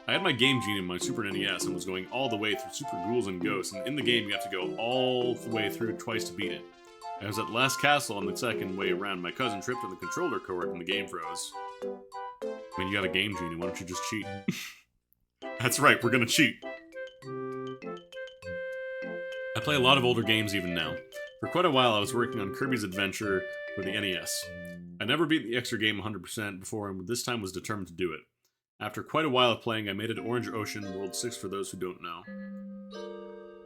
I had my Game Genie in my Super NES and was going all the way through Super Ghouls and Ghosts, and in the game you have to go all the way through twice to beat it. I was at the last castle on the second way around. My cousin tripped on the controller cord and the game froze. I mean, you got a Game Genie, why don't you just cheat? That's right, we're gonna cheat. I play a lot of older games even now. For quite a while I was working on Kirby's Adventure for the NES. I never beat the extra game 100% before, and this time was determined to do it. After quite a while of playing, I made it Orange Ocean World 6 for those who don't know.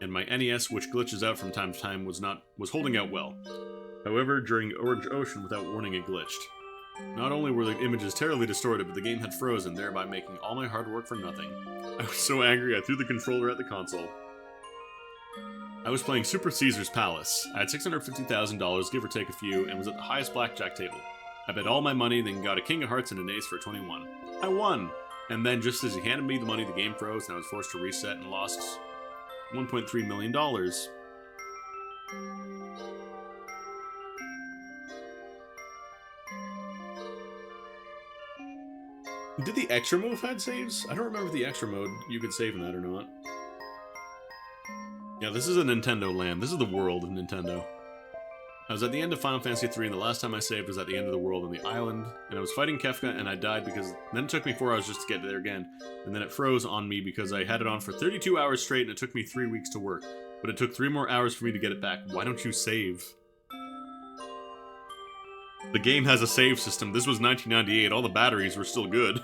And my NES, which glitches out from time to time, was holding out well. However, during Orange Ocean, without warning, it glitched. Not only were the images terribly distorted, but the game had frozen, thereby making all my hard work for nothing. I was so angry I threw the controller at the console. I was playing Super Caesar's Palace. I had $650,000, give or take a few, and was at the highest blackjack table. I bet all my money, then got a king of hearts and an ace for a 21. I won! And then, just as he handed me the money, the game froze, and I was forced to reset and lost $1.3 million. Did the extra mode have saves? I don't remember if the extra mode you could save in that or not. Yeah, this is a Nintendo land. This is the world of Nintendo. I was at the end of Final Fantasy III, and the last time I saved was at the end of the world on the island, and I was fighting Kefka, and I died because then it took me 4 hours just to get there again, and then it froze on me because I had it on for 32 hours straight, and it took me 3 weeks to work. But it took 3 more hours for me to get it back. Why don't you save? The game has a save system. This was 1998. All the batteries were still good.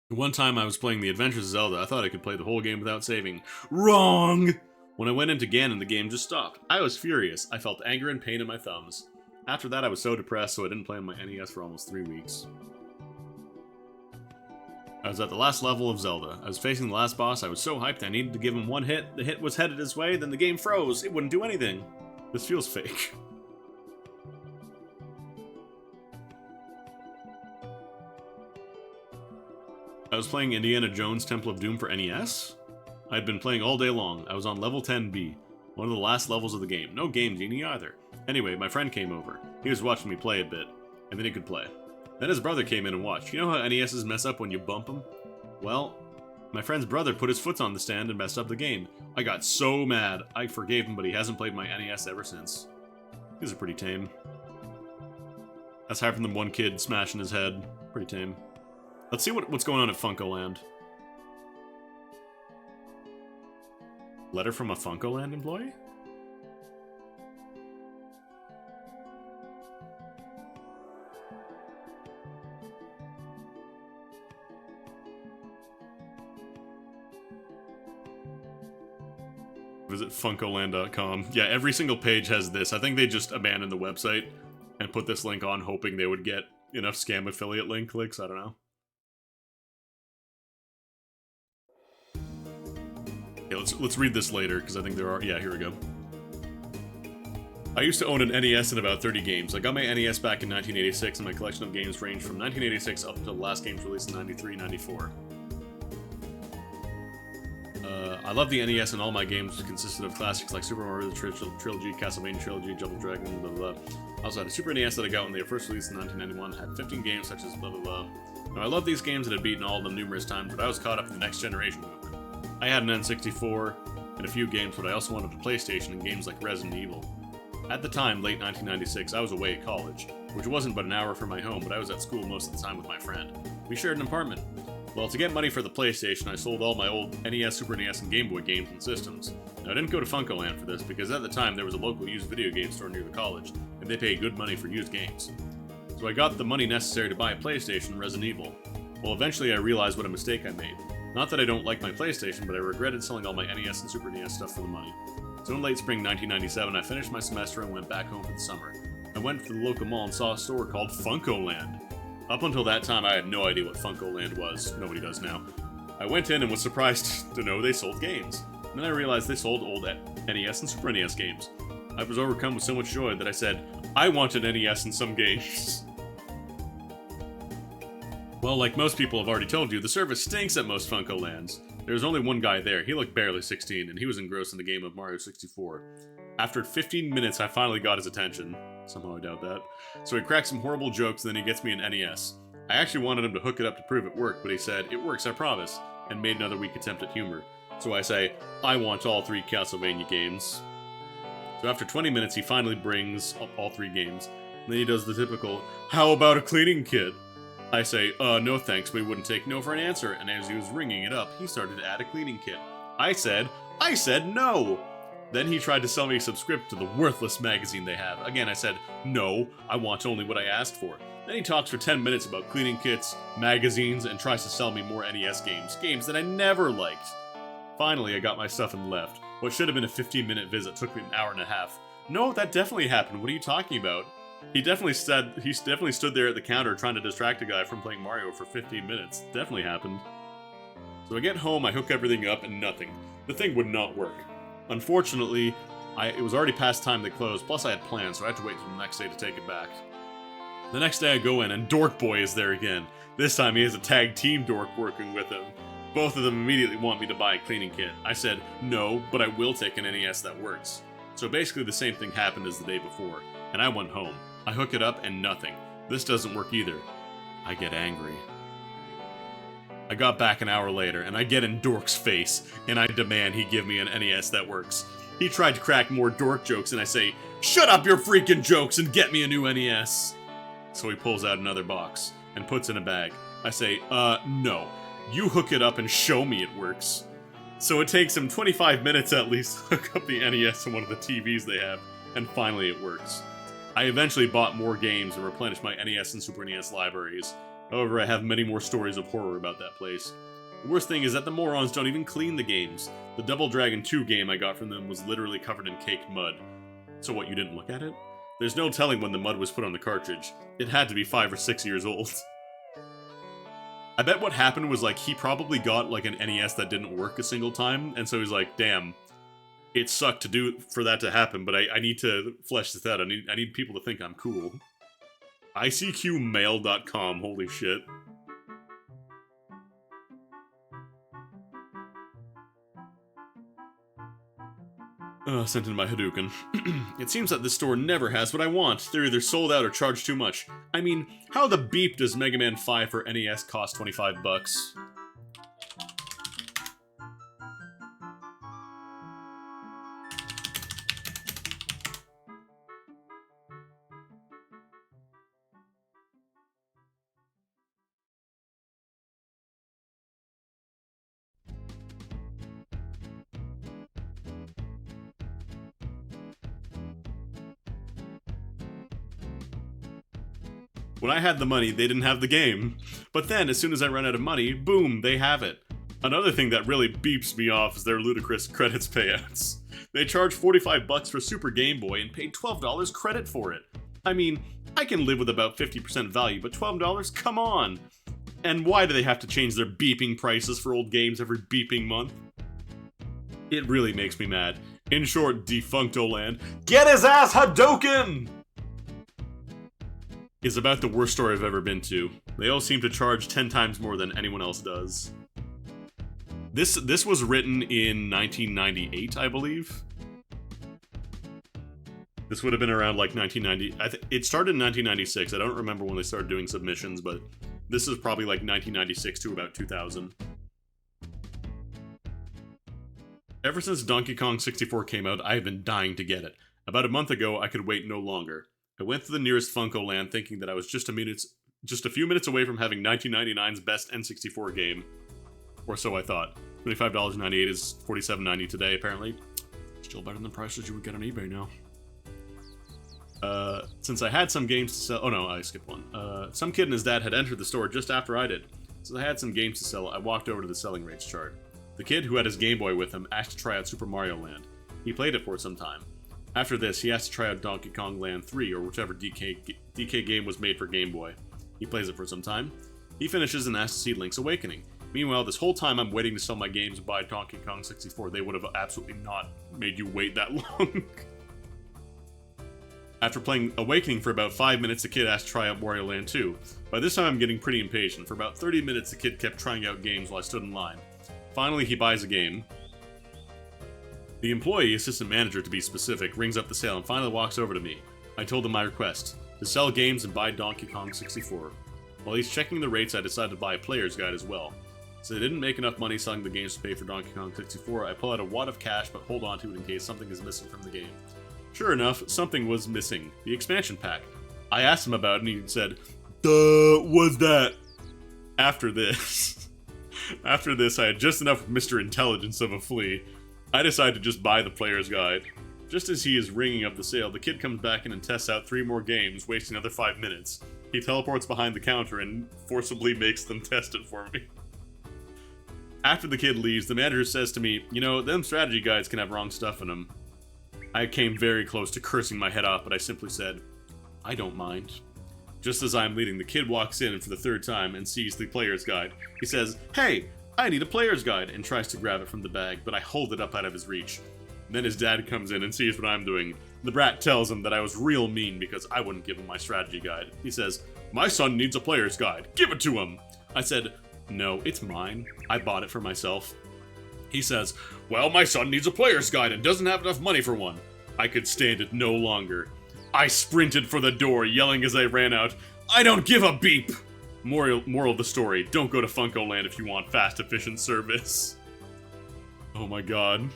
One time I was playing The Adventures of Zelda. I thought I could play the whole game without saving. Wrong! When I went into Ganon, the game just stopped. I was furious. I felt anger and pain in my thumbs. After that, I was so depressed, so I didn't play on my NES for almost 3 weeks. I was at the last level of Zelda. I was facing the last boss. I was so hyped I needed to give him one hit. The hit was headed his way, then the game froze. It wouldn't do anything. This feels fake. I was playing Indiana Jones Temple of Doom for NES. I had been playing all day long. I was on level 10B, one of the last levels of the game. No game genie either. Anyway, my friend came over. He was watching me play a bit, and then he could play. Then his brother came in and watched. You know how NESs mess up when you bump them? Well, my friend's brother put his foot on the stand and messed up the game. I got so mad. I forgave him, but he hasn't played my NES ever since. These are pretty tame. That's higher than one kid smashing his head. Pretty tame. Let's see what's going on at FuncoLand. Letter from a FuncoLand employee? Visit funcoland.com. Yeah, every single page has this. I think they just abandoned the website and put this link on hoping they would get enough scam affiliate link clicks. I don't know. Yeah, let's read this later, because I think there are... Yeah, here we go. I used to own an NES and about 30 games. I got my NES back in 1986, and my collection of games ranged from 1986 up until the last games released in 93, 94. I love the NES, and all my games consisted of classics like Super Mario Trilogy, Castlevania Trilogy, Double Dragon, blah blah blah. I also had a Super NES that I got when they were first released in 1991, had 15 games such as blah blah blah. Now, I love these games and had beaten all of them numerous times, but I was caught up in the next generation movement. I had an N64 and a few games, but I also wanted a PlayStation and games like Resident Evil. At the time, late 1996, I was away at college, which wasn't but an hour from my home, but I was at school most of the time with my friend. We shared an apartment. Well, to get money for the PlayStation, I sold all my old NES, Super NES, and Game Boy games and systems. Now, I didn't go to FuncoLand for this, because at the time there was a local used video game store near the college, and they paid good money for used games. So I got the money necessary to buy a PlayStation and Resident Evil. Well, eventually I realized what a mistake I made. Not that I don't like my PlayStation, but I regretted selling all my NES and Super NES stuff for the money. So in late spring 1997, I finished my semester and went back home for the summer. I went to the local mall and saw a store called FuncoLand. Up until that time, I had no idea what FuncoLand was. Nobody does now. I went in and was surprised to know they sold games. And then I realized they sold old NES and Super NES games. I was overcome with so much joy that I said, I want an NES and some games. Well, like most people have already told you, the service stinks at most FuncoLands. There was only one guy there. He looked barely 16, and he was engrossed in the game of Mario 64. After 15 minutes, I finally got his attention. Somehow I doubt that. So he cracked some horrible jokes, and then he gets me an NES. I actually wanted him to hook it up to prove it worked, but he said, it works, I promise, and made another weak attempt at humor. So I say, I want all 3 Castlevania games. So after 20 minutes, he finally brings up all 3 games. And then he does the typical, how about a cleaning kit? I say, no thanks, but he wouldn't take no for an answer, and as he was ringing it up, he started to add a cleaning kit. I said no! Then he tried to sell me a subscription to the worthless magazine they have. Again, I said, no, I want only what I asked for. Then he talks for 10 minutes about cleaning kits, magazines, and tries to sell me more NES games that I never liked. Finally, I got my stuff and left. What should have been a 15-minute visit took me an hour and a half. No, that definitely happened. What are you talking about? He definitely stood there at the counter trying to distract a guy from playing Mario for 15 minutes. Definitely happened. So I get home, I hook everything up, and nothing. The thing would not work. Unfortunately, it was already past time they closed, plus I had plans, so I had to wait until the next day to take it back. The next day I go in, and Dork Boy is there again. This time he has a tag team dork working with him. Both of them immediately want me to buy a cleaning kit. I said, no, but I will take an NES that works. So basically the same thing happened as the day before, and I went home. I hook it up, and nothing. This doesn't work either. I get angry. I got back an hour later, and I get in Dork's face, and I demand he give me an NES that works. He tried to crack more dork jokes, and I say, shut up your freaking jokes and get me a new NES! So he pulls out another box, and puts in a bag. I say, no. You hook it up and show me it works. So it takes him 25 minutes at least to hook up the NES to one of the TVs they have, and finally it works. I eventually bought more games and replenished my NES and Super NES libraries. However, I have many more stories of horror about that place. The worst thing is that the morons don't even clean the games. The Double Dragon 2 game I got from them was literally covered in caked mud. So what, you didn't look at it? There's no telling when the mud was put on the cartridge. It had to be 5 or 6 years old. I bet what happened was, like, he probably got, like, an NES that didn't work a single time, and so he's like, damn, it sucked for that to happen, but I need to flesh this out. I need people to think I'm cool. ICQmail.com, holy shit. Sent in by Hadouken. It seems that this store never has what I want. They're either sold out or charge too much. I mean, how the beep does Mega Man 5 for NES cost 25 bucks? When I had the money, they didn't have the game. But then, as soon as I run out of money, boom, they have it. Another thing that really beeps me off is their ludicrous credits payouts. They charge 45 bucks for Super Game Boy and paid $12 credit for it. I mean, I can live with about 50% value, but $12? Come on! And why do they have to change their beeping prices for old games every beeping month? It really makes me mad. In short, Defuncto Land, get his ass Hadouken! Is about the worst store I've ever been to. They all seem to charge 10 times more than anyone else does. This was written in 1998, I believe. This would have been around like 1990. It started in 1996. I don't remember when they started doing submissions, but this is probably like 1996 to about 2000. Ever since Donkey Kong 64 came out, I have been dying to get it. About a month ago, I could wait no longer. I went to the nearest Funko Land thinking that I was just a few minutes away from having 1999's best N64 game. Or so I thought. $25.98 is $47.90 today, apparently. Still better than the prices you would get on eBay now. Since I had some games to sell... Oh no, I skipped one. Some kid and his dad had entered the store just after I did. Since I had some games to sell, I walked over to the selling rates chart. The kid, who had his Game Boy with him, asked to try out Super Mario Land. He played it for some time. After this, he asked to try out Donkey Kong Land 3, or whichever DK game was made for Game Boy. He plays it for some time. He finishes and asks to see Link's Awakening. Meanwhile, this whole time I'm waiting to sell my games and buy Donkey Kong 64. They would have absolutely not made you wait that long. After playing Awakening for about 5 minutes, the kid asked to try out Wario Land 2. By this time, I'm getting pretty impatient. For about 30 minutes, the kid kept trying out games while I stood in line. Finally, he buys a game. The employee, assistant manager to be specific, rings up the sale and finally walks over to me. I told him my request, to sell games and buy Donkey Kong 64. While he's checking the rates, I decided to buy a player's guide as well. Since I didn't make enough money selling the games to pay for Donkey Kong 64, I pull out a wad of cash but hold on to it in case something is missing from the game. Sure enough, something was missing. The expansion pack. I asked him about it and he said, "Duh, what's that?" After this, I had just enough of Mr. Intelligence of a flea. I decided to just buy the player's guide. Just as he is ringing up the sale, the kid comes back in and tests out 3 more games, wasting another 5 minutes. He teleports behind the counter and forcibly makes them test it for me. After the kid leaves, the manager says to me, "You know, them strategy guides can have wrong stuff in them." I came very close to cursing my head off, but I simply said, "I don't mind." Just as I'm leaving, the kid walks in for the 3rd time and sees the player's guide. He says, "Hey, I need a player's guide, and tries to grab it from the bag, but I hold it up out of his reach. Then his dad comes in and sees what I'm doing. The brat tells him that I was real mean because I wouldn't give him my strategy guide. He says, "My son needs a player's guide. Give it to him." I said, "No, it's mine. I bought it for myself." He says, "Well, my son needs a player's guide and doesn't have enough money for one." I could stand it no longer. I sprinted for the door, yelling as I ran out, "I don't give a beep!" Moral of the story, don't go to FuncoLand if you want fast, efficient service. Oh my god.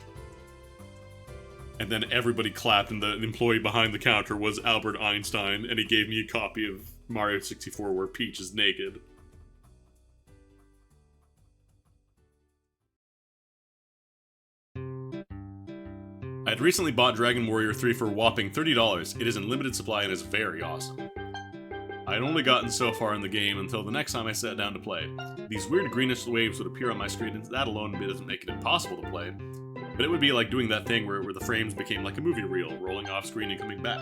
And then everybody clapped, and the employee behind the counter was Albert Einstein, and he gave me a copy of Mario 64 where Peach is naked. I had recently bought Dragon Warrior 3 for a whopping $30. It is in limited supply and is very awesome. I had only gotten so far in the game until the next time I sat down to play. These weird greenish waves would appear on my screen, and that alone doesn't make it impossible to play. But it would be like doing that thing where the frames became like a movie reel, rolling off screen and coming back.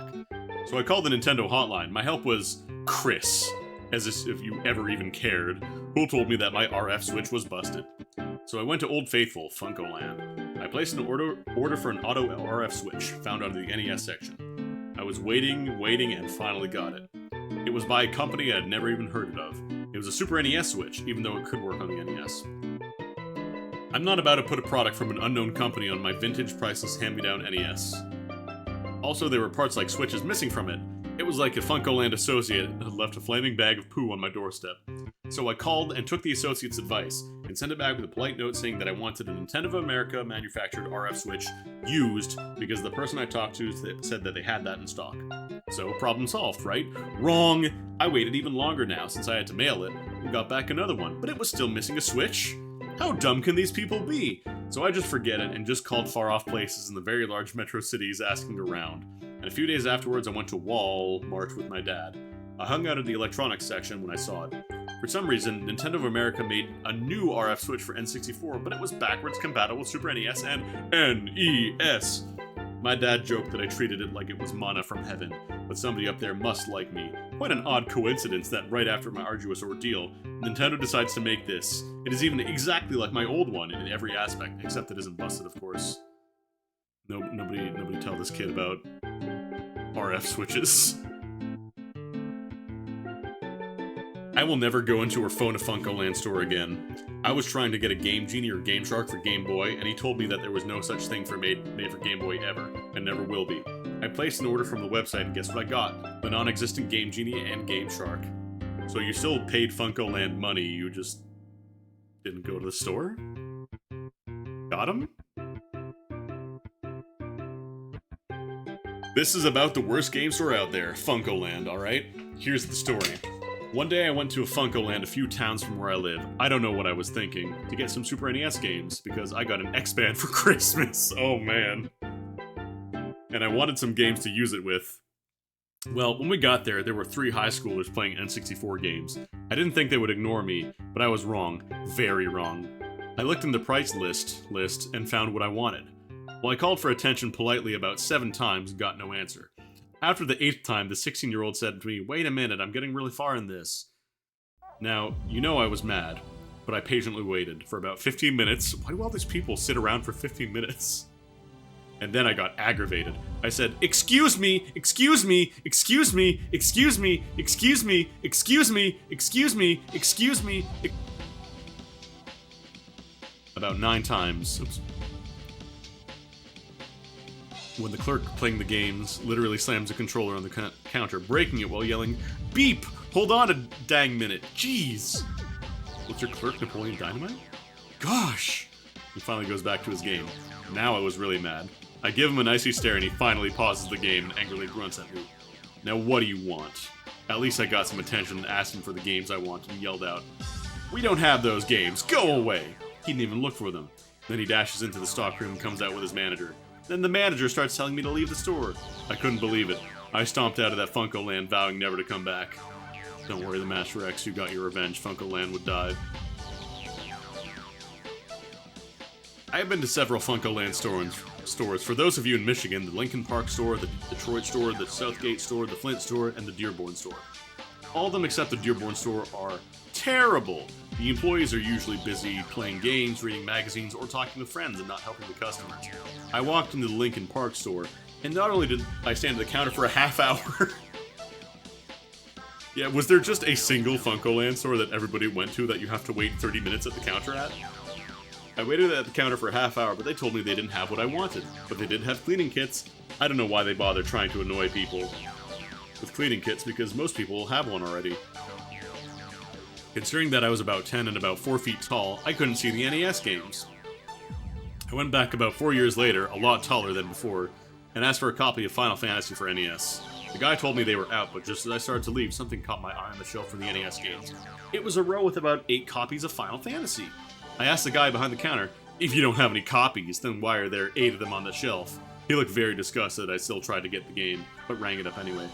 So I called the Nintendo hotline. My help was Chris, as if you ever even cared, who told me that my RF switch was busted. So I went to Old Faithful, FuncoLand. I placed an order for an auto RF switch, found under the NES section. I was waiting, and finally got it. It was by a company I'd never even heard of. It was a Super NES switch, even though it could work on the NES. I'm not about to put a product from an unknown company on my vintage, priceless hand-me-down NES. Also, there were parts like switches missing from it. It was like a FuncoLand associate had left a flaming bag of poo on my doorstep. So I called and took the associate's advice, and sent it back with a polite note saying that I wanted a Nintendo of America manufactured RF switch used because the person I talked to said that they had that in stock. So, problem solved, right? Wrong! I waited even longer now since I had to mail it, and got back another one, but it was still missing a switch? How dumb can these people be? So I just forget it and just called far-off places in the very large metro cities asking around. And a few days afterwards I went to Walmart with my dad. I hung out at the electronics section when I saw it. For some reason, Nintendo of America made a new RF switch for N64, but it was backwards compatible with Super NES and NES. My dad joked that I treated it like it was mana from heaven, but somebody up there must like me. Quite an odd coincidence that right after my arduous ordeal, Nintendo decides to make this. It is even exactly like my old one in every aspect, except it isn't busted, of course. Nobody tell this kid about RF switches. I will never go into or phone a FuncoLand store again. I was trying to get a Game Genie or Game Shark for Game Boy, and he told me that there was no such thing made for Game Boy ever, and never will be. I placed an order from the website, and guess what I got? The non-existent Game Genie and Game Shark. So you still paid FuncoLand money, you just didn't go to the store? Got him? This is about the worst game store out there, FuncoLand, alright? Here's the story. One day I went to a FuncoLand a few towns from where I live, I don't know what I was thinking, to get some Super NES games, because I got an X-Band for Christmas, oh man. And I wanted some games to use it with. Well, when we got there, there were 3 high schoolers playing N64 games. I didn't think they would ignore me, but I was wrong. Very wrong. I looked in the price list and found what I wanted. Well, I called for attention politely about 7 times and got no answer. After the 8th time, the 16-year-old said to me, "Wait a minute, I'm getting really far in this." Now, you know I was mad, but I patiently waited for about 15 minutes. Why do all these people sit around for 15 minutes? And then I got aggravated. I said, "Excuse me, excuse me, excuse me, excuse me, excuse me, excuse me, excuse me, excuse me." About 9 times. Oops. When the clerk playing the games literally slams the controller on the counter, breaking it while yelling, "Beep! Hold on a dang minute, jeez!" What's your clerk, Napoleon Dynamite? Gosh! He finally goes back to his game. Now I was really mad. I give him an icy stare and he finally pauses the game and angrily grunts at me. "Now what do you want?" At least I got some attention and asked him for the games I want, and he yelled out, "We don't have those games, go away!" He didn't even look for them. Then he dashes into the stockroom and comes out with his manager. Then the manager starts telling me to leave the store. I couldn't believe it. I stomped out of that FuncoLand vowing never to come back. Don't worry, the Master X, you got your revenge. FuncoLand would die. I have been to several FuncoLand stores. For those of you in Michigan, the Lincoln Park store, the Detroit store, the Southgate store, the Flint store, and the Dearborn store. All of them except the Dearborn store are terrible. The employees are usually busy playing games, reading magazines, or talking with friends and not helping the customers. I walked into the Lincoln Park store, and not only did I stand at the counter for a half hour... Yeah, was there just a single FuncoLand store that everybody went to that you have to wait 30 minutes at the counter at? I waited at the counter for a half hour, but they told me they didn't have what I wanted. But they did have cleaning kits. I don't know why they bother trying to annoy people with cleaning kits, because most people have one already. Considering that I was about 10 and about 4 feet tall, I couldn't see the NES games. I went back about 4 years later, a lot taller than before, and asked for a copy of Final Fantasy for NES. The guy told me they were out, but just as I started to leave, something caught my eye on the shelf for the NES games. It was a row with about 8 copies of Final Fantasy. I asked the guy behind the counter, if you don't have any copies, then why are there 8 of them on the shelf? He looked very disgusted. I still tried to get the game, but rang it up anyway.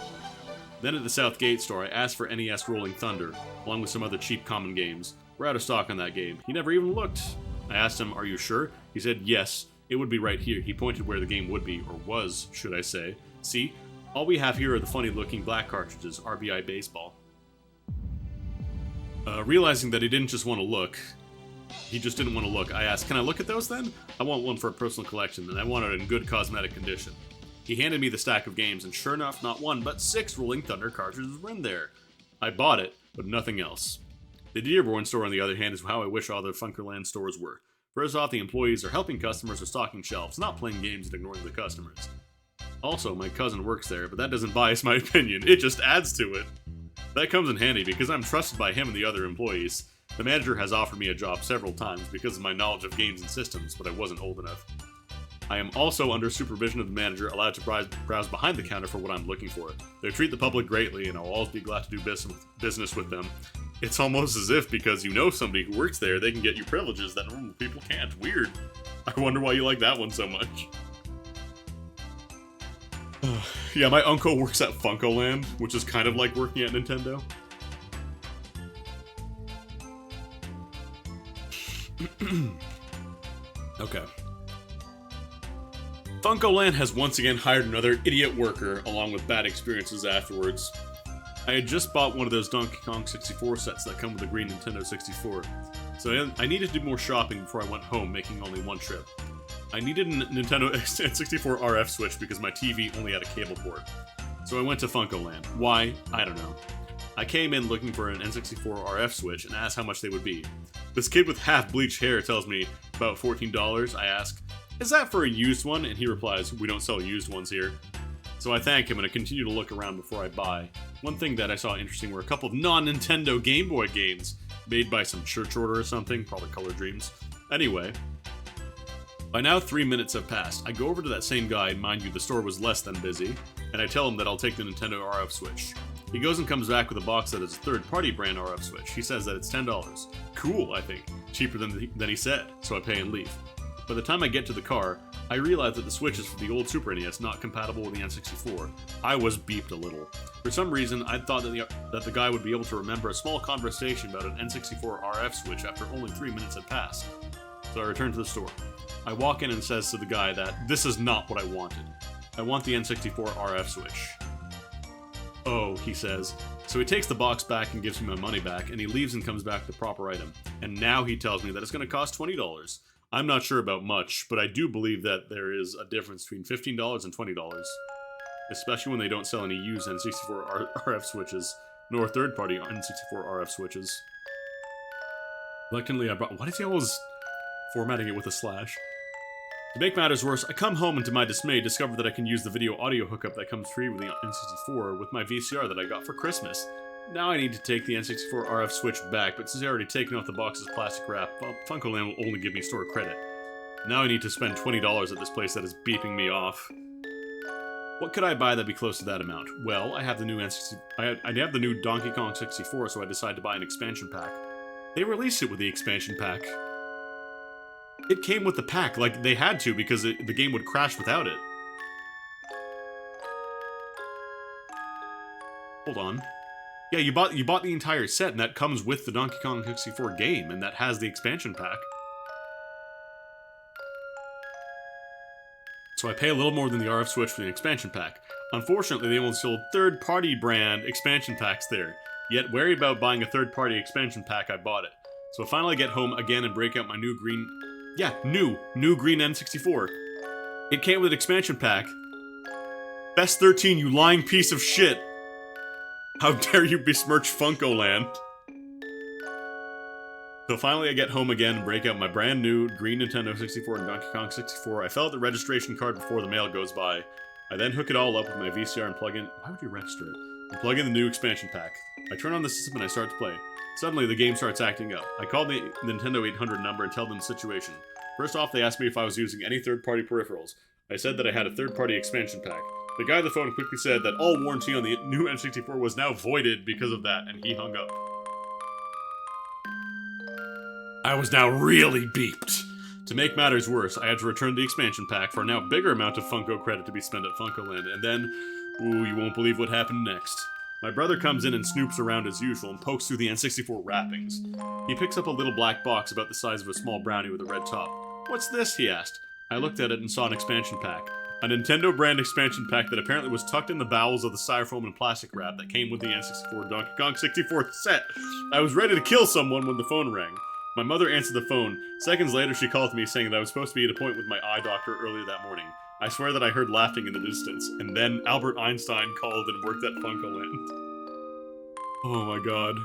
Then at the Southgate store, I asked for NES Rolling Thunder, along with some other cheap common games. We're out of stock on that game. He never even looked. I asked him, are you sure? He said, yes, it would be right here. He pointed where the game would be, or was, should I say. See? All we have here are the funny-looking black cartridges, RBI Baseball. Realizing that he didn't just want to look, he just didn't want to look, I asked, can I look at those then? I want one for a personal collection, and I want it in good cosmetic condition. He handed me the stack of games, and sure enough, not 1, but 6 Rolling Thunder cartridges were in there. I bought it, but nothing else. The Dearborn store, on the other hand, is how I wish all the FuncoLand stores were. First off, the employees are helping customers with stocking shelves, not playing games and ignoring the customers. Also, my cousin works there, but that doesn't bias my opinion, it just adds to it. That comes in handy because I'm trusted by him and the other employees. The manager has offered me a job several times because of my knowledge of games and systems, but I wasn't old enough. I am also under supervision of the manager, allowed to browse behind the counter for what I'm looking for. They treat the public greatly, and I'll always be glad to do business with them. It's almost as if because you know somebody who works there, they can get you privileges that normal people can't. Weird. I wonder why you like that one so much. Yeah, my uncle works at FuncoLand, which is kind of like working at Nintendo. Okay. FuncoLand has once again hired another idiot worker, along with bad experiences afterwards. I had just bought one of those Donkey Kong 64 sets that come with the green Nintendo 64, so I needed to do more shopping before I went home, making only one trip. I needed a Nintendo N64 RF switch because my TV only had a cable port. So I went to FuncoLand. Why? I don't know. I came in looking for an N64 RF switch and asked how much they would be. This kid with half bleached hair tells me about $14. I ask, is that for a used one? And he replies, we don't sell used ones here. So I thank him and I continue to look around before I buy. One thing that I saw interesting were a couple of non-Nintendo Game Boy games made by some church order or something, probably Color Dreams. Anyway, by now 3 minutes have passed. I go over to that same guy, mind you the store was less than busy, and I tell him that I'll take the Nintendo RF Switch. He goes and comes back with a box that is a third-party brand RF Switch. He says that it's $10. Cool, I think. Cheaper than he said, so I pay and leave. By the time I get to the car, I realize that the Switch is for the old Super NES, not compatible with the N64. I was beeped a little. For some reason, I thought that the guy would be able to remember a small conversation about an N64 RF Switch after only 3 minutes had passed. So I return to the store. I walk in and says to the guy that this is not what I wanted. I want the N64 RF Switch. Oh, he says. So he takes the box back and gives me my money back, and he leaves and comes back with the proper item. And now he tells me that it's going to cost $20. I'm not sure about much, but I do believe that there is a difference between $15 and $20. Especially when they don't sell any used N64 RF switches, nor third-party N64 RF switches. Reluctantly, I brought... Why is he always formatting it with a slash? To make matters worse, I come home and to my dismay discover that I can use the video-audio hookup that comes free with the N64 with my VCR that I got for Christmas. Now I need to take the N64 RF switch back, but since I already taken off the box's plastic wrap, well, FuncoLand will only give me store credit. Now I need to spend $20 at this place that is beeping me off. What could I buy that'd be close to that amount? Well, I have the new I have the new Donkey Kong 64, so I decide to buy an expansion pack. They released it with the expansion pack. It came with the pack, like they had to, because the game would crash without it. Hold on. Yeah, you bought the entire set, and that comes with the Donkey Kong 64 game, and that has the expansion pack. So I pay a little more than the RF Switch for the expansion pack. Unfortunately, they only sold third-party brand expansion packs there. Yet, wary about buying a third-party expansion pack, I bought it. So I finally get home again and break out my new green N64. It came with an expansion pack. Best 13, you lying piece of shit. How dare you besmirch FuncoLand? So finally I get home again and break out my brand new green Nintendo 64 and Donkey Kong 64. I fill out the registration card before the mail goes by. I then hook it all up with my VCR and plug in... Why would you register it? And plug in the new expansion pack. I turn on the system and I start to play. Suddenly, the game starts acting up. I call the Nintendo 800 number and tell them the situation. First off, they asked me if I was using any third-party peripherals. I said that I had a third-party expansion pack. The guy on the phone quickly said that all warranty on the new N64 was now voided because of that, and he hung up. I was now really beeped. To make matters worse, I had to return the expansion pack for a now bigger amount of Funko credit to be spent at FuncoLand, and then, ooh, you won't believe what happened next. My brother comes in and snoops around as usual and pokes through the N64 wrappings. He picks up a little black box about the size of a small brownie with a red top. What's this? He asked. I looked at it and saw an expansion pack. A Nintendo brand expansion pack that apparently was tucked in the bowels of the styrofoam and plastic wrap that came with the N64 Donkey Kong 64 set. I was ready to kill someone when the phone rang. My mother answered the phone. Seconds later, she called me saying that I was supposed to be at a point with my eye doctor earlier that morning. I swear that I heard laughing in the distance, and then Albert Einstein called and worked at FuncoLand. Oh my god.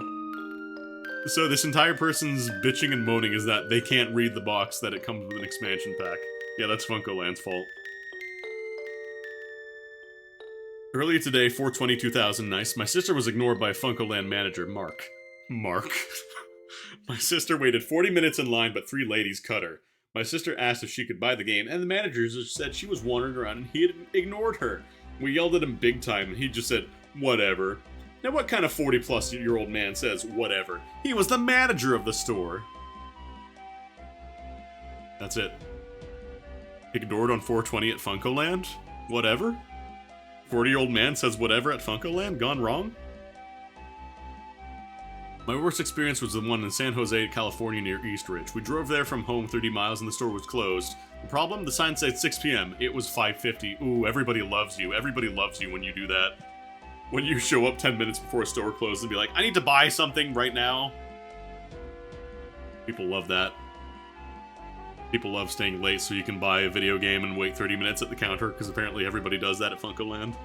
So this entire person's bitching and moaning is that they can't read the box that it comes with an expansion pack. Yeah, that's FuncoLand's fault. Earlier today, 4/20/2000, nice, my sister was ignored by FuncoLand manager, Mark. My sister waited 40 minutes in line, but 3 ladies cut her. My sister asked if she could buy the game, and the manager just said she was wandering around and he had ignored her. We yelled at him big time, and he just said, whatever. Now what kind of 40-plus-year-old man says, whatever? He was the manager of the store. That's it. Ignored on 4/20 at FuncoLand? Whatever? 40-year-old man says whatever at FuncoLand? Gone wrong? My worst experience was the one in San Jose, California near Eastridge. We drove there from home 30 miles and the store was closed. The problem? The sign said 6 p.m. It was 5:50. Ooh, everybody loves you. Everybody loves you when you do that. When you show up 10 minutes before a store closes and be like, I need to buy something right now. People love that. People love staying late so you can buy a video game and wait 30 minutes at the counter, because apparently everybody does that at FuncoLand.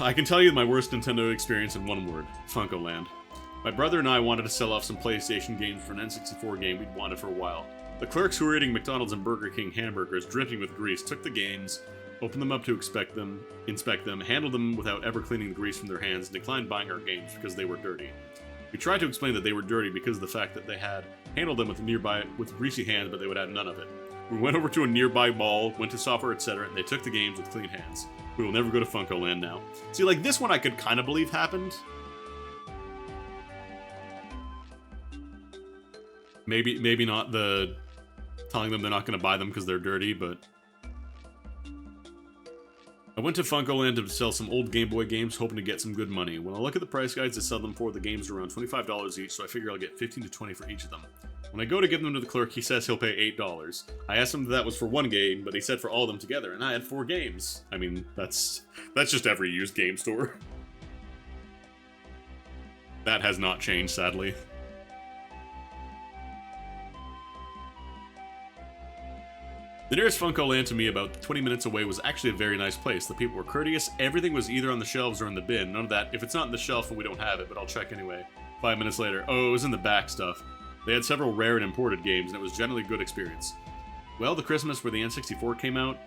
I can tell you my worst Nintendo experience in one word. FuncoLand. My brother and I wanted to sell off some PlayStation games for an N64 game we'd wanted for a while. The clerks who were eating McDonald's and Burger King hamburgers dripping with grease took the games, opened them up to inspect them, handled them without ever cleaning the grease from their hands, and declined buying our games because they were dirty. We tried to explain that they were dirty because of the fact that they had handled them with greasy hands, but they would have none of it. We went over to a nearby mall, went to software, etc., and they took the games with clean hands. We will never go to FuncoLand now. See, like, this one I could kind of believe happened. Maybe not the telling them they're not going to buy them because they're dirty, but... I went to FuncoLand to sell some old Game Boy games, hoping to get some good money. When I look at the price guides they sell them for, the games are around $25 each, so I figure I'll get $15 to $20 for each of them. When I go to give them to the clerk, he says he'll pay $8. I asked him if that was for one game, but he said for all of them together, and I had 4 games. I mean, that's just every used game store. That has not changed, sadly. The nearest FuncoLand to me, about 20 minutes away, was actually a very nice place. The people were courteous, everything was either on the shelves or in the bin. None of that, if it's not in the shelf and we don't have it, but I'll check anyway. 5 minutes later, oh, it was in the back stuff. They had several rare and imported games, and it was generally a good experience. Well, the Christmas where the N64 came out,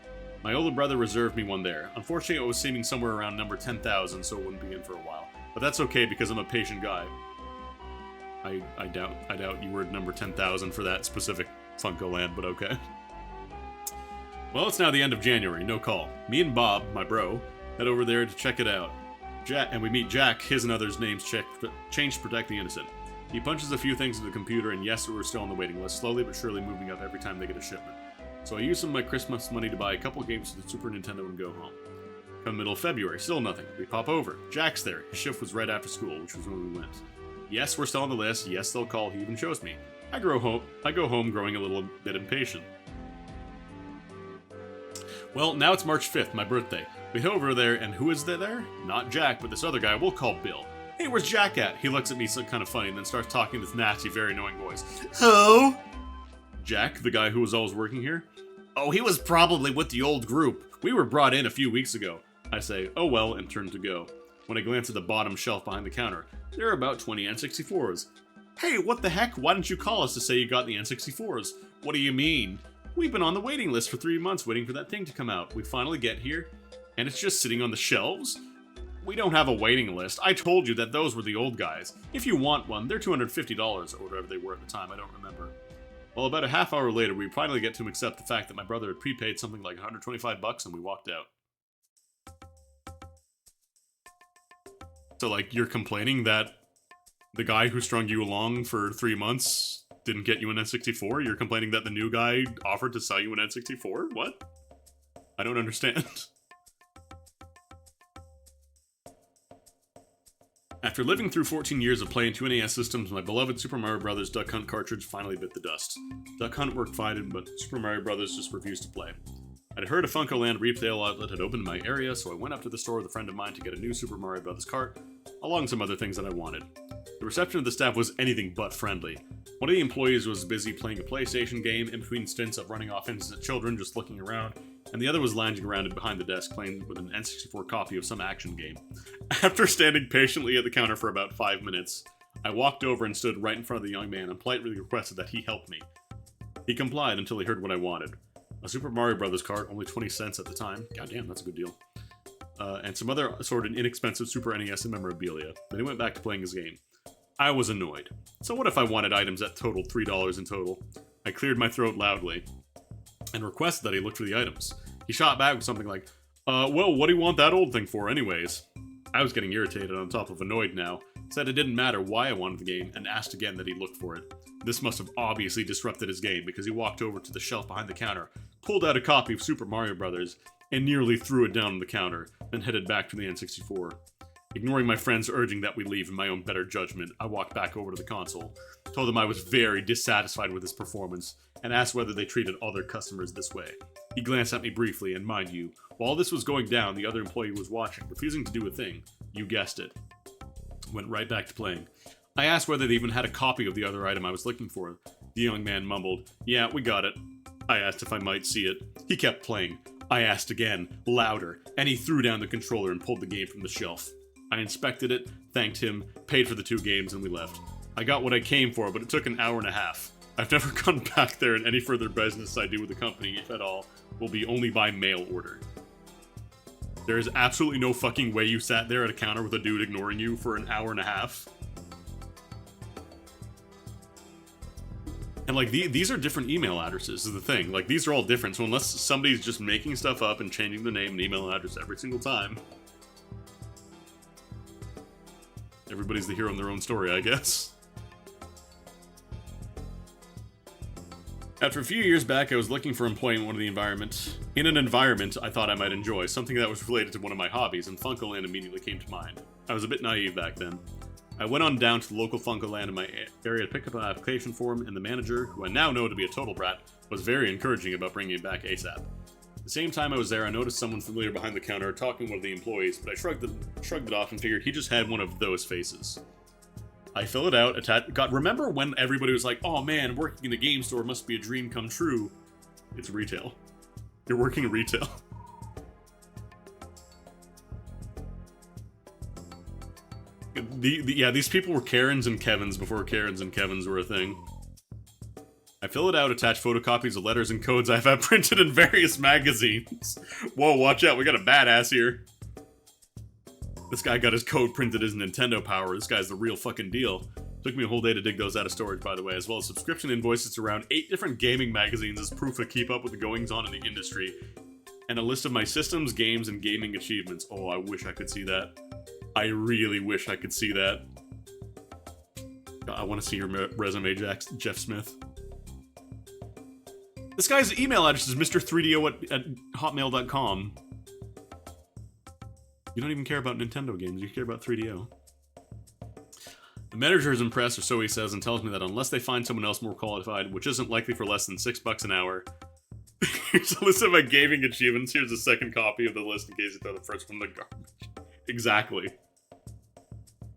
my older brother reserved me one there. Unfortunately, it was seeming somewhere around number 10,000, so it wouldn't be in for a while. But that's okay, because I'm a patient guy. I doubt you were at number 10,000 for that specific FuncoLand, but okay. Well, it's now the end of January, no call. Me and Bob, my bro, head over there to check it out. And we meet Jack, his and others' names changed to protect the innocent. He punches a few things into the computer, and yes, we're still on the waiting list, slowly but surely moving up every time they get a shipment. So I use some of my Christmas money to buy a couple games for the Super Nintendo and go home. Come middle of February, still nothing. We pop over. Jack's there. His shift was right after school, which was when we went. Yes, we're still on the list. Yes, they'll call. He even shows me. I go home growing a little bit impatient. Well, now it's March 5th, my birthday. We head over there, and who is there? Not Jack, but this other guy we'll call Bill. Hey, where's Jack at? He looks at me so kind of funny and then starts talking in this nasty, very annoying voice. Who? Jack, the guy who was always working here? Oh, he was probably with the old group. We were brought in a few weeks ago. I say, oh well, and turn to go. When I glance at the bottom shelf behind the counter, there are about 20 N64s. Hey, what the heck? Why didn't you call us to say you got the N64s? What do you mean? We've been on the waiting list for 3 months waiting for that thing to come out. We finally get here, and it's just sitting on the shelves? We don't have a waiting list. I told you that those were the old guys. If you want one, they're $250 or whatever they were at the time, I don't remember. Well, about a half hour later, we finally get to him accept the fact that my brother had prepaid something like $125 and we walked out. So, like, you're complaining that the guy who strung you along for 3 months didn't get you an N64? You're complaining that the new guy offered to sell you an N64? What? I don't understand. After living through 14 years of playing 2 NES systems, my beloved Super Mario Bros. Duck Hunt cartridge finally bit the dust. Duck Hunt worked fine, but Super Mario Bros. Just refused to play. I'd heard a Funko-Land retail outlet had opened in my area, so I went up to the store with a friend of mine to get a new Super Mario Bros. Cart, along with some other things that I wanted. The reception of the staff was anything but friendly. One of the employees was busy playing a PlayStation game in between stints of running off innocent children just looking around, and the other was lounging around behind the desk playing with an N64 copy of some action game. After standing patiently at the counter for about 5 minutes, I walked over and stood right in front of the young man and politely requested that he help me. He complied until he heard what I wanted. A Super Mario Bros. Cart, only 20 cents at the time. Goddamn, that's a good deal. And some other assorted inexpensive Super NES memorabilia. Then he went back to playing his game. I was annoyed. So what if I wanted items that totaled $3 in total? I cleared my throat loudly and requested that he look for the items. He shot back with something like, well, what do you want that old thing for anyways? I was getting irritated on top of annoyed now, said it didn't matter why I wanted the game, and asked again that he look for it. This must have obviously disrupted his game, because he walked over to the shelf behind the counter, pulled out a copy of Super Mario Bros., and nearly threw it down on the counter, then headed back to the N64. Ignoring my friend's urging that we leave in my own better judgment, I walked back over to the console, told them I was very dissatisfied with his performance, and asked whether they treated other customers this way. He glanced at me briefly, and mind you, while this was going down, the other employee was watching, refusing to do a thing. You guessed it. Went right back to playing. I asked whether they even had a copy of the other item I was looking for. The young man mumbled, "Yeah, we got it." I asked if I might see it. He kept playing. I asked again, louder, and he threw down the controller and pulled the game from the shelf. I inspected it, thanked him, paid for the 2 games, and we left. I got what I came for, but it took an hour and a half. I've never gone back there, and any further business I do with the company, if at all, will be only by mail order. There is absolutely no fucking way you sat there at a counter with a dude ignoring you for an hour and a half. And, like, these are different email addresses, is the thing. Like, these are all different, so unless somebody's just making stuff up and changing their name and email address every single time, everybody's the hero in their own story, I guess. After a few years back, I was looking for employment in an environment I thought I might enjoy, something that was related to one of my hobbies, and Funko-Land immediately came to mind. I was a bit naive back then. I went on down to the local Funko-Land in my area to pick up an application form, and the manager, who I now know to be a total brat, was very encouraging about bringing it back ASAP. At the same time I was there, I noticed someone familiar behind the counter talking to one of the employees, but I shrugged it off and figured he just had one of those faces. I fill it out, remember when everybody was like, oh man, working in a game store must be a dream come true? It's retail. You're working retail. Yeah, these people were Karens and Kevins before Karens and Kevins were a thing. I fill it out, attach photocopies of letters and codes I've had printed in various magazines. Whoa, watch out, we got a badass here. This guy got his code printed as Nintendo Power. This guy's the real fucking deal. Took me a whole day to dig those out of storage, by the way, as well as subscription invoices to around 8 different gaming magazines as proof to keep up with the goings-on in the industry. And a list of my systems, games, and gaming achievements. Oh, I wish I could see that. I really wish I could see that. I want to see your resume, Jeff Smith. This guy's email address is Mr3DO at hotmail.com. You don't even care about Nintendo games, you care about 3DO. The manager is impressed, or so he says, and tells me that unless they find someone else more qualified, which isn't likely for less than $6 an hour. Here's a list of my gaming achievements. Here's a second copy of the list in case you throw the first one in the garbage. Exactly.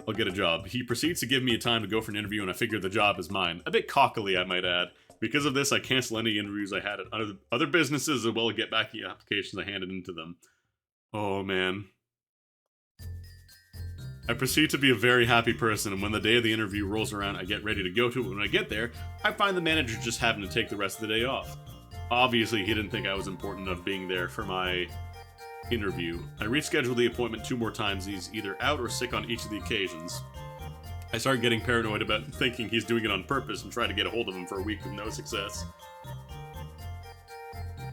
I'll get a job. He proceeds to give me a time to go for an interview, and I figure the job is mine. A bit cockily, I might add. Because of this, I cancel any interviews I had at other businesses, as well as get back the applications I handed into them. Oh, man. I proceed to be a very happy person, and when the day of the interview rolls around, I get ready to go to it. When I get there, I find the manager just having to take the rest of the day off. Obviously, he didn't think I was important enough being there for my interview. I reschedule the appointment 2 more times. He's either out or sick on each of the occasions. I start getting paranoid about thinking he's doing it on purpose and try to get a hold of him for a week with no success.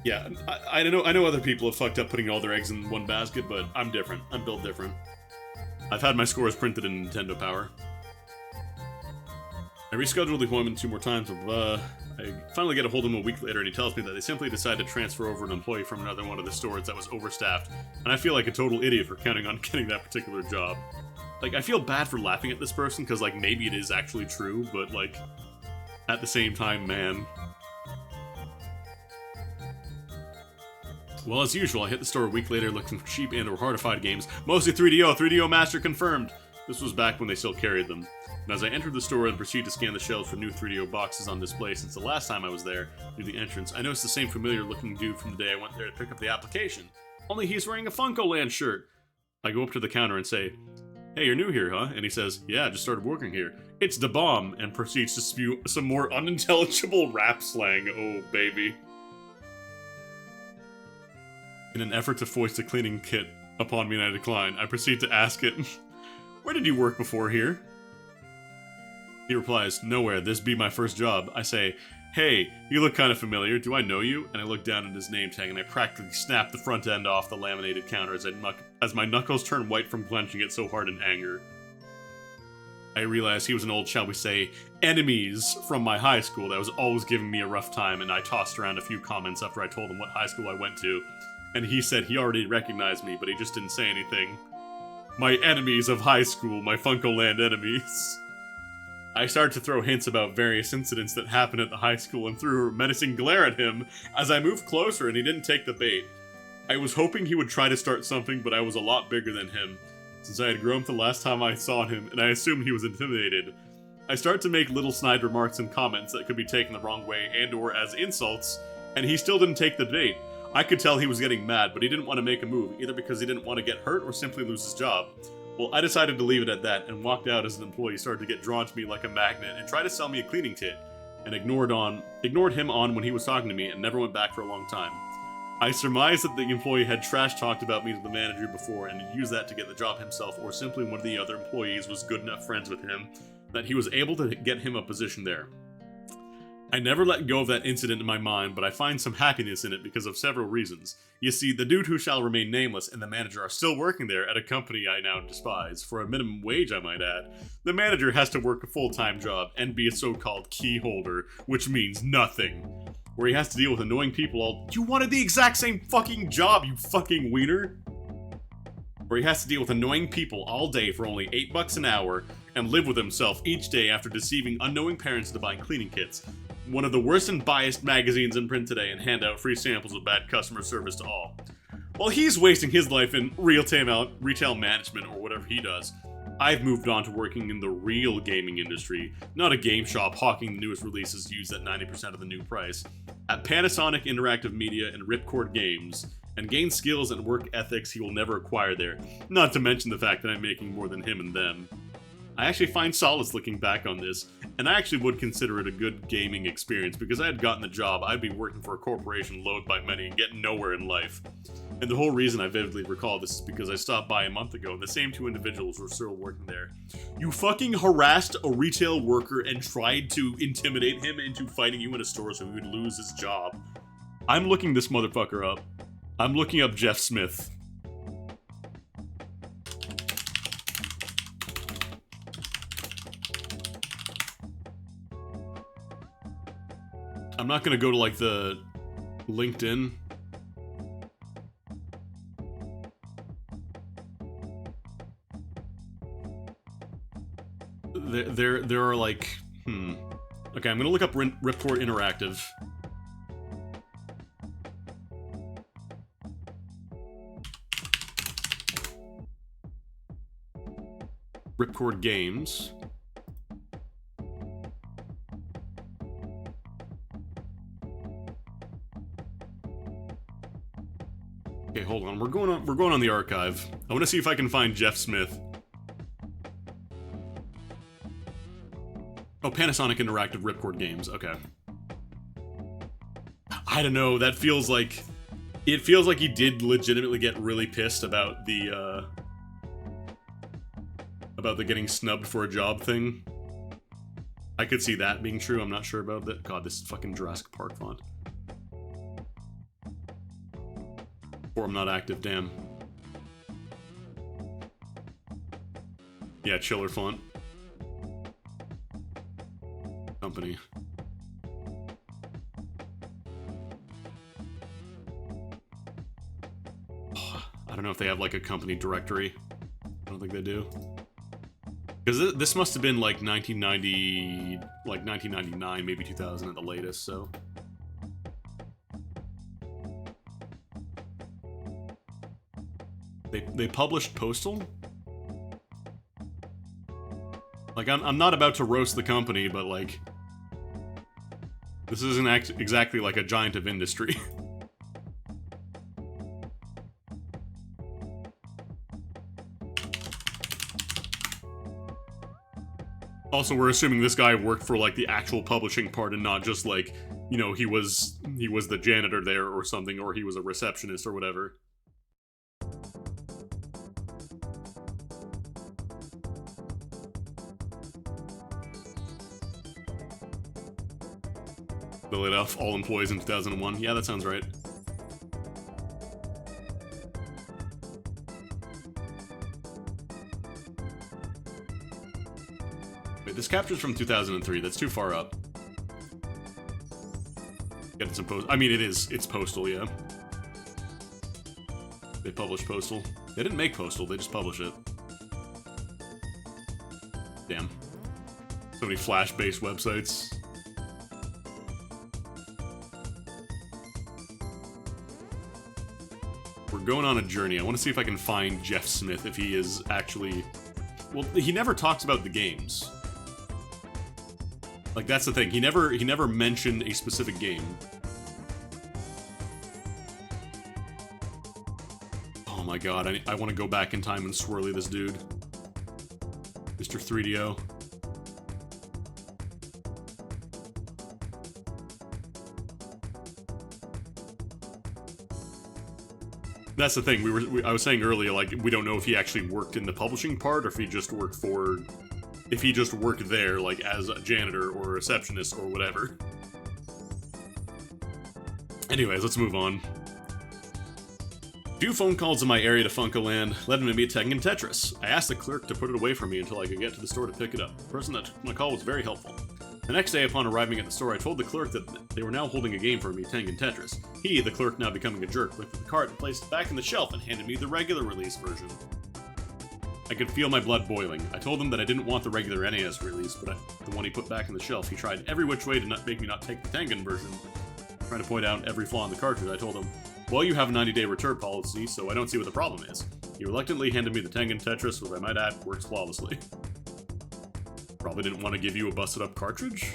Yeah, I know other people have fucked up putting all their eggs in one basket, but I'm different. I'm built different. I've had my scores printed in Nintendo Power. I rescheduled the appointment 2 more times. I finally get a hold of him a week later, and he tells me that they simply decided to transfer over an employee from another one of the stores that was overstaffed, and I feel like a total idiot for counting on getting that particular job. Like, I feel bad for laughing at this person, because, like, maybe it is actually true, but, like, at the same time, man. Well, as usual, I hit the store a week later looking for cheap and or hardified games, mostly 3DO Master confirmed! This was back when they still carried them. And as I entered the store and proceeded to scan the shelves for new 3DO boxes on display since the last time I was there, near the entrance, I noticed the same familiar looking dude from the day I went there to pick up the application. Only he's wearing a FuncoLand shirt! I go up to the counter and say, "Hey, you're new here, huh?" And he says, "Yeah, I just started working here. It's da bomb," and proceeds to spew some more unintelligible rap slang. Oh, baby. In an effort to foist a cleaning kit upon me and I decline, I proceed to ask it, "Where did you work before here?" He replies, "Nowhere, this be my first job." I say, "Hey, you look kind of familiar, do I know you?" And I look down at his name tag and I practically snap the front end off the laminated counter as my knuckles turn white from clenching it so hard in anger. I realize he was an old, shall we say, enemies from my high school that was always giving me a rough time, and I tossed around a few comments after I told him what high school I went to, and he said he already recognized me, but he just didn't say anything. My enemies of high school, my FuncoLand enemies. I started to throw hints about various incidents that happened at the high school and threw a menacing glare at him as I moved closer, and he didn't take the bait. I was hoping he would try to start something, but I was a lot bigger than him, since I had grown up the last time I saw him, and I assumed he was intimidated. I start to make little snide remarks and comments that could be taken the wrong way and or as insults, and he still didn't take the bait. I could tell he was getting mad, but he didn't want to make a move, either because he didn't want to get hurt or simply lose his job. Well, I decided to leave it at that, and walked out as an employee started to get drawn to me like a magnet and tried to sell me a cleaning kit, and ignored him on when he was talking to me and never went back for a long time. I surmised that the employee had trash-talked about me to the manager before and had used that to get the job himself, or simply one of the other employees was good enough friends with him that he was able to get him a position there. I never let go of that incident in my mind, but I find some happiness in it because of several reasons. You see, the dude who shall remain nameless and the manager are still working there at a company I now despise, for a minimum wage I might add. The manager has to work a full-time job and be a so-called key holder, which means nothing. Where he has to deal with annoying people all— You wanted the exact same fucking job, you fucking wiener! Where he has to deal with annoying people all day for only $8 an hour and live with himself each day after deceiving unknowing parents into buying cleaning kits, one of the worst and biased magazines in print today, and hand out free samples of bad customer service to all. While he's wasting his life in retail management or whatever he does, I've moved on to working in the real gaming industry, not a game shop hawking the newest releases used at 90% of the new price, at Panasonic Interactive Media and Ripcord Games, and gain skills and work ethics he will never acquire there, not to mention the fact that I'm making more than him and them. I actually find solace looking back on this, and I actually would consider it a good gaming experience because I had gotten the job, I'd be working for a corporation loathed by many and getting nowhere in life. And the whole reason I vividly recall this is because I stopped by a month ago and the same 2 individuals were still working there. You fucking harassed a retail worker and tried to intimidate him into fighting you in a store so he would lose his job. I'm looking this motherfucker up. I'm looking up Jeff Smith. I'm not gonna go to, like, the LinkedIn. There are, like, Okay, I'm gonna look up Ripcord Interactive. Ripcord Games. Okay, hold on. We're going on the archive. I want to see if I can find Jeff Smith. Oh, Panasonic Interactive Ripcord Games. Okay. I don't know. That feels like... It feels like he did legitimately get really pissed about the getting snubbed for a job thing. I could see that being true. I'm not sure about that. God, this fucking Jurassic Park font. Or I'm not active, damn. Yeah, chiller font. Company. I don't know if they have like a company directory. I don't think they do. Because this must have been like 1990, like 1999, maybe 2000 at the latest, so. They published Postal? Like, I'm not about to roast the company, but like, this isn't exactly like a giant of industry. Also, we're assuming this guy worked for like the actual publishing part and not just like, you know, he was the janitor there or something, or he was a receptionist or whatever. They laid off all employees in 2001. Yeah, that sounds right. Wait, this capture's from 2003. That's too far up. Getting some post. I mean, it's Postal, yeah. They published Postal. They didn't make Postal. They just publish it. Damn. So many Flash-based websites. We're going on a journey. I want to see if I can find Jeff Smith, if he is actually... Well, he never talks about the games. Like, that's the thing. He never mentioned a specific game. Oh my god, I want to go back in time and swirly this dude. Mr. 3DO. That's the thing. I was saying earlier, like, we don't know if he actually worked in the publishing part, or if he just worked for... If he just worked there, like, as a janitor or a receptionist or whatever. Anyways, let's move on. Few phone calls in my area to Funkoland led me to meet Tengen Tetris. I asked the clerk to put it away from me until I could get to the store to pick it up. The person that took my call was very helpful. The next day, upon arriving at the store, I told the clerk that they were now holding a game for me, Tengen Tetris. He, the clerk now becoming a jerk, lifted the cart and placed it back in the shelf and handed me the regular release version. I could feel my blood boiling. I told him that I didn't want the regular NES release, but the one he put back in the shelf. He tried every which way to make me not take the Tengen version. Trying to point out every flaw in the cartridge, I told him, well, you have a 90-day return policy, so I don't see what the problem is. He reluctantly handed me the Tengen Tetris, which I might add works flawlessly. Probably didn't want to give you a busted-up cartridge?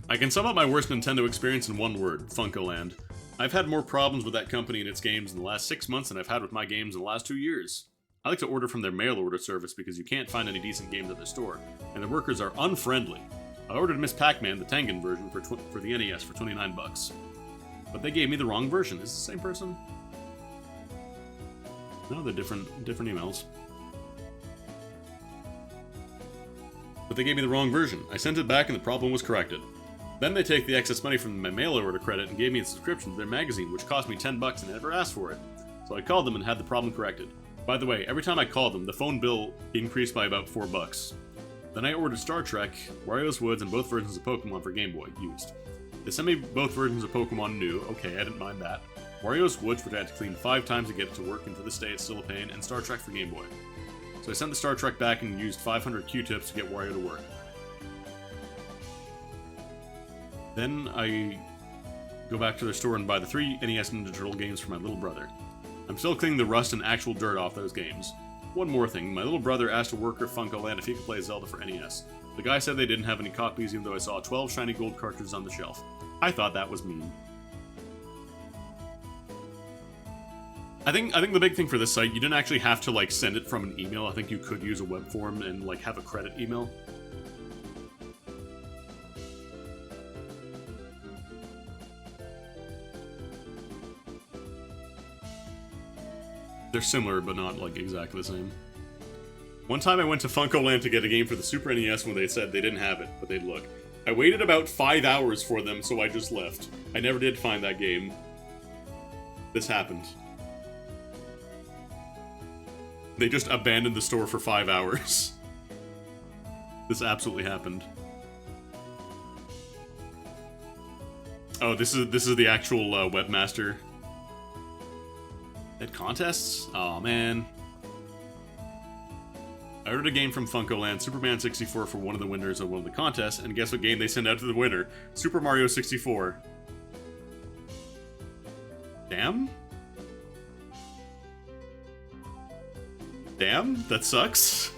I can sum up my worst Nintendo experience in one word, Funkoland. I've had more problems with that company and its games in the last 6 months than I've had with my games in the last 2 years. I like to order from their mail order service because you can't find any decent games at their store, and the workers are unfriendly. I ordered Miss Pac-Man, the Tengen version, for the NES for $29. But they gave me the wrong version. Is it the same person? No, they're different emails. But they gave me the wrong version. I sent it back and the problem was corrected. Then they take the excess money from my mail order credit and gave me a subscription to their magazine, which cost me $10 and I never asked for it. So I called them and had the problem corrected. By the way, every time I called them, the phone bill increased by about $4. Then I ordered Star Trek, Wario's Woods, and both versions of Pokemon for Game Boy, used. They sent me both versions of Pokemon new, okay, I didn't mind that. Wario's Woods, which I had to clean 5 times to get it to work, and to this day it's still a pain, and Star Trek for Game Boy. So I sent the Star Trek back and used 500 Q-tips to get Wario to work. Then I go back to their store and buy the 3 NES Ninja Turtle games for my little brother. I'm still cleaning the rust and actual dirt off those games. One more thing, my little brother asked a worker at FuncoLand if he could play Zelda for NES. The guy said they didn't have any copies even though I saw 12 shiny gold cartridges on the shelf. I thought that was mean. I think the big thing for this site, you didn't actually have to like send it from an email. I think you could use a web form and like have a credit email. They're similar, but not like exactly the same. One time I went to FuncoLand to get a game for the Super NES when they said they didn't have it, but they'd look. I waited about 5 hours for them, so I just left. I never did find that game. This happened. They just abandoned the store for 5 hours. This absolutely happened. Oh, this is the actual webmaster. At contests? Aw, man. I ordered a game from FuncoLand, Superman 64, for one of the winners of one of the contests, and guess what game they sent out to the winner? Super Mario 64. Damn? Damn? That sucks.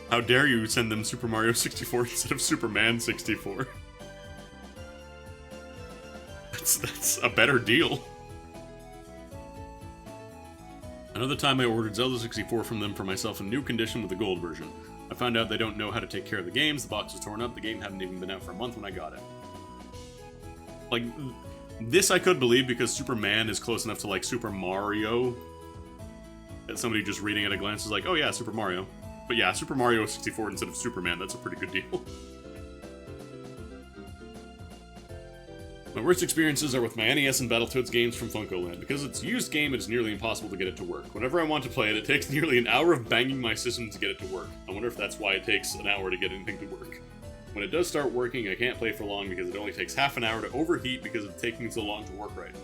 How dare you send them Super Mario 64 instead of Superman 64? That's a better deal. Another time I ordered Zelda 64 from them for myself in new condition with the gold version. I found out they don't know how to take care of the games, the box was torn up, the game hadn't even been out for a month when I got it. Like, this I could believe because Superman is close enough to like Super Mario that somebody just reading at a glance is like, oh yeah, Super Mario. But yeah, Super Mario 64 instead of Superman, that's a pretty good deal. My worst experiences are with my NES and Battletoads games from FuncoLand. Because it's a used game, it is nearly impossible to get it to work. Whenever I want to play it, it takes nearly an hour of banging my system to get it to work. I wonder if that's why it takes an hour to get anything to work. When it does start working, I can't play for long because it only takes half an hour to overheat because it's taking so long to work right.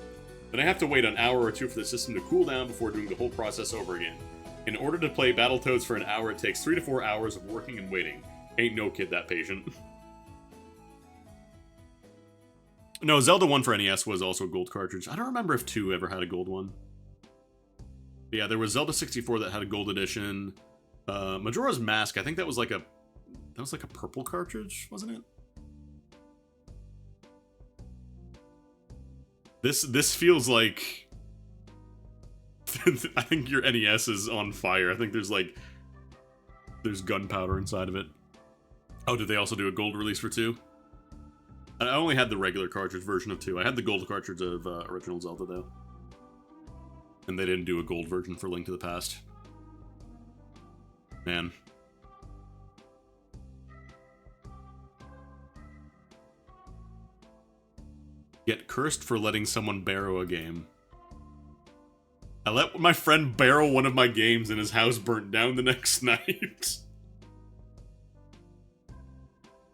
Then I have to wait an hour or two for the system to cool down before doing the whole process over again. In order to play Battletoads for an hour, it takes 3 to 4 hours of working and waiting. Ain't no kid that patient. No, Zelda 1 for NES was also a gold cartridge. I don't remember if 2 ever had a gold one. But yeah, there was Zelda 64 that had a gold edition. Majora's Mask, I think that was like a purple cartridge, wasn't it? This feels like I think your NES is on fire. I think there's gunpowder inside of it. Oh, did they also do a gold release for 2? I only had the regular cartridge version of 2. I had the gold cartridge of original Zelda, though. And they didn't do a gold version for Link to the Past. Man. Get cursed for letting someone borrow a game. I let my friend borrow one of my games and his house burnt down the next night.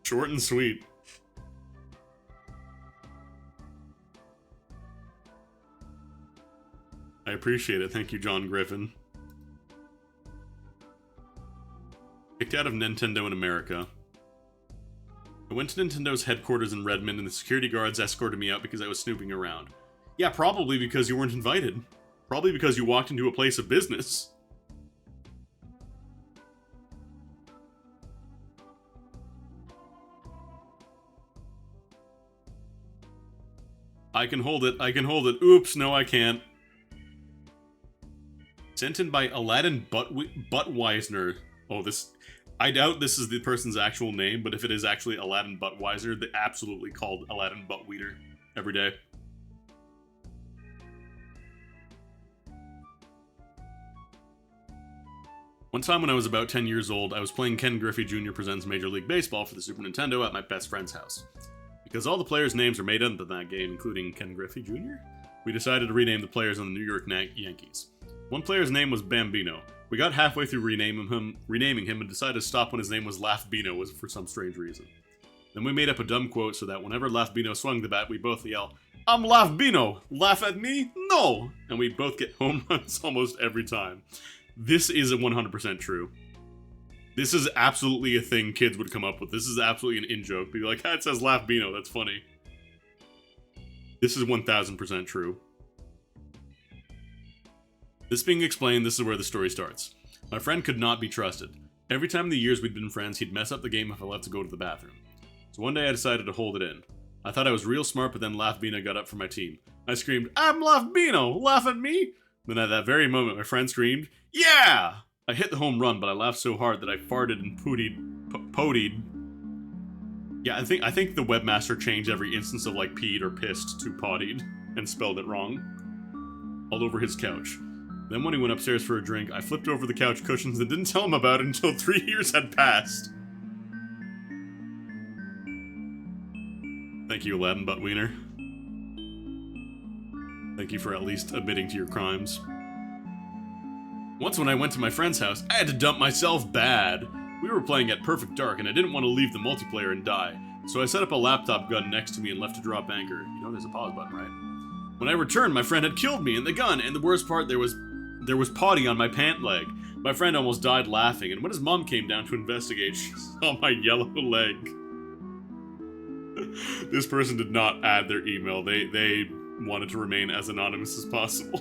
Short and sweet. I appreciate it. Thank you, John Griffin. Kicked out of Nintendo in America. I went to Nintendo's headquarters in Redmond and the security guards escorted me out because I was snooping around. Yeah, probably because you weren't invited. Probably because you walked into a place of business. I can hold it. I can hold it. Oops, no I can't. Sent in by Aladdin Buttweisner. Oh, this... I doubt this is the person's actual name, but if it is actually Aladdin Buttweiser, they absolutely called Aladdin Buttweeder every day. One time when I was about 10 years old, I was playing Ken Griffey Jr. Presents Major League Baseball for the Super Nintendo at my best friend's house. Because all the players' names are made up in that game, including Ken Griffey Jr., we decided to rename the players on the New York Yankees. One player's name was Bambino. We got halfway through renaming him and decided to stop when his name was Laugh-Bino for some strange reason. Then we made up a dumb quote so that whenever Laugh-Bino swung the bat, we both yell, "I'm Laugh-Bino! Laugh at me? No!" And we both get home runs almost every time. This is 100% true. This is absolutely a thing kids would come up with. This is absolutely an in-joke. Be like, ah, it says Laugh-Bino, that's funny. This is 1000% true. This being explained, this is where the story starts. My friend could not be trusted. Every time in the years we'd been friends, he'd mess up the game if I left to go to the bathroom. So one day I decided to hold it in. I thought I was real smart, but then Lafbino got up for my team. I screamed, "I'm Lafbino! Laugh at me!" Then at that very moment, my friend screamed, "Yeah!" I hit the home run, but I laughed so hard that I farted and podied. Yeah, I think the webmaster changed every instance of like peed or pissed to pottied and spelled it wrong. All over his couch. Then when he went upstairs for a drink, I flipped over the couch cushions and didn't tell him about it until 3 years had passed. Thank you, Aladdin Buttwiener. Thank you for at least admitting to your crimes. Once when I went to my friend's house, I had to dump myself bad. We were playing at perfect dark and I didn't want to leave the multiplayer and die. So I set up a laptop gun next to me and left to drop anchor. You know there's a pause button, right? When I returned, my friend had killed me in the gun, and the worst part, there was potty on my pant leg. My friend almost died laughing, and when his mom came down to investigate, she saw my yellow leg. This person did not add their email. They wanted to remain as anonymous as possible.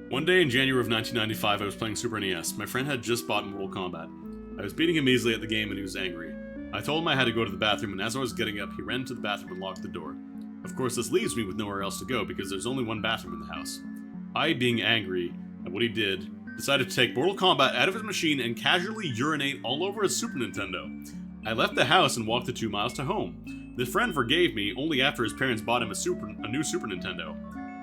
One day in January of 1995, I was playing Super NES. My friend had just bought Mortal Kombat. I was beating him easily at the game and he was angry. I told him I had to go to the bathroom, and as I was getting up, he ran to the bathroom and locked the door. Of course, this leaves me with nowhere else to go because there's only one bathroom in the house. I, being angry at what he did, decided to take Mortal Kombat out of his machine and casually urinate all over his Super Nintendo. I left the house and walked the 2 miles to home. This friend forgave me only after his parents bought him a new Super Nintendo.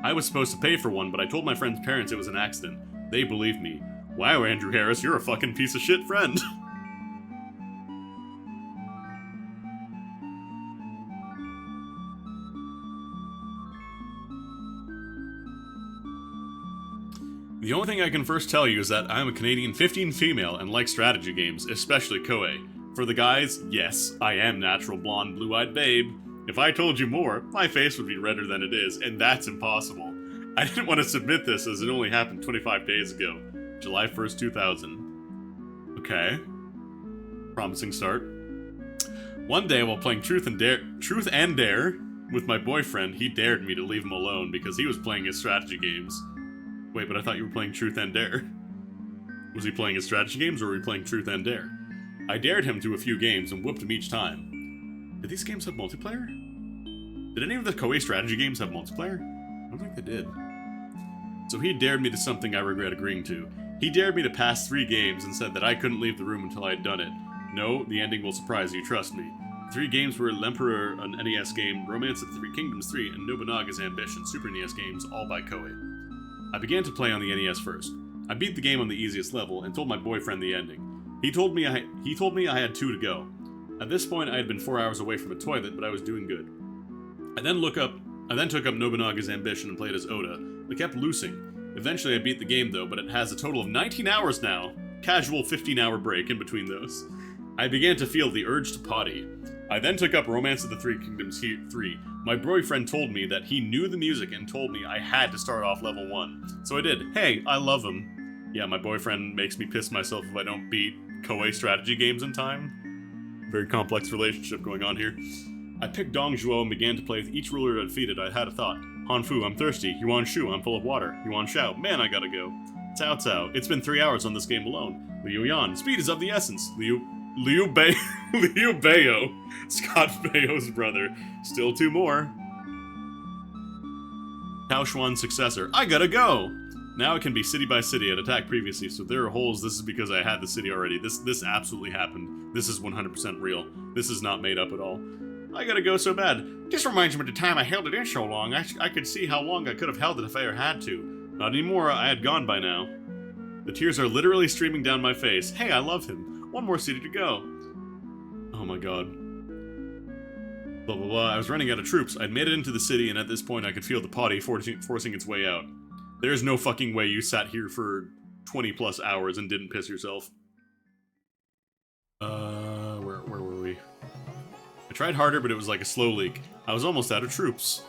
I was supposed to pay for one, but I told my friend's parents it was an accident. They believed me. Wow, Andrew Harris, you're a fucking piece of shit friend. The only thing I can first tell you is that I'm a Canadian 15 female and like strategy games, especially Koei. For the guys, yes, I am natural blonde, blue-eyed babe. If I told you more, my face would be redder than it is, and that's impossible. I didn't want to submit this as it only happened 25 days ago, July 1st, 2000. Okay. Promising start. One day while playing Truth and Dare with my boyfriend, he dared me to leave him alone because he was playing his strategy games. Wait, but I thought you were playing Truth and Dare. Was he playing his strategy games or were we playing Truth and Dare? I dared him to a few games and whooped him each time. Did these games have multiplayer? Did any of the Koei strategy games have multiplayer? I don't think they did. So he dared me to something I regret agreeing to. He dared me to pass 3 games and said that I couldn't leave the room until I had done it. No, the ending will surprise you, trust me. The 3 games were L'Empereur, an NES game, Romance of the Three Kingdoms 3, and Nobunaga's Ambition, Super NES games, all by Koei. I began to play on the NES first. I beat the game on the easiest level and told my boyfriend the ending. He told me I had 2 to go. At this point, I had been 4 hours away from a toilet, but I was doing good. I then took up Nobunaga's Ambition and played as Oda. I kept losing. Eventually, I beat the game though, but it has a total of 19 hours now. Casual 15-hour break in between those. I began to feel the urge to potty. I then took up Romance of the Three Kingdoms 3. My boyfriend told me that he knew the music and told me I had to start off level 1. So I did. Hey, I love him. Yeah, my boyfriend makes me piss myself if I don't beat Koei strategy games in time. Very complex relationship going on here. I picked Dong Zhuo and began to play with each ruler I defeated. I had a thought. Hanfu, I'm thirsty. Yuan Shu, I'm full of water. Yuan Shao, man, I gotta go. Cao Cao, it's been 3 hours on this game alone. Liu Yan, speed is of the essence. Liu Bayo, Scott Baio's brother. Still 2 more. Tao Xuan's successor. I gotta go! Now it can be city by city. I'd attacked previously, so if there are holes, this is because I had the city already. This absolutely happened. This is 100% real. This is not made up at all. I gotta go so bad. This reminds me of the time I held it in so long. I could see how long I could have held it if I ever had to. Not anymore, I had gone by now. The tears are literally streaming down my face. Hey, I love him. 1 more city to go. Oh my god. Blah blah blah. I was running out of troops. I'd made it into the city, and at this point I could feel the potty forcing its way out. There's no fucking way you sat here for 20 plus hours and didn't piss yourself. Where were we? I tried harder, but it was like a slow leak. I was almost out of troops.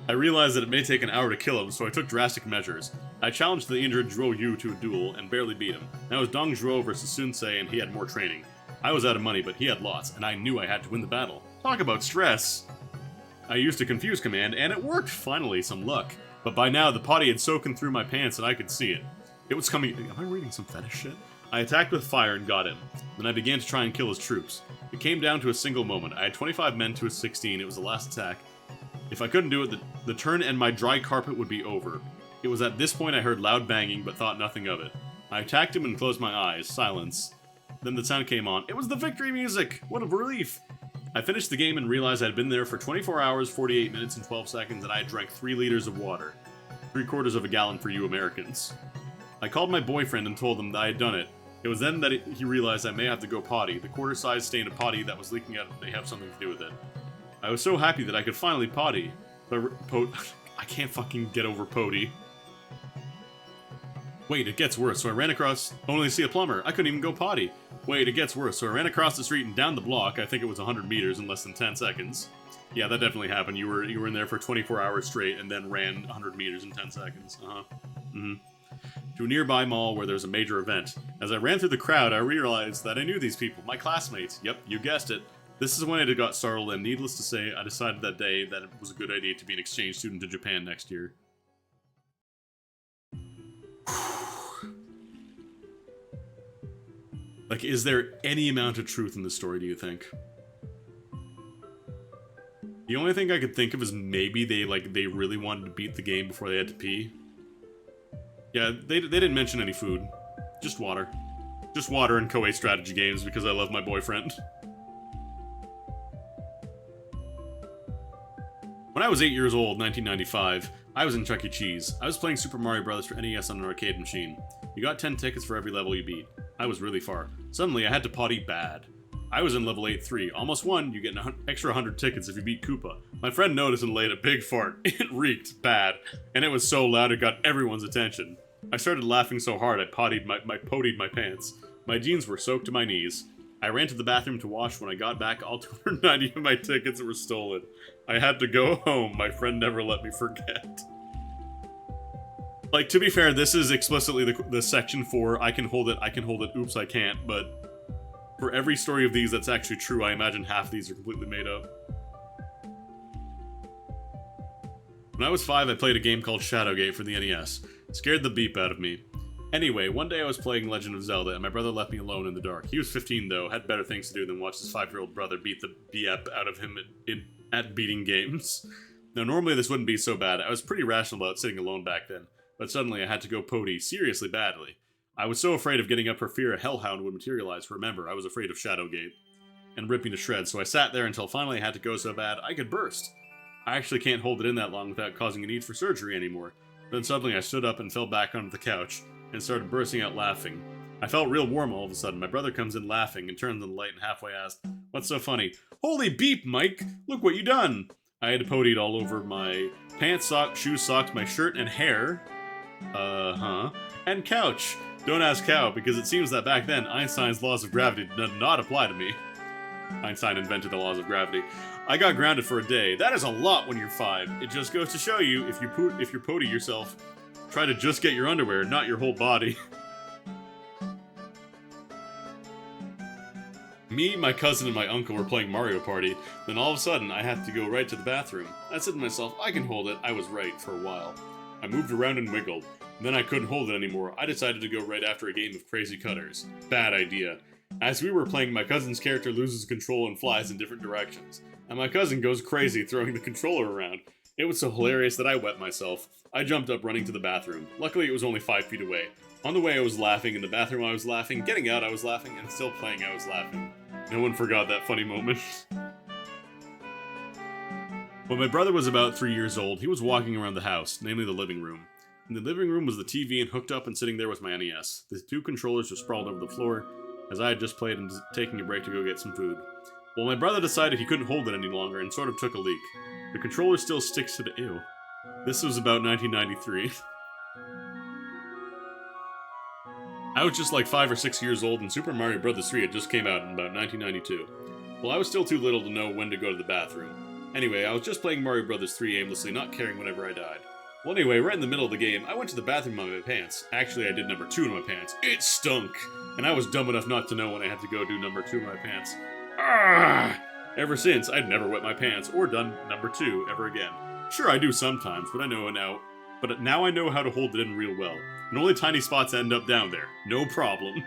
I realized that it may take an hour to kill him, so I took drastic measures. I challenged the injured Zhuo Yu to a duel, and barely beat him. Now it was Dong Zhuo versus Sun Ce, and he had more training. I was out of money, but he had lots, and I knew I had to win the battle. Talk about stress. I used a confuse command, and it worked, finally, some luck. But by now, the potty had soaken through my pants and I could see it. It was coming. Am I reading some fetish shit? I attacked with fire and got him. Then I began to try and kill his troops. It came down to a single moment. I had 25 men to his 16. It was the last attack. If I couldn't do it, the turn and my dry carpet would be over. It was at this point I heard loud banging, but thought nothing of it. I attacked him and closed my eyes. Silence. Then the sound came on. It was the victory music! What a relief! I finished the game and realized I had been there for 24 hours, 48 minutes, and 12 seconds, and I had drank 3 liters of water. 3/4 of a gallon for you Americans. I called my boyfriend and told him that I had done it. It was then that he realized I may have to go potty. The quarter-sized stain of potty that was leaking out may have something to do with it. I was so happy that I could finally potty. But I can't fucking get over potty. Wait, it gets worse, so I ran across... Only see a plumber. I couldn't even go potty. Wait, it gets worse, so I ran across the street and down the block. I think it was 100 meters in less than 10 seconds. Yeah, that definitely happened. You were in there for 24 hours straight and then ran 100 meters in 10 seconds. To a nearby mall where there's a major event. As I ran through the crowd, I realized that I knew these people, my classmates. Yep, you guessed it. This is when I got startled, and needless to say, I decided that day that it was a good idea to be an exchange student to Japan next year. Like, is there any amount of truth in this story, do you think? The only thing I could think of is maybe they really wanted to beat the game before they had to pee. Yeah, they didn't mention any food. Just water. Just water and Koei strategy games because I love my boyfriend. When I was 8 years old, 1995, I was in Chuck E. Cheese. I was playing Super Mario Bros. For NES on an arcade machine. You got 10 tickets for every level you beat. I was really far. Suddenly, I had to potty bad. I was in level 8-3. Almost won, you get an extra 100 tickets if you beat Koopa. My friend noticed and laid a big fart. It reeked bad, and it was so loud it got everyone's attention. I started laughing so hard I pottied my pants. My jeans were soaked to my knees. I ran to the bathroom to wash. When I got back, all 290 of my tickets were stolen. I had to go home. My friend never let me forget. Like, to be fair, this is explicitly the section for I can hold it, oops, I can't, but for every story of these that's actually true, I imagine half of these are completely made up. When I was 5, I played a game called Shadowgate for the NES. It scared the beep out of me. Anyway, one day I was playing Legend of Zelda, and my brother left me alone in the dark. He was 15, though, had better things to do than watch his 5-year-old brother beat the BF out of him at beating games. Now, normally this wouldn't be so bad. I was pretty rational about sitting alone back then, but suddenly I had to go potty seriously badly. I was so afraid of getting up for fear a hellhound would materialize. Remember, I was afraid of Shadowgate and rip me to shreds, so I sat there until finally I had to go so bad I could burst. I actually can't hold it in that long without causing a need for surgery anymore. Then suddenly I stood up and fell back onto the couch and started bursting out laughing. I felt real warm all of a sudden. My brother comes in laughing and turns on the light and halfway asked, "What's so funny?" "Holy beep, Mike! Look what you done!" I had pottied all over my pants, shoes, socks, my shirt, and hair. And couch. Don't ask how, because it seems that back then, Einstein's laws of gravity did not apply to me. Einstein invented the laws of gravity. I got grounded for a day. That is a lot when you're 5. It just goes to show you, if you're potty yourself, try to just get your underwear, not your whole body. Me, my cousin, and my uncle were playing Mario Party. Then all of a sudden, I had to go right to the bathroom. I said to myself, I can hold it. I was right for a while. I moved around and wiggled. Then I couldn't hold it anymore. I decided to go right after a game of Crazy Cutters. Bad idea. As we were playing, my cousin's character loses control and flies in different directions. And my cousin goes crazy, throwing the controller around. It was so hilarious that I wet myself. I jumped up running to the bathroom. Luckily, it was only 5 feet away. On the way, I was laughing. In the bathroom, I was laughing. Getting out, I was laughing. And still playing, I was laughing. No one forgot that funny moment. When my brother was about 3 years old, he was walking around the house, namely the living room. In the living room was the TV, and hooked up and sitting there was my NES. The 2 controllers were sprawled over the floor, as I had just played and taking a break to go get some food. Well, my brother decided he couldn't hold it any longer and sort of took a leak. The controller still sticks to the... Ew. This was about 1993. I was just like 5 or 6 years old, and Super Mario Bros. 3 had just came out in about 1992. Well, I was still too little to know when to go to the bathroom. Anyway, I was just playing Mario Bros. 3 aimlessly, not caring whenever I died. Well, anyway, right in the middle of the game, I went to the bathroom in my pants. Actually, I did number 2 in my pants. It stunk! And I was dumb enough not to know when I had to go do number 2 in my pants. Arrgh! Ever since, I'd never wet my pants or done number 2 ever again. Sure, I do sometimes, but now I know how to hold it in real well. And only tiny spots end up down there. No problem.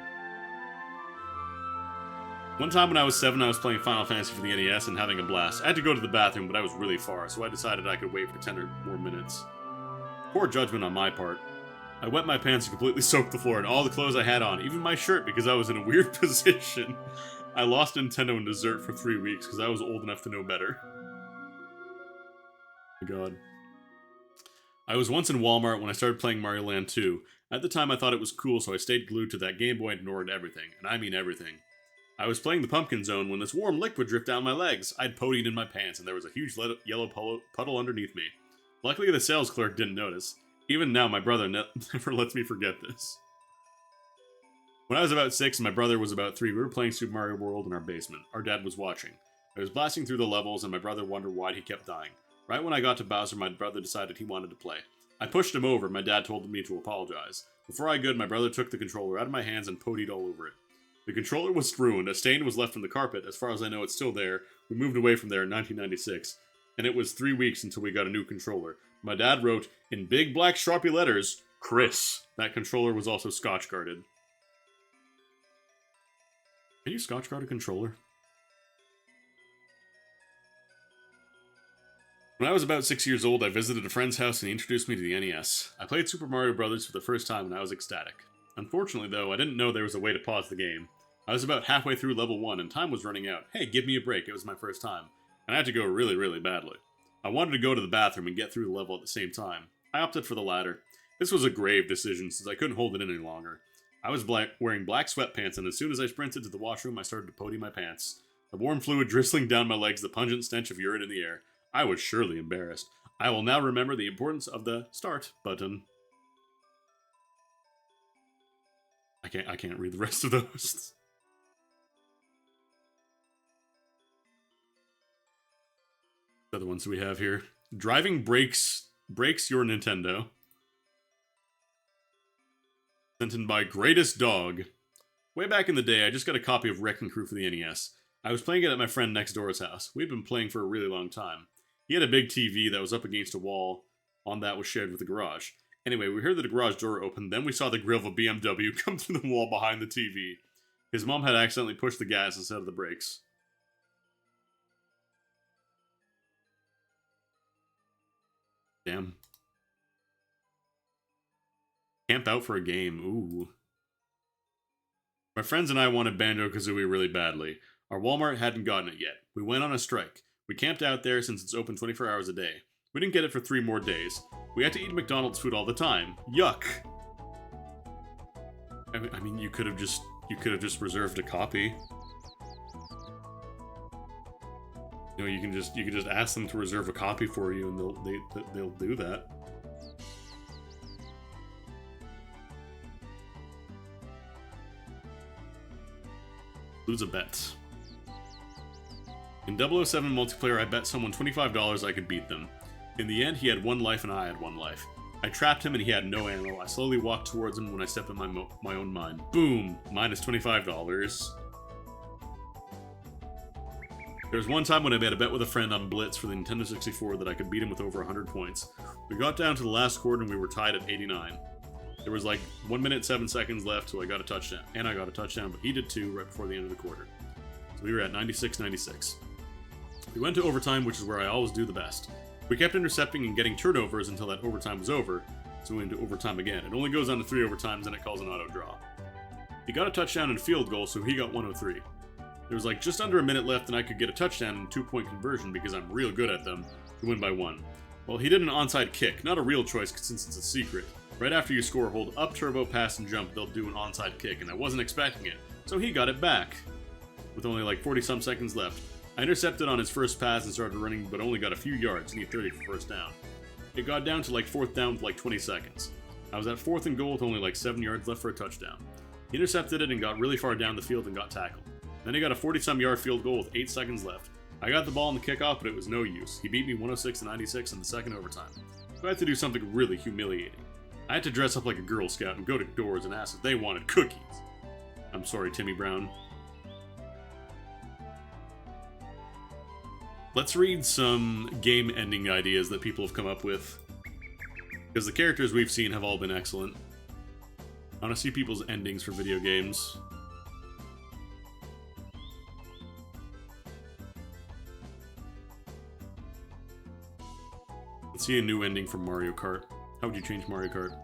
One time when I was 7, I was playing Final Fantasy for the NES and having a blast. I had to go to the bathroom, but I was really far, so I decided I could wait for 10 or more minutes. Poor judgment on my part. I wet my pants and completely soaked the floor and all the clothes I had on, even my shirt, because I was in a weird position. I lost Nintendo and dessert for 3 weeks because I was old enough to know better. Oh my god. I was once in Walmart when I started playing Mario Land 2. At the time I thought it was cool, so I stayed glued to that Game Boy and ignored everything. And I mean everything. I was playing the Pumpkin Zone when this warm liquid dripped down my legs. I'd podied in my pants and there was a huge yellow puddle underneath me. Luckily the sales clerk didn't notice. Even now my brother never lets me forget this. When I was about 6 and my brother was about 3, we were playing Super Mario World in our basement. Our dad was watching. I was blasting through the levels and my brother wondered why he kept dying. Right when I got to Bowser, my brother decided he wanted to play. I pushed him over, my dad told me to apologize. Before I could, my brother took the controller out of my hands and podied all over it. The controller was ruined, a stain was left on the carpet, as far as I know it's still there. We moved away from there in 1996, and it was 3 weeks until we got a new controller. My dad wrote, in big black Sharpie letters, Chris. That controller was also Scotch guarded. Can you Scotch guard a controller? When I was about 6 years old, I visited a friend's house and he introduced me to the NES. I played Super Mario Bros. For the first time and I was ecstatic. Unfortunately though, I didn't know there was a way to pause the game. I was about halfway through level 1 and time was running out. Hey, give me a break, it was my first time. And I had to go really, really badly. I wanted to go to the bathroom and get through the level at the same time. I opted for the latter. This was a grave decision since I couldn't hold it in any longer. I was wearing black sweatpants and as soon as I sprinted to the washroom I started to pody my pants. The warm fluid drizzling down my legs, the pungent stench of urine in the air. I was surely embarrassed. I will now remember the importance of the start button. I can't read the rest of those. The other ones we have here. Driving breaks your Nintendo. Sent in by Greatest Dog. Way back in the day, I just got a copy of Wrecking Crew for the NES. I was playing it at my friend next door's house. We'd been playing for a really long time. He had a big TV that was up against a wall. On that was shared with the garage. Anyway, we heard the garage door open, then we saw the grill of a BMW come through the wall behind the TV. His mom had accidentally pushed the gas instead of the brakes. Damn. Camp out for a game, ooh. My friends and I wanted Banjo-Kazooie really badly. Our Walmart hadn't gotten it yet. We went on a strike. We camped out there since it's open 24 hours a day. We didn't get it for 3 more days. We had to eat McDonald's food all the time. Yuck! I mean, you could have just reserved a copy. You know, you can just ask them to reserve a copy for you, and they'll do that. Lose a bet. In 007 multiplayer, I bet someone $25 I could beat them. In the end, he had 1 life and I had 1 life. I trapped him and he had no ammo. I slowly walked towards him when I stepped in my own mine. Boom! Minus $25. There was one time when I made a bet with a friend on Blitz for the Nintendo 64 that I could beat him with over 100 points. We got down to the last quarter and we were tied at 89. There was like 1 minute 7 seconds left till I got a touchdown. And I got a touchdown, but he did too right before the end of the quarter. So we were at 96-96. We went to overtime, which is where I always do the best. We kept intercepting and getting turnovers until that overtime was over, so we went into overtime again. It only goes on to 3 overtimes and it calls an auto draw. He got a touchdown and a field goal, so he got 103. There was like just under a minute left and I could get a touchdown and a 2-point conversion because I'm real good at them to win by 1. Well, he did an onside kick, not a real choice since it's a secret. Right after you score, hold up, turbo, pass, and jump, they'll do an onside kick, and I wasn't expecting it, so he got it back. With only like 40-some seconds left. I intercepted on his first pass and started running, but only got a few yards, need 30 for first down. It got down to like 4th down with like 20 seconds. I was at 4th and goal with only like 7 yards left for a touchdown. He intercepted it and got really far down the field and got tackled. Then he got a 40-some yard field goal with 8 seconds left. I got the ball in the kickoff, but it was no use. He beat me 106-96 in the second overtime. So I had to do something really humiliating. I had to dress up like a Girl Scout and go to doors and ask if they wanted cookies. I'm sorry, Timmy Brown. Let's read some game ending ideas that people have come up with. Because the characters we've seen have all been excellent. I want to see people's endings for video games. Let's see a new ending for Mario Kart. How would you change Mario Kart?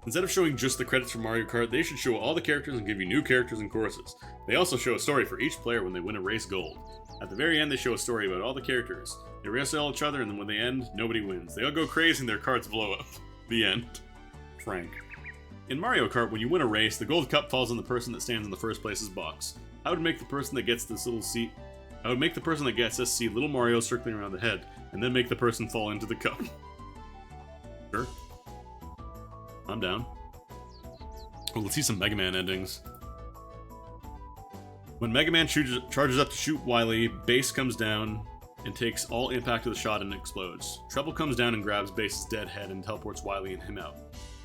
Instead of showing just the credits for Mario Kart, they should show all the characters and give you new characters and courses. They also show a story for each player when they win a race gold. At the very end, they show a story about all the characters. They wrestle each other, and then when they end, nobody wins. They all go crazy and their carts blow up. The end. Frank. In Mario Kart, when you win a race, the gold cup falls on the person that stands in the first place's box. I would make the person that gets this little seat... I would make the person that gets this see little Mario circling around the head, and then make the person fall into the cup. Sure. I'm down. Oh, let's see some Mega Man endings. When Mega Man charges up to shoot Wily, Bass comes down and takes all impact of the shot and explodes. Treble comes down and grabs Bass's dead head and teleports Wily and him out.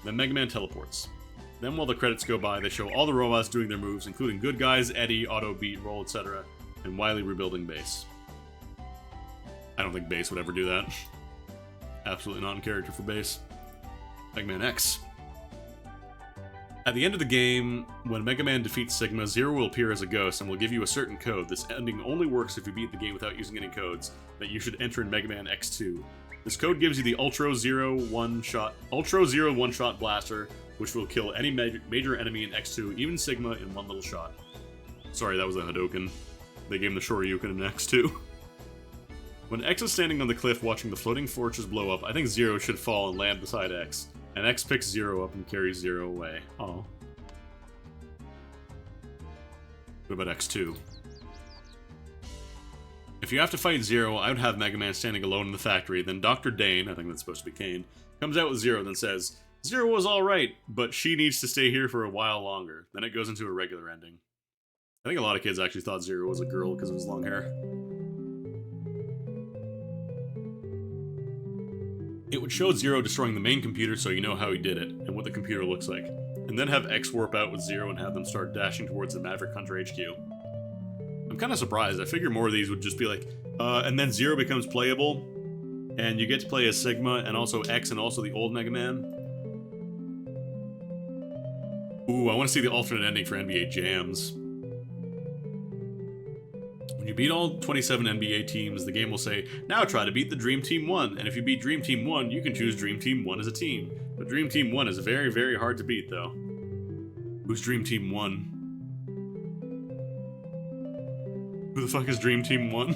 Then Mega Man teleports. Then while the credits go by, they show all the robots doing their moves, including Good Guys, Eddie, Auto Beat, Roll, etc., and Wily rebuilding Bass. I don't think Bass would ever do that. Absolutely not in character for Bass. Mega Man X. At the end of the game, when Mega Man defeats Sigma, Zero will appear as a ghost and will give you a certain code. This ending only works if you beat the game without using any codes that you should enter in Mega Man X2. This code gives you the Ultra Zero one-shot blaster, which will kill any major enemy in X2, even Sigma, in one little shot. Sorry, that was a Hadouken. They gave him the Shoryuken in X2. When X is standing on the cliff watching the floating fortress blow up, I think Zero should fall and land beside X. And X picks Zero up and carries Zero away. Oh. What about X2? If you have to fight Zero, I would have Mega Man standing alone in the factory, then Dr. Dane, I think that's supposed to be Kane, comes out with Zero, then says, Zero was alright, but she needs to stay here for a while longer. Then it goes into a regular ending. I think a lot of kids actually thought Zero was a girl because of his long hair. It would show Zero destroying the main computer so you know how he did it, and what the computer looks like. And then have X warp out with Zero and have them start dashing towards the Maverick Hunter HQ. I'm kind of surprised. I figure more of these would just be like, and then Zero becomes playable, and you get to play as Sigma, and also X, and also the old Mega Man. Ooh, I want to see the alternate ending for NBA Jams. When you beat all 27 NBA teams, the game will say, now try to beat the Dream Team 1, and if you beat Dream Team 1, you can choose Dream Team 1 as a team. But Dream Team 1 is very, very hard to beat, though. Who's Dream Team 1? Who the fuck is Dream Team 1?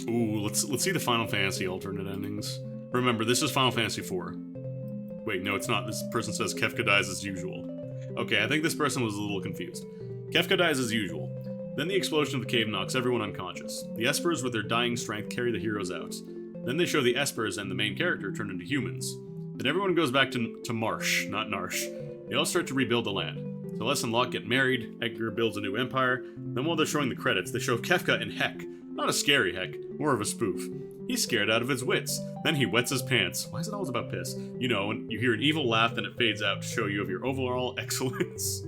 Ooh, let's see the Final Fantasy alternate endings. Remember, this is Final Fantasy IV. Wait, no, it's not. This person says Kefka dies as usual. Okay, I think this person was a little confused. Kefka dies as usual. Then the explosion of the cave knocks everyone unconscious. The Espers, with their dying strength, carry the heroes out. Then they show the Espers and the main character turn into humans. Then everyone goes back to Marsh, not Narsh. They all start to rebuild the land. Celeste and Locke get married, Edgar builds a new empire. Then while they're showing the credits, they show Kefka in Heck. Not a scary Heck, more of a spoof. He's scared out of his wits. Then he wets his pants. Why is it always about piss? You know, and you hear an evil laugh, then it fades out to show you of your overall excellence.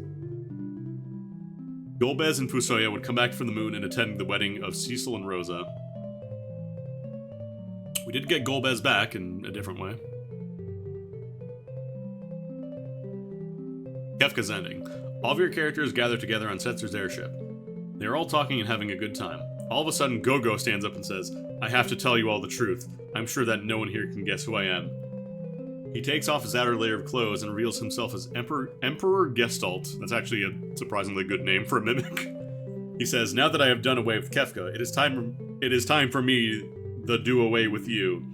Golbez and Fusoya would come back from the moon and attend the wedding of Cecil and Rosa. We did get Golbez back in a different way. Kefka's ending. All of your characters gather together on Setzer's airship. They are all talking and having a good time. All of a sudden, Go-Go stands up and says, I have to tell you all the truth. I'm sure that no one here can guess who I am. He takes off his outer layer of clothes and reveals himself as Emperor Gestalt. That's actually a surprisingly good name for a mimic. He says, now that I have done away with Kefka, it is time for me to do away with you.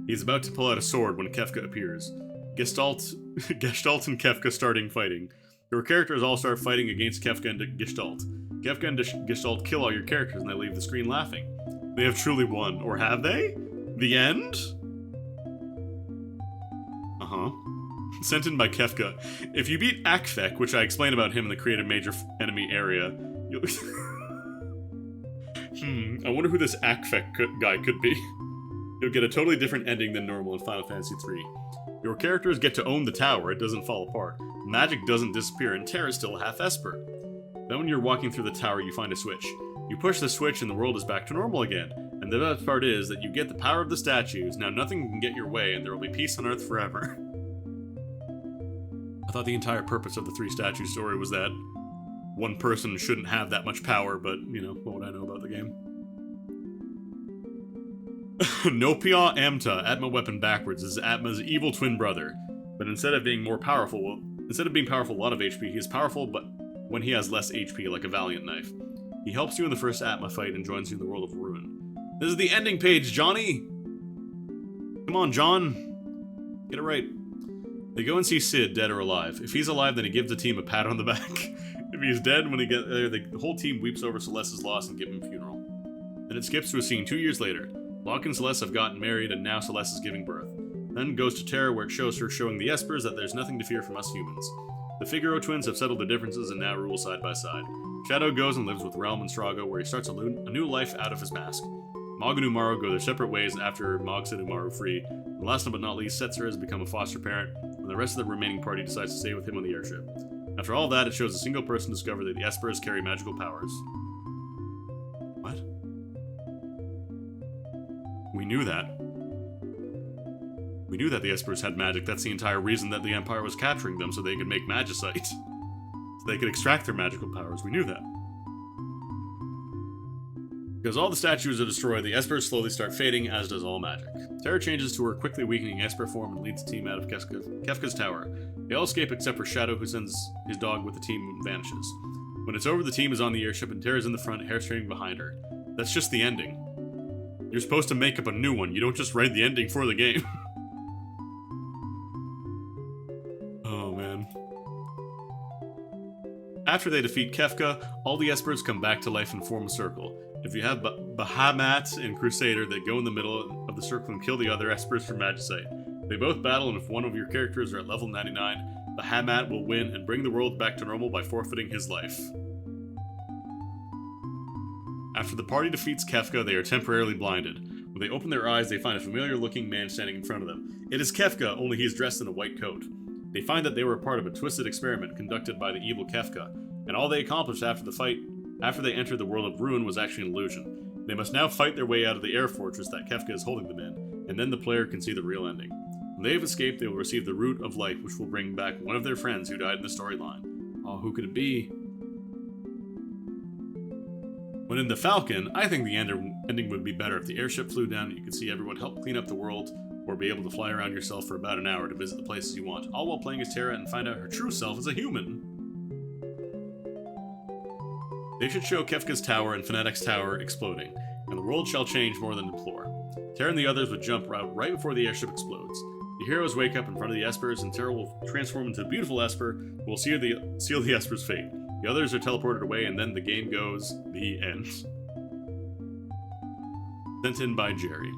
He's about to pull out a sword when Kefka appears. Gestalt and Kefka starting fighting. Your characters all start fighting against Kefka and Gestalt. Kefka and Gestalt kill all your characters and they leave the screen laughing. They have truly won. Or have they? The end? Uh-huh. Sent in by Kefka. If you beat Akfek, which I explained about him in the creative major enemy area, you'll... I wonder who this Akfek guy could be. You'll get a totally different ending than normal in Final Fantasy III. Your characters get to own the tower, it doesn't fall apart. Magic doesn't disappear, and Terra's still half Esper. Then when you're walking through the tower, you find a switch. You push the switch and the world is back to normal again. And the best part is that you get the power of the statues, now nothing can get your way, and there will be peace on Earth forever. I thought the entire purpose of the three statue story was that one person shouldn't have that much power, but, you know, what would I know about the game? Nopia Amta, Atma weapon backwards, is Atma's evil twin brother. But instead of being powerful a lot of HP, he is powerful, but when he has less HP, like a Valiant knife. He helps you in the first Atma fight and joins you in the world of Ruin. This is the ending page, Johnny! Come on, John. Get it right. They go and see Sid, dead or alive. If he's alive, then he gives the team a pat on the back. If he's dead, when he gets there, the whole team weeps over Celeste's loss and give him a funeral. Then it skips to a scene 2 years later. Locke and Celeste have gotten married, and now Celeste is giving birth. Then goes to Terra, where it shows her showing the Espers that there's nothing to fear from us humans. The Figaro twins have settled their differences and now rule side by side. Shadow goes and lives with Realm and Strago, where he starts a new life out of his mask. Mog and Umaru go their separate ways after Mog set Umaru free, and last but not least, Setzer has become a foster parent, and the rest of the remaining party decides to stay with him on the airship. After all that, it shows a single person discover that the Espers carry magical powers. What? We knew that. We knew that the Espers had magic. That's the entire reason that the Empire was capturing them, so they could make magicite. So they could extract their magical powers. We knew that. Because all the statues are destroyed, the Espers slowly start fading, as does all magic. Terra changes to her quickly weakening Esper form and leads the team out of Kefka's tower. They all escape except for Shadow, who sends his dog with the team and vanishes. When it's over, the team is on the airship and Terra's in the front, hair straining behind her. That's just the ending. You're supposed to make up a new one, you don't just write the ending for the game. Oh man. After they defeat Kefka, all the Espers come back to life and form a circle. If you have Bahamut and Crusader, they go in the middle of the circle and kill the other Espers for Magicite. They both battle, and if one of your characters are at level 99, Bahamut will win and bring the world back to normal by forfeiting his life. After the party defeats Kefka, they are temporarily blinded. When they open their eyes, they find a familiar-looking man standing in front of them. It is Kefka, only he is dressed in a white coat. They find that they were a part of a twisted experiment conducted by the evil Kefka, and all they accomplished after the fight, after they entered the world of Ruin, was actually an illusion. They must now fight their way out of the air fortress that Kefka is holding them in, and then the player can see the real ending. When they have escaped, they will receive the Root of Life, which will bring back one of their friends who died in the storyline. Oh, who could it be? When in the Falcon, I think the ending would be better if the airship flew down and you could see everyone help clean up the world, or be able to fly around yourself for about an hour to visit the places you want, all while playing as Terra and find out her true self as a human. They should show Kefka's tower and Fnatic's tower exploding, and the world shall change more than deplore. Terra and the others would jump out right before the airship explodes. The heroes wake up in front of the Espers, and Terra will transform into a beautiful Esper, who will seal the Esper's fate. The others are teleported away, and then the game goes, the end. Sent in by Jerry.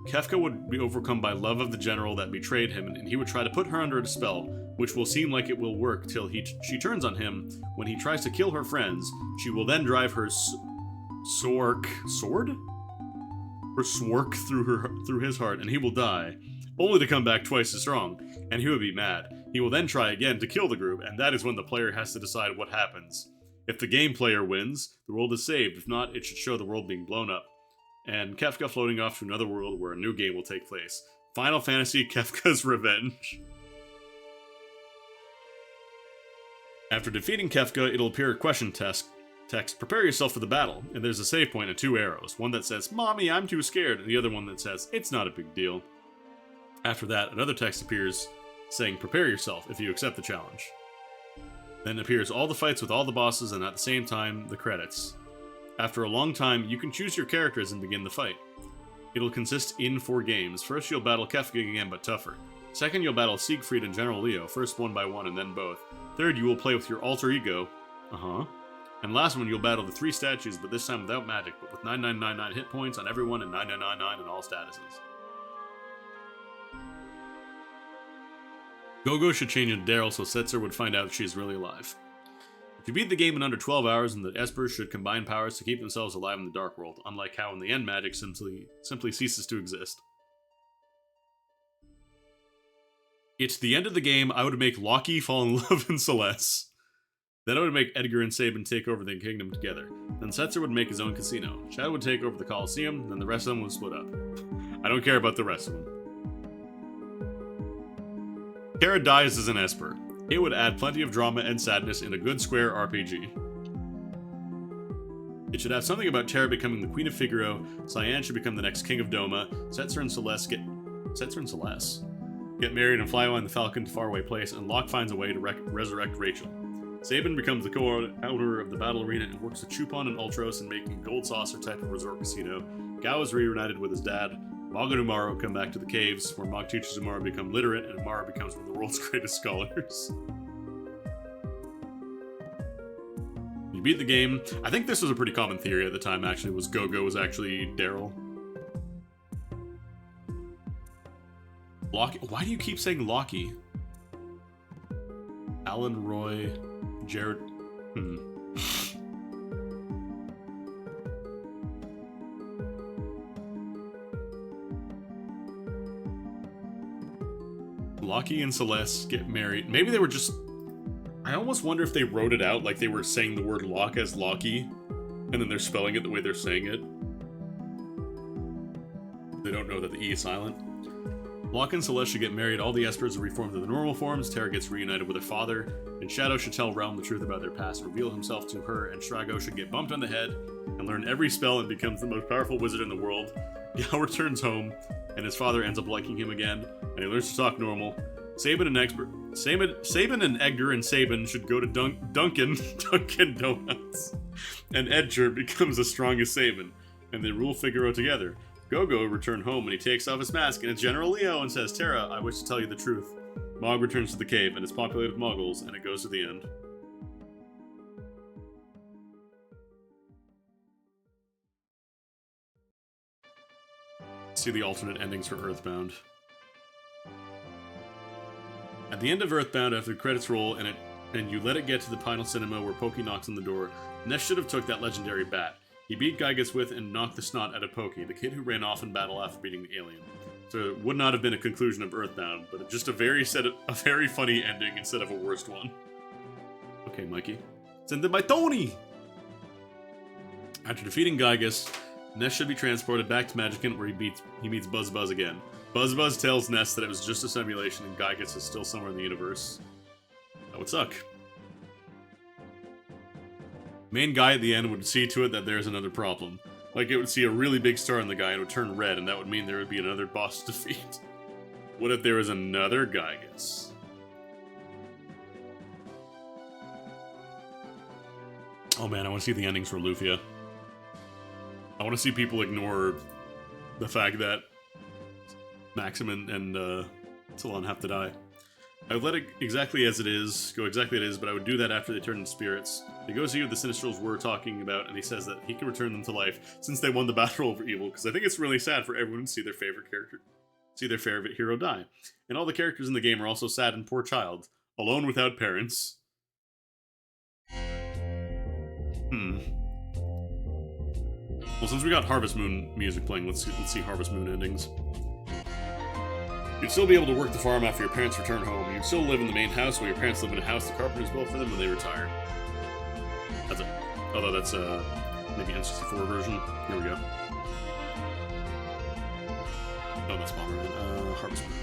Kefka would be overcome by love of the general that betrayed him, and he would try to put her under a spell, which will seem like it will work till she turns on him. When he tries to kill her friends, she will then drive her sword? Her swork through his heart, and he will die, only to come back twice as strong, and he would be mad. He will then try again to kill the group, and that is when the player has to decide what happens. If the game player wins, the world is saved. If not, it should show the world being blown up, and Kefka floating off to another world where a new game will take place. Final Fantasy Kefka's Revenge. After defeating Kefka, it'll appear a question text, prepare yourself for the battle, and there's a save point and 2 arrows, one that says, Mommy, I'm too scared, and the other one that says, it's not a big deal. After that, another text appears saying, prepare yourself if you accept the challenge. Then appears all the fights with all the bosses, and at the same time, the credits. After a long time, you can choose your characters and begin the fight. It'll consist in 4 games. First, you'll battle Kefka again, but tougher. Second, you'll battle Siegfried and General Leo, first one by one and then both. Third, you will play with your alter ego. And last one, you'll battle the 3 statues, but this time without magic, but with 9999 hit points on everyone and 9999 in all statuses. Gogo should change into Daryl so Setzer would find out she's really alive. If you beat the game in under 12 hours, then the Espers should combine powers to keep themselves alive in the Dark World, unlike how in the end magic simply ceases to exist. It's the end of the game. I would make Loki fall in love in Celeste. Then I would make Edgar and Sabin take over the kingdom together. Then Setzer would make his own casino. Shadow would take over the Colosseum, then the rest of them would split up. I don't care about the rest of them. Terra dies as an Esper. It would add plenty of drama and sadness in a good square RPG. It should have something about Terra becoming the Queen of Figaro, Cyan should become the next King of Doma, Setzer and Celeste get married and fly on the Falcon to faraway place, and Locke finds a way to resurrect Rachel. Sabin becomes the co-owner of the battle arena and works with Chupon and Ultros in making Gold Saucer type of resort casino. Gao is reunited with his dad. Mog and Umaro come back to the caves, where Mog teaches Umaro to become literate, and Umaro becomes one of the world's greatest scholars. You beat the game. I think this was a pretty common theory at the time, actually, was Gogo was actually Daryl. Loki. Why do you keep saying Loki? Alan Roy, Jared. Loki and Celeste get married. Maybe they were just... I almost wonder if they wrote it out like they were saying the word Locke as Loki, and then they're spelling it the way they're saying it. They don't know that the E is silent. Locke and Celeste should get married, all the Espers are reformed to the normal forms, Terra gets reunited with her father, and Shadow should tell Realm the truth about their past, reveal himself to her, and Strago should get bumped on the head, and learn every spell and becomes the most powerful wizard in the world. Yao returns home, and his father ends up liking him again, and he learns to talk normal. Sabin and Edgar and Sabin should go to Dunkin' Donuts, and Edgar becomes as strong as Sabin, and they rule Figaro together. Gogo returns home and he takes off his mask and it's General Leo and says, Terra, I wish to tell you the truth. Mog returns to the cave and it's populated with Muggles, and it goes to the end. See the alternate endings for Earthbound. At the end of Earthbound, after the credits roll and you let it get to the final cinema where Pokey knocks on the door, Ness should have took that legendary bat. He beat Gygas with and knocked the snot out of Pokey, the kid who ran off in battle after beating the alien. So it would not have been a conclusion of Earthbound, but just a very funny ending instead of a worst one. Okay, Mikey. Send it by Tony! After defeating Gygas, Ness should be transported back to Magicant where he meets Buzz Buzz again. Buzz Buzz tells Ness that it was just a simulation and Gygas is still somewhere in the universe. That would suck. Main guy at the end would see to it that there's another problem. Like, it would see a really big star on the guy and it would turn red, and that would mean there would be another boss to defeat. What if there was another Gygas? Oh man, I want to see the endings for Lufia. I want to see people ignore the fact that Maxim and Salon have to die. I would let it exactly as it is, go exactly as it is, but I would do that after they turn into spirits. He goes to you, the Sinistrals were talking about, and he says that he can return them to life since they won the battle over evil, because I think it's really sad for everyone to see their favorite hero die. And all the characters in the game are also sad and poor child, alone without parents. Well, since we got Harvest Moon music playing, let's see Harvest Moon endings. You'd still be able to work the farm after your parents return home. You'd still live in the main house while your parents live in a house the carpenters built for them when they retire. That's it. Although that's maybe N64 version. Here we go. Oh, that's Bomberman. Harvest Moon.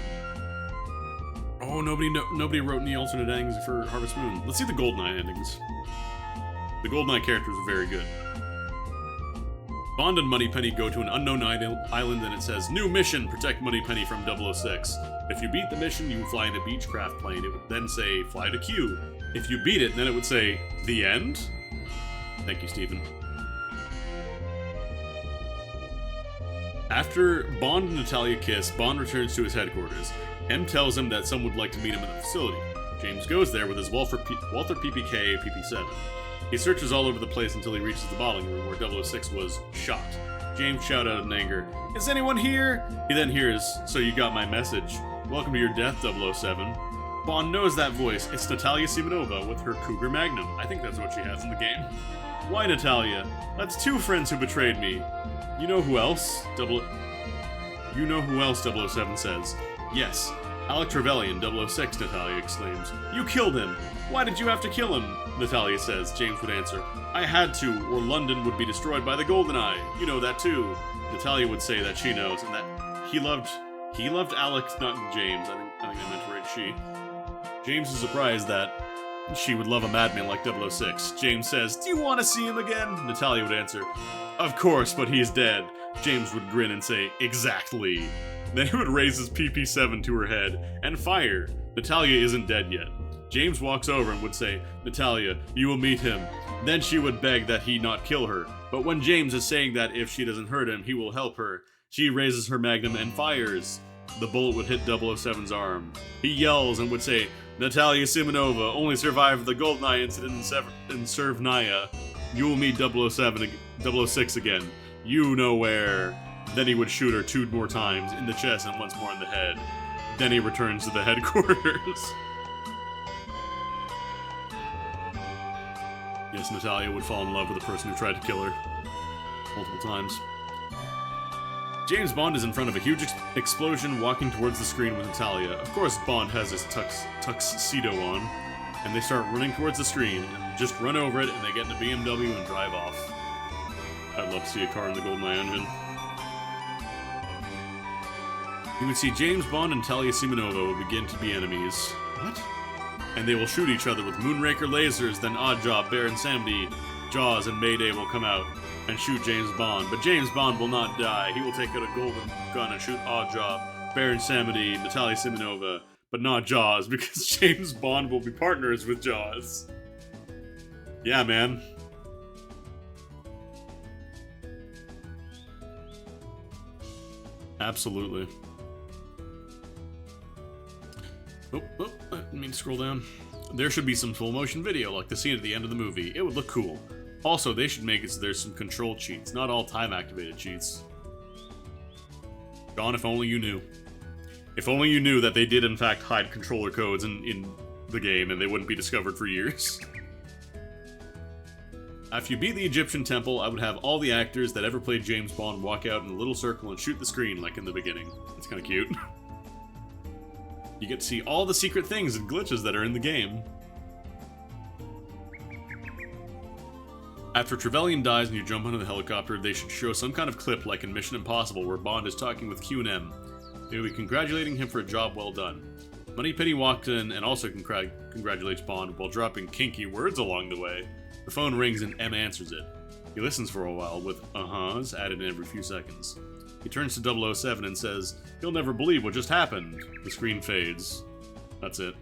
Oh, nobody wrote any alternate endings for Harvest Moon. Let's see the GoldenEye endings. The GoldenEye characters are very good. Bond and Moneypenny go to an unknown island and it says, New mission, protect Moneypenny from 006. If you beat the mission, you fly in a Beechcraft plane. It would then say, fly to Q. If you beat it, then it would say, the end? Thank you, Stephen. After Bond and Natalia kiss, Bond returns to his headquarters. M tells him that someone would like to meet him at the facility. James goes there with his Walther PPK PP7. He searches all over the place until he reaches the bottling room where 006 was shot. James shouts out in anger, Is anyone here? He then hears, So you got my message. Welcome to your death, 007. Bond knows that voice. It's Natalia Simonova with her Cougar Magnum. I think that's what she has in the game. Why, Natalia? That's two friends who betrayed me. You know who else? 007 says. Yes, Alec Trevelyan, 006, Natalia exclaims. You killed him! Why did you have to kill him? Natalia says. James would answer, I had to, or London would be destroyed by the GoldenEye. You know that too. Natalia would say that she knows, and that he loved Alec, not James. I think I meant to write she. James is surprised that she would love a madman like 006. James says, do you want to see him again? Natalia would answer, of course, but he's dead. James would grin and say, exactly. Then he would raise his PP-7 to her head and fire. Natalia isn't dead yet. James walks over and would say, Natalia, you will meet him. Then she would beg that he not kill her. But when James is saying that if she doesn't hurt him, he will help her, she raises her magnum and fires. The bullet would hit 007's arm. He yells and would say, Natalia Simonova only survived the GoldenEye incident in Severnaya. You will meet 006 again. You know where. Then he would shoot her 2 more times, in the chest and once more in the head. Then he returns to the headquarters. Yes, Natalia would fall in love with the person who tried to kill her. Multiple times. James Bond is in front of a huge explosion walking towards the screen with Natalia. Of course, Bond has his tuxedo on, and they start running towards the screen, and just run over it, and they get in a BMW and drive off. I'd love to see a car in the GoldenEye engine. You would see James Bond and Natalia Simonova will begin to be enemies. What? And they will shoot each other with Moonraker lasers, then Oddjob, Baron Samedi, Jaws, and Mayday will come out and shoot James Bond. But James Bond will not die. He will take out a golden gun and shoot Oddjob, Baron Samedi, Natalia Simonova, but not Jaws, because James Bond will be partners with Jaws. Yeah, man. Absolutely. Oh, I didn't mean to scroll down. There should be some full motion video, like the scene at the end of the movie. It would look cool. Also, they should make it so there's some control cheats, not all time-activated cheats. John, if only you knew. If only you knew that they did in fact hide controller codes in the game and they wouldn't be discovered for years. After you beat the Egyptian temple, I would have all the actors that ever played James Bond walk out in a little circle and shoot the screen like in the beginning. It's kinda cute. You get to see all the secret things and glitches that are in the game. After Trevelyan dies and you jump onto the helicopter, they should show some kind of clip like in Mission Impossible where Bond is talking with Q&M. They will be congratulating him for a job well done. Moneypenny walks in and also congratulates Bond while dropping kinky words along the way. The phone rings and M answers it. He listens for a while with uh-huhs added in every few seconds. He turns to 007 and says, "You'll never believe what just happened." The screen fades. That's it.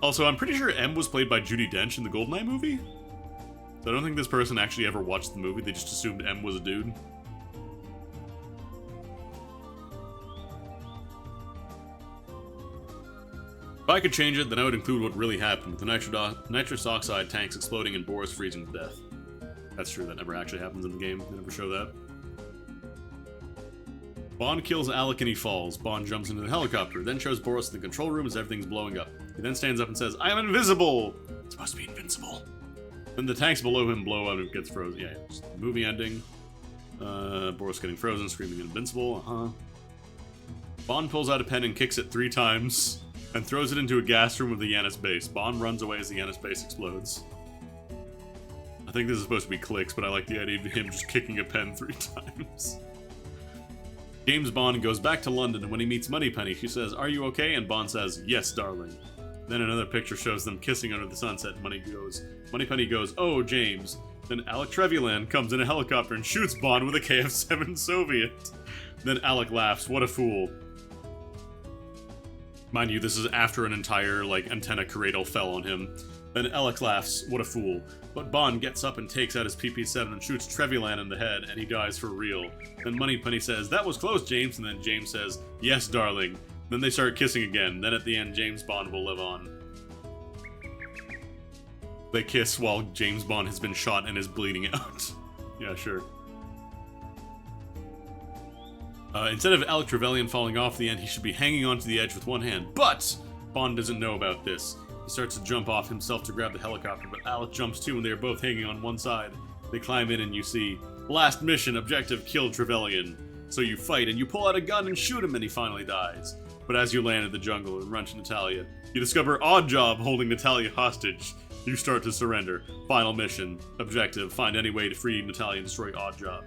Also, I'm pretty sure M was played by Judi Dench in the GoldenEye movie. So I don't think this person actually ever watched the movie, they just assumed M was a dude. If I could change it, then I would include what really happened, with the nitrous oxide tanks exploding and Boris freezing to death. That's true, that never actually happens in the game. They never show that. Bond kills Alec and he falls. Bond jumps into the helicopter, then shows Boris in the control room as everything's blowing up. He then stands up and says, "I am invisible!" It's supposed to be invincible. Then the tanks below him blow up and gets frozen. Yeah, just the movie ending. Boris getting frozen, screaming invincible, Bond pulls out a pen and kicks it 3 times, and throws it into a gas room of the Yanis base. Bond runs away as the Yanis base explodes. I think this is supposed to be clicks, but I like the idea of him just kicking a pen 3 times. James Bond goes back to London, and when he meets Moneypenny, she says, "Are you okay?" And Bond says, "Yes, darling." Then another picture shows them kissing under the sunset, and Moneypenny goes, "Oh, James." Then Alec Trevelyan comes in a helicopter and shoots Bond with a KF-7 Soviet. Then Alec laughs, "What a fool." Mind you, this is after an entire, antenna cradle fell on him. Then Alec laughs, "What a fool." But Bond gets up and takes out his PP-7 and shoots Trevelyan in the head, and he dies for real. Then Moneypenny says, "That was close, James," and then James says, "Yes, darling." Then they start kissing again. Then at the end, James Bond will live on. They kiss while James Bond has been shot and is bleeding out. Yeah, sure. Instead of Alec Trevelyan falling off the end, he should be hanging onto the edge with one hand. But Bond doesn't know about this. He starts to jump off himself to grab the helicopter, but Alec jumps too and they are both hanging on one side. They climb in and you see, "Last mission, objective, kill Trevelyan." So you fight and you pull out a gun and shoot him and he finally dies. But as you land in the jungle and run to Natalia, you discover Oddjob holding Natalia hostage. You start to surrender. Final mission. Objective, find any way to free Natalia and destroy Oddjob.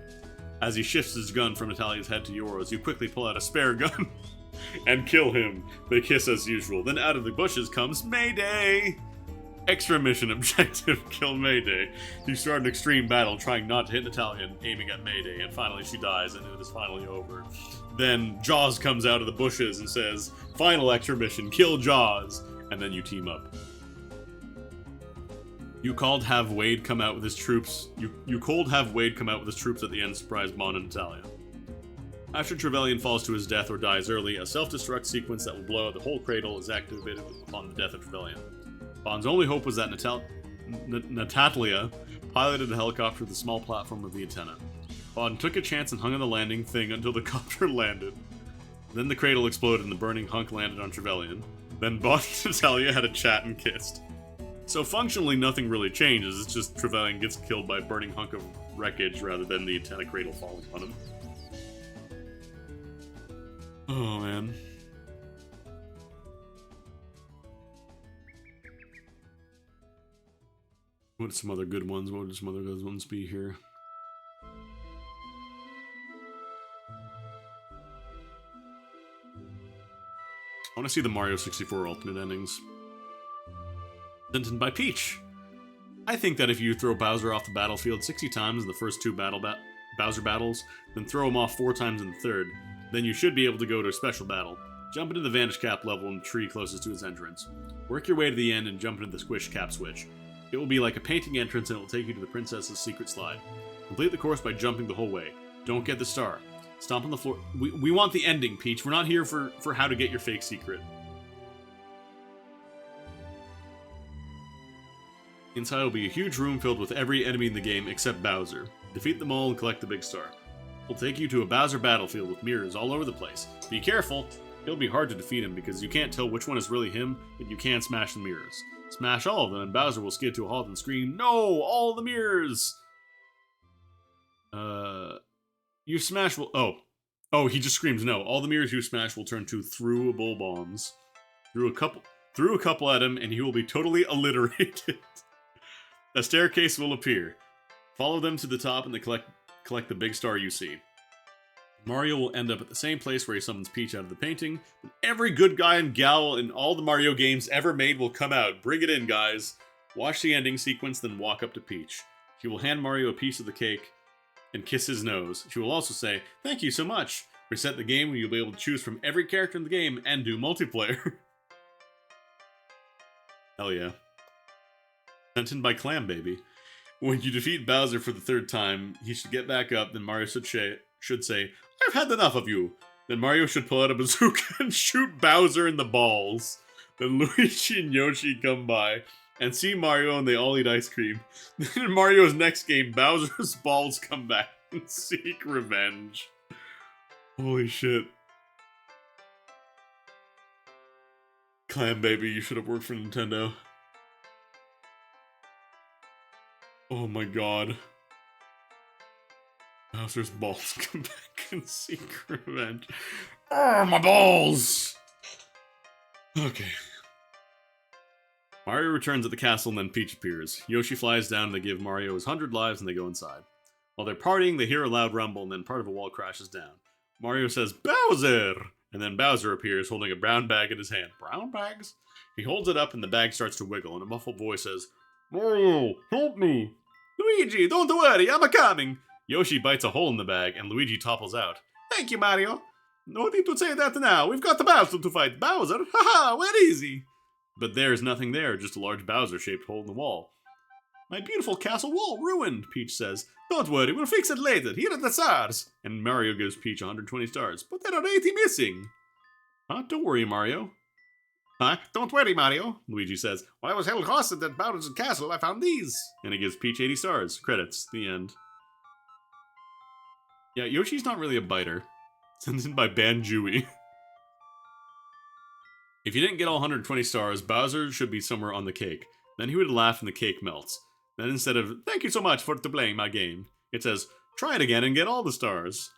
As he shifts his gun from Natalia's head to yours, you quickly pull out a spare gun and kill him. They kiss as usual. Then out of the bushes comes Mayday! Extra mission objective, kill Mayday. You start an extreme battle trying not to hit Natalia and aiming at Mayday, and finally she dies and it is finally over. Then Jaws comes out of the bushes and says, final extra mission, kill Jaws, and then you team up. You called have Wade come out with his troops. You called have Wade come out with his troops at the end to surprise Bond and Natalia. After Trevelyan falls to his death or dies early, a self-destruct sequence that will blow out the whole cradle is activated upon the death of Trevelyan. Bond's only hope was that Natalia piloted a helicopter to the small platform of the antenna. Bond took a chance and hung on the landing thing until the copter landed. Then the cradle exploded and the burning hunk landed on Trevelyan. Then Bond and Natalia had a chat and kissed. So functionally nothing really changes, it's just Trevelyan gets killed by a burning hunk of wreckage rather than the antenna cradle falling on him. Oh man. What are some other good ones? What would some other good ones be here? I want to see the Mario 64 alternate endings. Sent in by Peach. I think that if you throw Bowser off the battlefield 60 times in the first two Bowser battles, then throw him off 4 times in the third, then you should be able to go to a special battle. Jump into the Vantage Cap level in the tree closest to its entrance. Work your way to the end and jump into the Squish Cap switch. It will be like a painting entrance and it will take you to the princess's secret slide. Complete the course by jumping the whole way. Don't get the star. Stomp on the floor. We want the ending, Peach. We're not here for how to get your fake secret. Inside will be a huge room filled with every enemy in the game except Bowser. Defeat them all and collect the big star. It'll take you to a Bowser battlefield with mirrors all over the place. Be careful! It'll be hard to defeat him because you can't tell which one is really him, but you can smash the mirrors. Smash all of them and Bowser will skid to a halt and scream, "No! All the mirrors!" You smash will... Oh, he just screams no. All the mirrors you smash will turn to throwable bombs. Threw a couple at him and he will be totally obliterated. A staircase will appear. Follow them to the top and collect the big star you see. Mario will end up at the same place where he summons Peach out of the painting. And every good guy and gal in all the Mario games ever made will come out. Bring it in, guys. Watch the ending sequence, then walk up to Peach. She will hand Mario a piece of the cake and kiss his nose. She will also say, "Thank you so much." Reset the game where you'll be able to choose from every character in the game and do multiplayer. Hell yeah. Sent in by Clam Baby. When you defeat Bowser for the 3rd time, he should get back up, then Mario should say, "I've had enough of you." Then Mario should pull out a bazooka and shoot Bowser in the balls. Then Luigi and Yoshi come by and see Mario and they all eat ice cream. Then in Mario's next game, Bowser's balls come back and seek revenge. Holy shit. Clam Baby, you should have worked for Nintendo. Oh my god. Bowser's balls come back and seek revenge. Oh, my balls! Okay. Mario returns at the castle and then Peach appears. Yoshi flies down and they give Mario his 100 lives and they go inside. While they're partying, they hear a loud rumble and then part of a wall crashes down. Mario says, "Bowser!" And then Bowser appears holding a brown bag in his hand. Brown bags? He holds it up and the bag starts to wiggle and a muffled voice says, "Mario, help me!" "Luigi, don't worry, I'm a-coming!" Yoshi bites a hole in the bag and Luigi topples out. "Thank you, Mario." "No need to say that now. We've got the Bowser to fight. Bowser? Haha, we're easy." But there's nothing there, just a large Bowser-shaped hole in the wall. "My beautiful castle wall ruined," Peach says. "Don't worry, we'll fix it later. Here are the stars." And Mario gives Peach 120 stars. "But there are 80 missing." "Huh? Don't worry, Mario." "Huh? Don't worry, Mario," Luigi says. "While I was held hostage at Bowser's castle, I found these." And he gives Peach 80 stars. Credits. The end. Yeah, Yoshi's not really a biter. Sent in by Banjooey. If you didn't get all 120 stars, Bowser should be somewhere on the cake. Then he would laugh and the cake melts. Then instead of, "Thank you so much for playing my game," it says, "Try it again and get all the stars."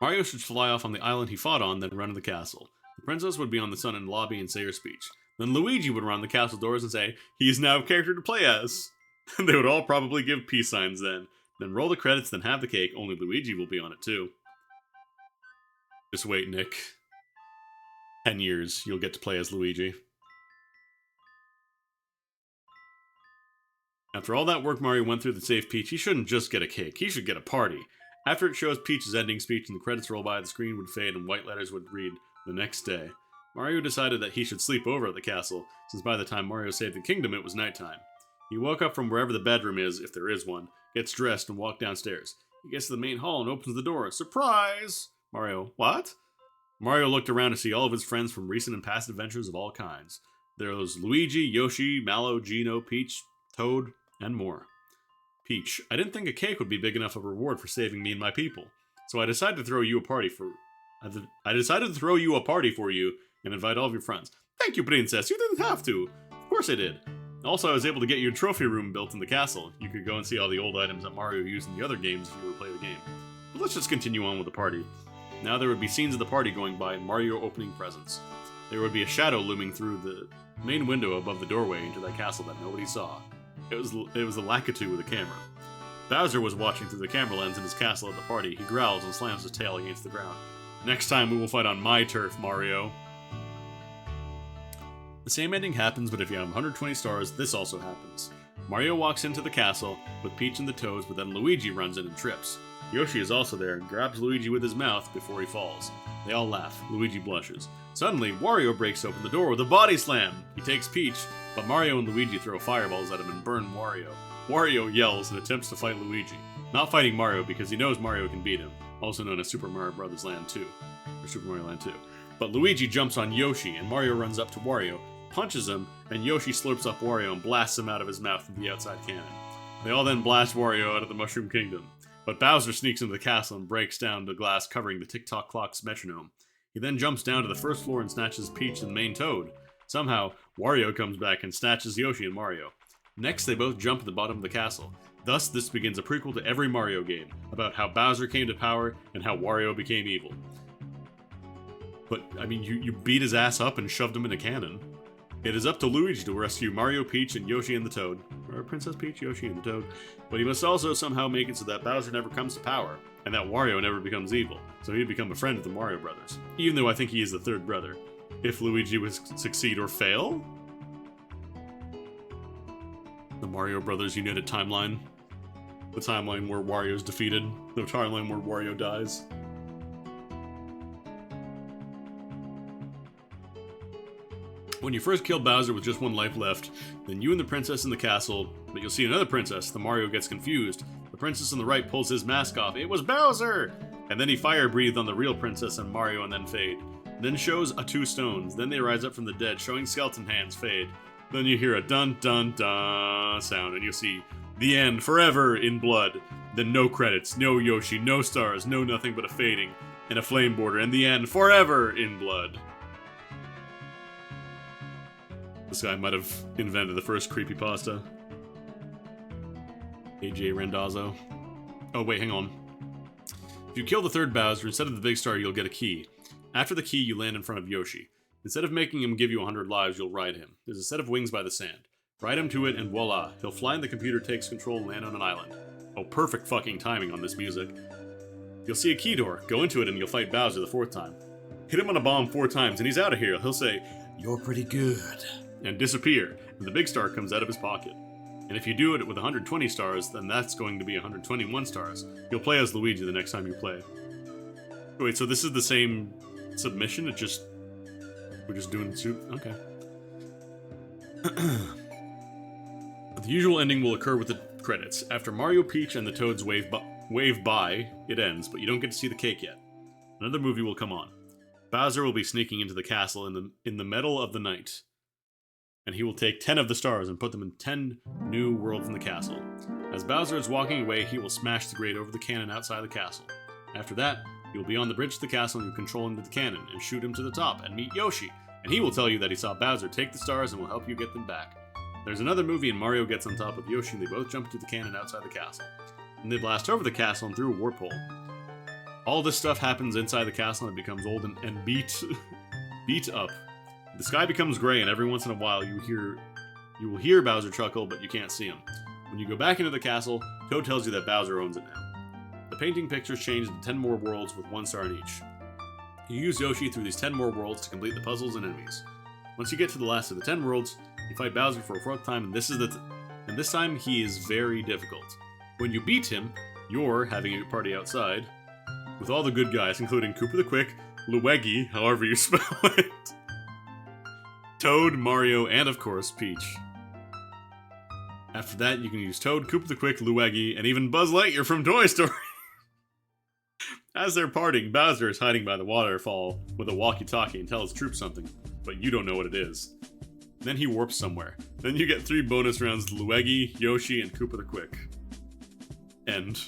Mario should fly off on the island he fought on, then run to the castle. The princess would be on the sun and lobby and say her speech. Then Luigi would run the castle doors and say, "He's now a character to play as." They would all probably give peace signs then. Then roll the credits, then have the cake, only Luigi will be on it too. Just wait, Nick. 10 years, you'll get to play as Luigi. After all that work Mario went through to save Peach, he shouldn't just get a cake, he should get a party. After it shows Peach's ending speech and the credits roll by, the screen would fade and white letters would read, "The next day." Mario decided that he should sleep over at the castle, since by the time Mario saved the kingdom it was nighttime. He woke up from wherever the bedroom is, if there is one, gets dressed and walked downstairs. He gets to the main hall and opens the door. Surprise! Mario, what? Mario looked around to see all of his friends from recent and past adventures of all kinds. There was Luigi, Yoshi, Mallow, Geno, Peach, Toad, and more. Peach, I didn't think a cake would be big enough a reward for saving me and my people, so I decided to throw you a party for you and invite all of your friends. Thank you, Princess. You didn't have to. Of course I did. Also, I was able to get you a trophy room built in the castle. You could go and see all the old items that Mario used in the other games if you were to play the game. But let's just continue on with the party. Now there would be scenes of the party going by and Mario opening presents. There would be a shadow looming through the main window above the doorway into that castle that nobody saw. It was the Lakitu with a camera. Bowser was watching through the camera lens in his castle at the party. He growls and slams his tail against the ground. Next time we will fight on my turf, Mario. The same ending happens, but if you have 120 stars, this also happens. Mario walks into the castle with Peach and the Toads, but then Luigi runs in and trips. Yoshi is also there and grabs Luigi with his mouth before he falls. They all laugh. Luigi blushes. Suddenly, Wario breaks open the door with a body slam. He takes Peach, but Mario and Luigi throw fireballs at him and burn Wario. Wario yells and attempts to fight Luigi, not fighting Mario because he knows Mario can beat him, also known as Super Mario Bros. Land 2, or Super Mario Land 2. But Luigi jumps on Yoshi, and Mario runs up to Wario, punches him, and Yoshi slurps up Wario and blasts him out of his mouth with the outside cannon. They all then blast Wario out of the Mushroom Kingdom. But Bowser sneaks into the castle and breaks down the glass covering the tick-tock clock's metronome. He then jumps down to the first floor and snatches Peach and the main Toad. Somehow, Wario comes back and snatches Yoshi and Mario. Next, they both jump at the bottom of the castle. Thus, this begins a prequel to every Mario game, about how Bowser came to power and how Wario became evil. But, I mean, you beat his ass up and shoved him in a cannon. It is up to Luigi to rescue Mario, Peach, and Yoshi and the Toad. Or Princess Peach, Yoshi, and the Toad. But he must also somehow make it so that Bowser never comes to power, and that Wario never becomes evil, so he'd become a friend of the Mario Brothers. Even though I think he is the third brother. If Luigi would succeed or fail? The Mario Brothers United timeline. The timeline where Wario's defeated. The timeline where Wario dies. When you first kill Bowser with just one life left, then you and the princess in the castle, but you'll see another princess, the Mario gets confused. The princess on the right pulls his mask off. It was Bowser! And then he fire-breathed on the real princess and Mario and then fade. Then shows a two stones. Then they rise up from the dead, showing skeleton hands fade. Then you hear a dun-dun-dun sound, and you'll see the end, forever in blood. Then no credits, no Yoshi, no stars, no nothing but a fading, and a flame border, and the end, forever in blood. This guy might have invented the first creepypasta. AJ Randazzo. Oh wait, hang on. If you kill the third Bowser, instead of the big star, you'll get a key. After the key, you land in front of Yoshi. Instead of making him give you 100 lives, you'll ride him. There's a set of wings by the sand. Ride him to it and voila, he'll fly and the computer takes control and land on an island. Oh, perfect fucking timing on this music. You'll see a key door, go into it and you'll fight Bowser the fourth time. Hit him on a bomb 4 times and he's out of here. He'll say, "You're pretty good," and disappear, and the big star comes out of his pocket. And if you do it with 120 stars, then that's going to be 121 stars. You'll play as Luigi the next time you play. Wait, so this is the same submission? We're just doing the soup? Okay. The usual ending will occur with the credits. After Mario, Peach, and the Toads wave by, it ends, but you don't get to see the cake yet. Another movie will come on. Bowser will be sneaking into the castle in the middle of the night. And he will take 10 of the stars and put them in 10 new worlds in the castle. As Bowser is walking away, he will smash the grate over the cannon outside the castle. After that, you will be on the bridge to the castle and you control him to the cannon and shoot him to the top and meet Yoshi, and he will tell you that he saw Bowser take the stars and will help you get them back. There's another movie and Mario gets on top of Yoshi and they both jump into the cannon outside the castle. And they blast over the castle and through a warp hole. All this stuff happens inside the castle and it becomes old and beat up. The sky becomes gray, and every once in a while you will hear Bowser chuckle, but you can't see him. When you go back into the castle, Toad tells you that Bowser owns it now. The painting pictures change to 10 more worlds with 1 star in each. You use Yoshi through these 10 more worlds to complete the puzzles and enemies. Once you get to the last of the 10 worlds, you fight Bowser for a 4th time, and this time he is very difficult. When you beat him, you're having a party outside with all the good guys, including Koopa the Quick, Luigi, however you spell it, Toad, Mario, and of course, Peach. After that, you can use Toad, Koopa the Quick, Luigi, and even Buzz Lightyear from Toy Story. As they're partying, Bowser is hiding by the waterfall with a walkie-talkie and tells troops something, but you don't know what it is. Then he warps somewhere. Then you get 3 bonus rounds with Luigi, Yoshi, and Koopa the Quick. End.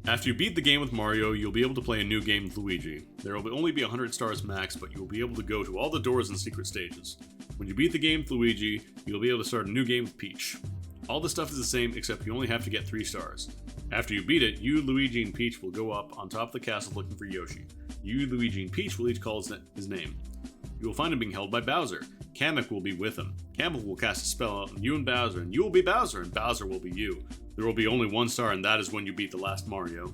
After you beat the game with Mario, you'll be able to play a new game with Luigi. There will only be 100 stars max, but you will be able to go to all the doors and secret stages. When you beat the game with Luigi, you'll be able to start a new game with Peach. All the stuff is the same, except you only have to get 3 stars. After you beat it, you, Luigi, and Peach will go up on top of the castle looking for Yoshi. You, Luigi, and Peach will each call his name. You will find him being held by Bowser. Kamek will be with him. Kamek will cast a spell on you and Bowser, and you will be Bowser, and Bowser will be you. There will be only 1 star, and that is when you beat the last Mario.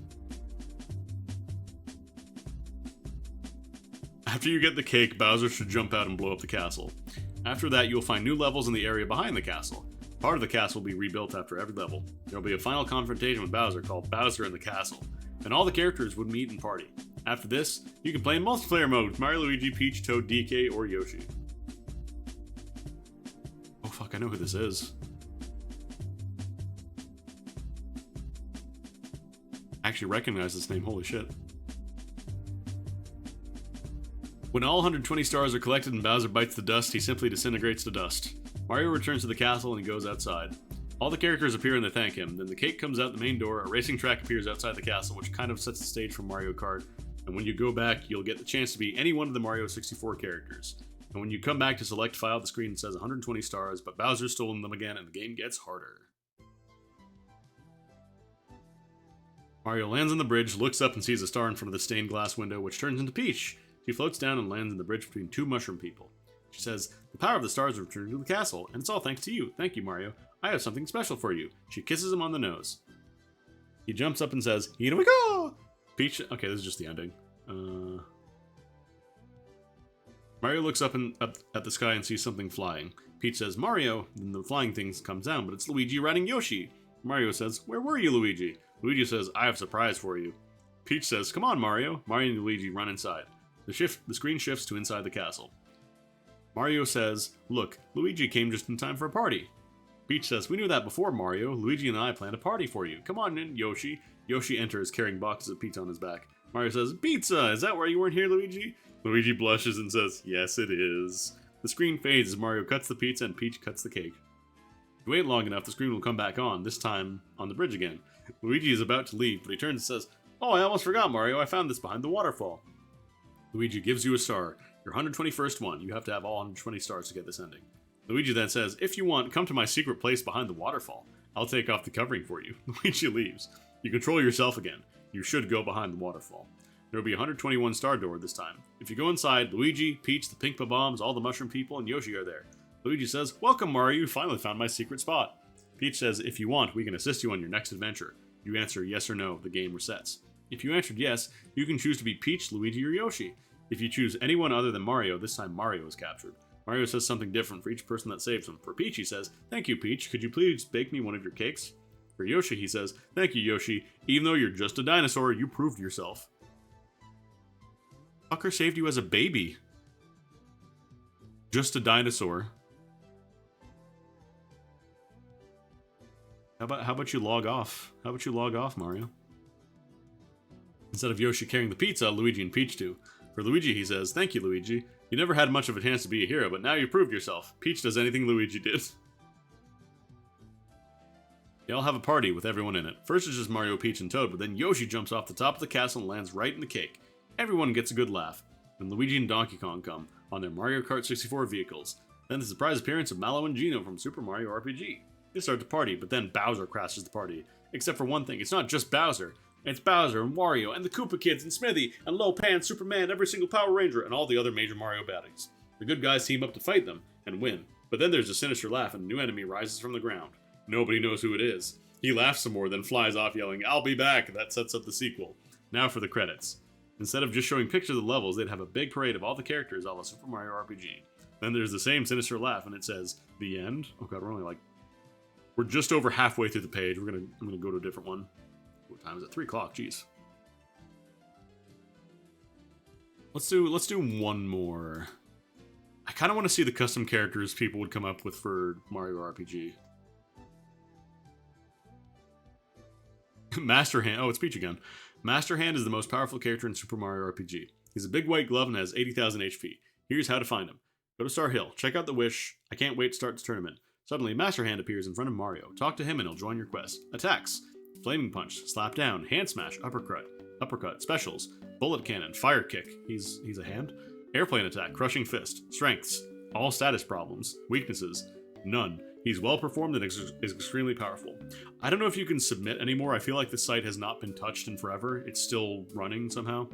After you get the cake, Bowser should jump out and blow up the castle. After that, you'll find new levels in the area behind the castle. Part of the castle will be rebuilt after every level. There will be a final confrontation with Bowser called Bowser in the Castle, and all the characters would meet and party. After this, you can play in multiplayer mode with Mario, Luigi, Peach, Toad, DK, or Yoshi. Oh fuck, I know who this is. I actually recognize this name, holy shit. When all 120 stars are collected and Bowser bites the dust, he simply disintegrates to dust. Mario returns to the castle and he goes outside. All the characters appear and they thank him. Then the cake comes out the main door, a racing track appears outside the castle, which kind of sets the stage for Mario Kart. And when you go back, you'll get the chance to be any one of the Mario 64 characters. And when you come back to select file, the screen says 120 stars, but Bowser's stolen them again and the game gets harder. Mario lands on the bridge, looks up and sees a star in front of the stained glass window, which turns into Peach. She floats down and lands in the bridge between 2 mushroom people. She says, "The power of the stars returned to the castle, and it's all thanks to you. Thank you, Mario. I have something special for you." She kisses him on the nose. He jumps up and says, "Here we go!" Peach... Okay, this is just the ending. Mario looks up at the sky and sees something flying. Peach says, "Mario!" Then the flying thing comes down, but it's Luigi riding Yoshi. Mario says, "Where were you, Luigi?" Luigi says, "I have a surprise for you." Peach says, "Come on, Mario." Mario and Luigi run inside. The screen shifts to inside the castle. Mario says, "Look, Luigi came just in time for a party." Peach says, "We knew that before, Mario. Luigi and I planned a party for you. Come on in, Yoshi." Yoshi enters carrying boxes of pizza on his back. Mario says, "Pizza! Is that why you weren't here, Luigi?" Luigi blushes and says, "Yes, it is." The screen fades as Mario cuts the pizza and Peach cuts the cake. If you wait long enough, the screen will come back on, this time on the bridge again. Luigi is about to leave, but he turns and says, "Oh, I almost forgot, Mario. I found this behind the waterfall." Luigi gives you a star. Your 121st one. You have to have all 120 stars to get this ending. Luigi then says, "If you want, come to my secret place behind the waterfall. I'll take off the covering for you." Luigi leaves. You control yourself again. You should go behind the waterfall. There will be a 121 star door this time. If you go inside, Luigi, Peach, the Pink Bob-ombs, all the mushroom people, and Yoshi are there. Luigi says, "Welcome, Mario. You finally found my secret spot." Peach says, "If you want, we can assist you on your next adventure." You answer yes or no. The game resets. If you answered yes, you can choose to be Peach, Luigi, or Yoshi. If you choose anyone other than Mario, this time Mario is captured. Mario says something different for each person that saves him. For Peach, he says, "Thank you, Peach. Could you please bake me one of your cakes?" For Yoshi, he says, "Thank you, Yoshi. Even though you're just a dinosaur, you proved yourself." Fucker saved you as a baby. Just a dinosaur. How about you log off? How about you log off, Mario? Instead of Yoshi carrying the pizza, Luigi and Peach do. For Luigi, he says, "Thank you, Luigi. You never had much of a chance to be a hero, but now you proved yourself." Peach does anything Luigi did. They all have a party with everyone in it. First it's just Mario, Peach, and Toad, but then Yoshi jumps off the top of the castle and lands right in the cake. Everyone gets a good laugh. Then Luigi and Donkey Kong come on their Mario Kart 64 vehicles. Then the surprise appearance of Mallow and Gino from Super Mario RPG. They start to party, but then Bowser crashes the party. Except for one thing, it's not just Bowser. It's Bowser and Wario and the Koopa Kids and Smithy and Lopan, Superman, every single Power Ranger, and all the other major Mario baddies. The good guys team up to fight them and win, but then there's a sinister laugh and a new enemy rises from the ground. Nobody knows who it is. He laughs some more, then flies off yelling, "I'll be back!" That sets up the sequel. Now for the credits. Instead of just showing pictures of the levels, they'd have a big parade of all the characters a la Super Mario RPG. Then there's the same sinister laugh, and it says, "The end." Oh god, we're just over halfway through the page. I'm gonna go to a different one. What time is it? 3 o'clock. Jeez. Let's do one more. I kind of want to see the custom characters people would come up with for Mario RPG. Master Hand. Oh, it's Peach again. Master Hand is the most powerful character in Super Mario RPG. He's a big white glove and has 80,000 HP. Here's how to find him. Go to Star Hill. Check out the wish. I can't wait to start this tournament. Suddenly, Master Hand appears in front of Mario. Talk to him and he'll join your quest. Attacks. Flaming Punch. Slap down. Hand Smash. Uppercut. Specials. Bullet Cannon. Fire Kick. He's a hand. Airplane Attack. Crushing Fist. Strengths. All status problems. Weaknesses. None. He's well performed and is extremely powerful. I don't know if you can submit anymore. I feel like the site has not been touched in forever. It's still running somehow.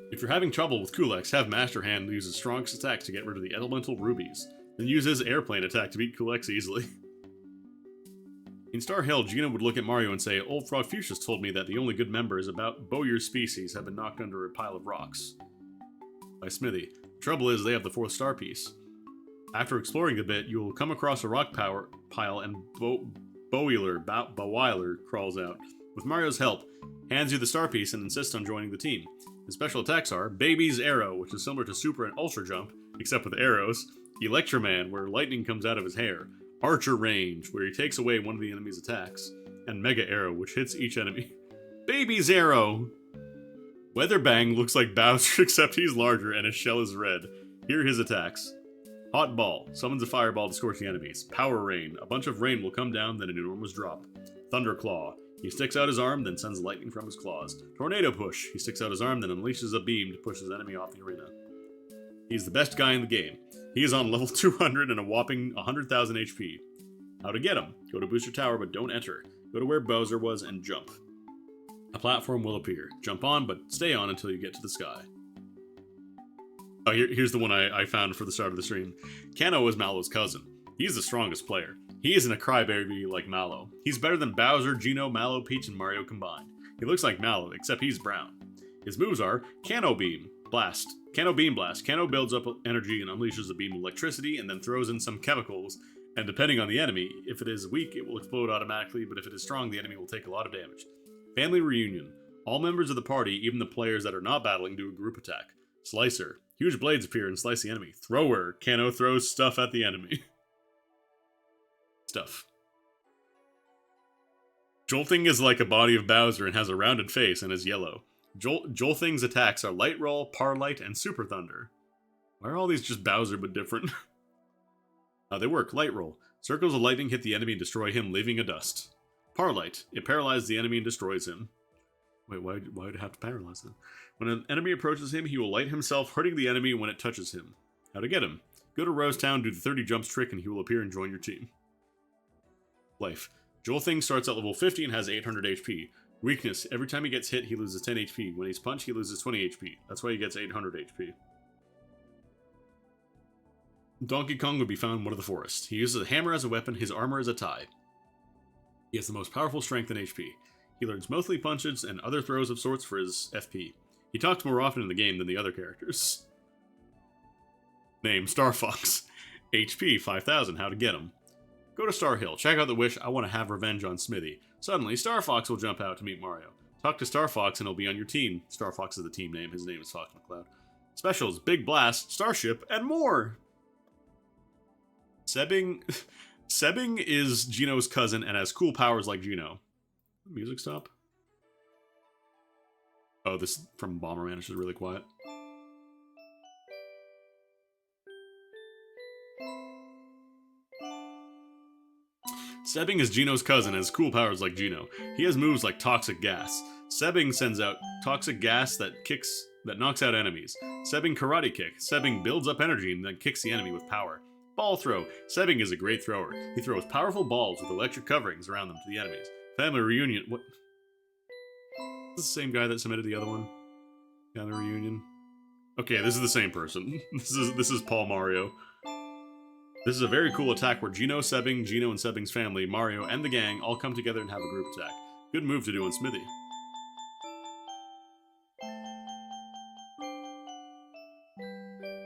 If you're having trouble with Kulex, have Master Hand use his strongest attack to get rid of the elemental rubies. Then use his airplane attack to beat Kulex easily. In Star Hill, Gino would look at Mario and say, "Old Frog Fuchsia's told me that the only good members about Bowyer's species have been knocked under a pile of rocks." By Smithy. The trouble is, they have the 4th star piece. After exploring a bit, you will come across a rock pile and Bowyer crawls out. With Mario's help, hands you the star piece and insists on joining the team. His special attacks are Baby's Arrow, which is similar to Super and Ultra Jump, except with arrows, Electroman, where lightning comes out of his hair, Archer Range, where he takes away one of the enemy's attacks, and Mega Arrow, which hits each enemy. Baby's Arrow! Weather Bang looks like Bowser, except he's larger and his shell is red. Here are his attacks. Hot Ball summons a fireball to scorch the enemies. Power Rain. A bunch of rain will come down, then an enormous drop. Thunderclaw. He sticks out his arm, then sends lightning from his claws. Tornado Push. He sticks out his arm, then unleashes a beam to push his enemy off the arena. He's the best guy in the game. He is on level 200 and a whopping 100,000 HP. How to get him? Go to Booster Tower, but don't enter. Go to where Bowser was and jump. A platform will appear. Jump on, but stay on until you get to the sky. Oh, here's the one I found for the start of the stream. Kano is Mallow's cousin. He's the strongest player. He isn't a crybaby like Mallow. He's better than Bowser, Geno, Mallow, Peach, and Mario combined. He looks like Mallow, except he's brown. His moves are Kano Beam, Blast. Kano Beam Blast. Kano builds up energy and unleashes a beam of electricity and then throws in some chemicals. And depending on the enemy, if it is weak, it will explode automatically, but if it is strong, the enemy will take a lot of damage. Family Reunion. All members of the party, even the players that are not battling, do a group attack. Slicer. Huge blades appear and slice the enemy. Thrower. Kano throws stuff at the enemy. Stuff. Jolting is like a body of Bowser and has a rounded face and is yellow. Jolting's attacks are Light Roll, Parlight, and Super Thunder. Why are all these just Bowser but different? They work. Light Roll. Circles of lightning hit the enemy and destroy him, leaving a dust. Parlight. It paralyzes the enemy and destroys him. Wait, why would it have to paralyze them? When an enemy approaches him, he will light himself, hurting the enemy when it touches him. How to get him? Go to Rose Town, do the 30 jumps trick, and he will appear and join your team. Life. Jolting starts at level 50 and has 800 HP. Weakness. Every time he gets hit, he loses 10 HP. When he's punched, he loses 20 HP. That's why he gets 800 HP. Donkey Kong would be found in one of the forests. He uses a hammer as a weapon, his armor as a tie. He has the most powerful strength and HP. He learns mostly punches and other throws of sorts for his FP. He talks more often in the game than the other characters. Name, Star Fox. HP, 5,000. How to get him? Go to Star Hill. Check out the wish, I want to have revenge on Smithy. Suddenly, Star Fox will jump out to meet Mario. Talk to Star Fox and he'll be on your team. Star Fox is the team name. His name is Fox McCloud. Specials, Big Blast, Starship, and more! Sebbing is Geno's cousin and has cool powers like Geno. Music stop? Oh, this from Bomberman is just really quiet. Sebbing is Geno's cousin and has cool powers like Geno. He has moves like Toxic Gas. Sebbing sends out toxic gas that knocks out enemies. Sebbing Karate Kick. Sebbing builds up energy and then kicks the enemy with power. Ball Throw. Sebbing is a great thrower. He throws powerful balls with electric coverings around them to the enemies. Family reunion. What? Is this the same guy that submitted the other one? Family reunion. Okay, this is the same person. This is Paul Mario. This is a very cool attack where Gino, Sebbing, Gino and Sebbing's family, Mario, and the gang all come together and have a group attack. Good move to do on Smithy.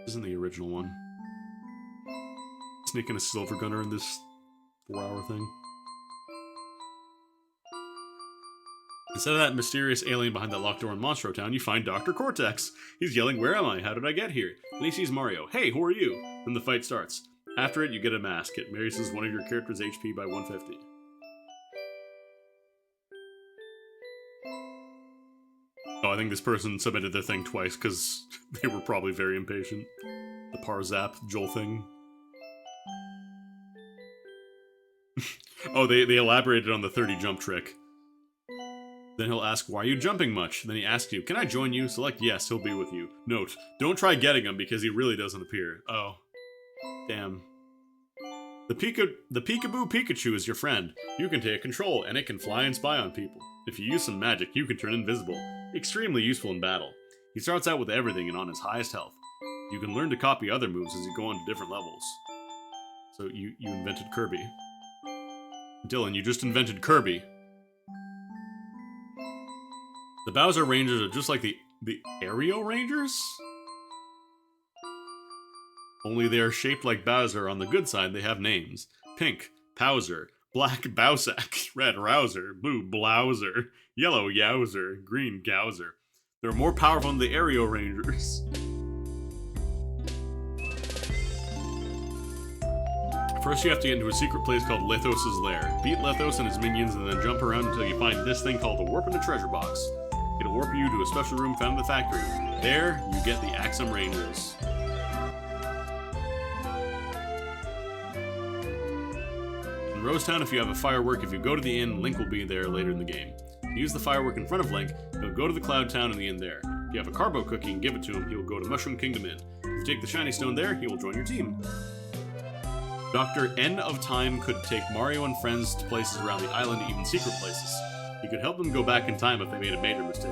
This isn't the original one. Sneaking a silver gunner in this 4-hour thing. Instead of that mysterious alien behind that locked door in Monstro Town, you find Dr. Cortex. He's yelling, "Where am I? How did I get here?" Then he sees Mario. "Hey, who are you?" Then the fight starts. After it, you get a mask. It raises one of your character's HP by 150. Oh, I think this person submitted their thing twice because they were probably very impatient. The Parzap Joel thing. Oh, they elaborated on the 30 jump trick. Then he'll ask, "Why are you jumping much?" Then he asks you, "Can I join you?" Select yes, he'll be with you. Note, don't try getting him because he really doesn't appear. Oh. Damn. The Peekaboo Pikachu is your friend. You can take control, and it can fly and spy on people. If you use some magic, you can turn invisible. Extremely useful in battle. He starts out with everything and on his highest health. You can learn to copy other moves as you go on to different levels. So you invented Kirby. Dylan, you just invented Kirby. The Bowser Rangers are just like the Aereo Rangers? Only they are shaped like Bowser. On the good side, they have names. Pink, Bowser. Black, Bowsack. Red, Rouser. Blue, Blowser. Yellow, Yowzer. Green, Gowser. They're more powerful than the Aereo Rangers. First, you have to get into a secret place called Lithos' Lair. Beat Lithos and his minions and then jump around until you find this thing called the Warp into Treasure Box. It'll warp you to a special room found in the factory. There, you get the Axum Rangers. In Rosetown, if you have a firework, if you go to the inn, Link will be there later in the game. If you use the firework in front of Link, he'll go to the Cloud Town and the inn there. If you have a Carbo cookie and give it to him, he'll go to Mushroom Kingdom Inn. If you take the Shiny Stone there, he will join your team. Dr. N of Time could take Mario and friends to places around the island, even secret places. He could help them go back in time if they made a major mistake.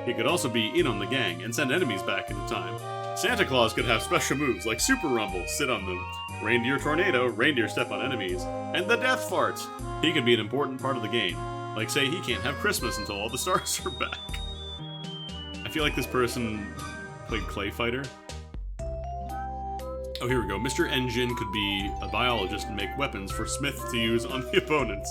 He could also be in on the gang and send enemies back into time. Santa Claus could have special moves like Super Rumble, sit on them, Reindeer Tornado, Reindeer step on enemies, and the Death Fart. He could be an important part of the game. Like say he can't have Christmas until all the stars are back. I feel like this person played Clay Fighter. Oh, here we go. Mr. Engine could be a biologist and make weapons for Smith to use on the opponents.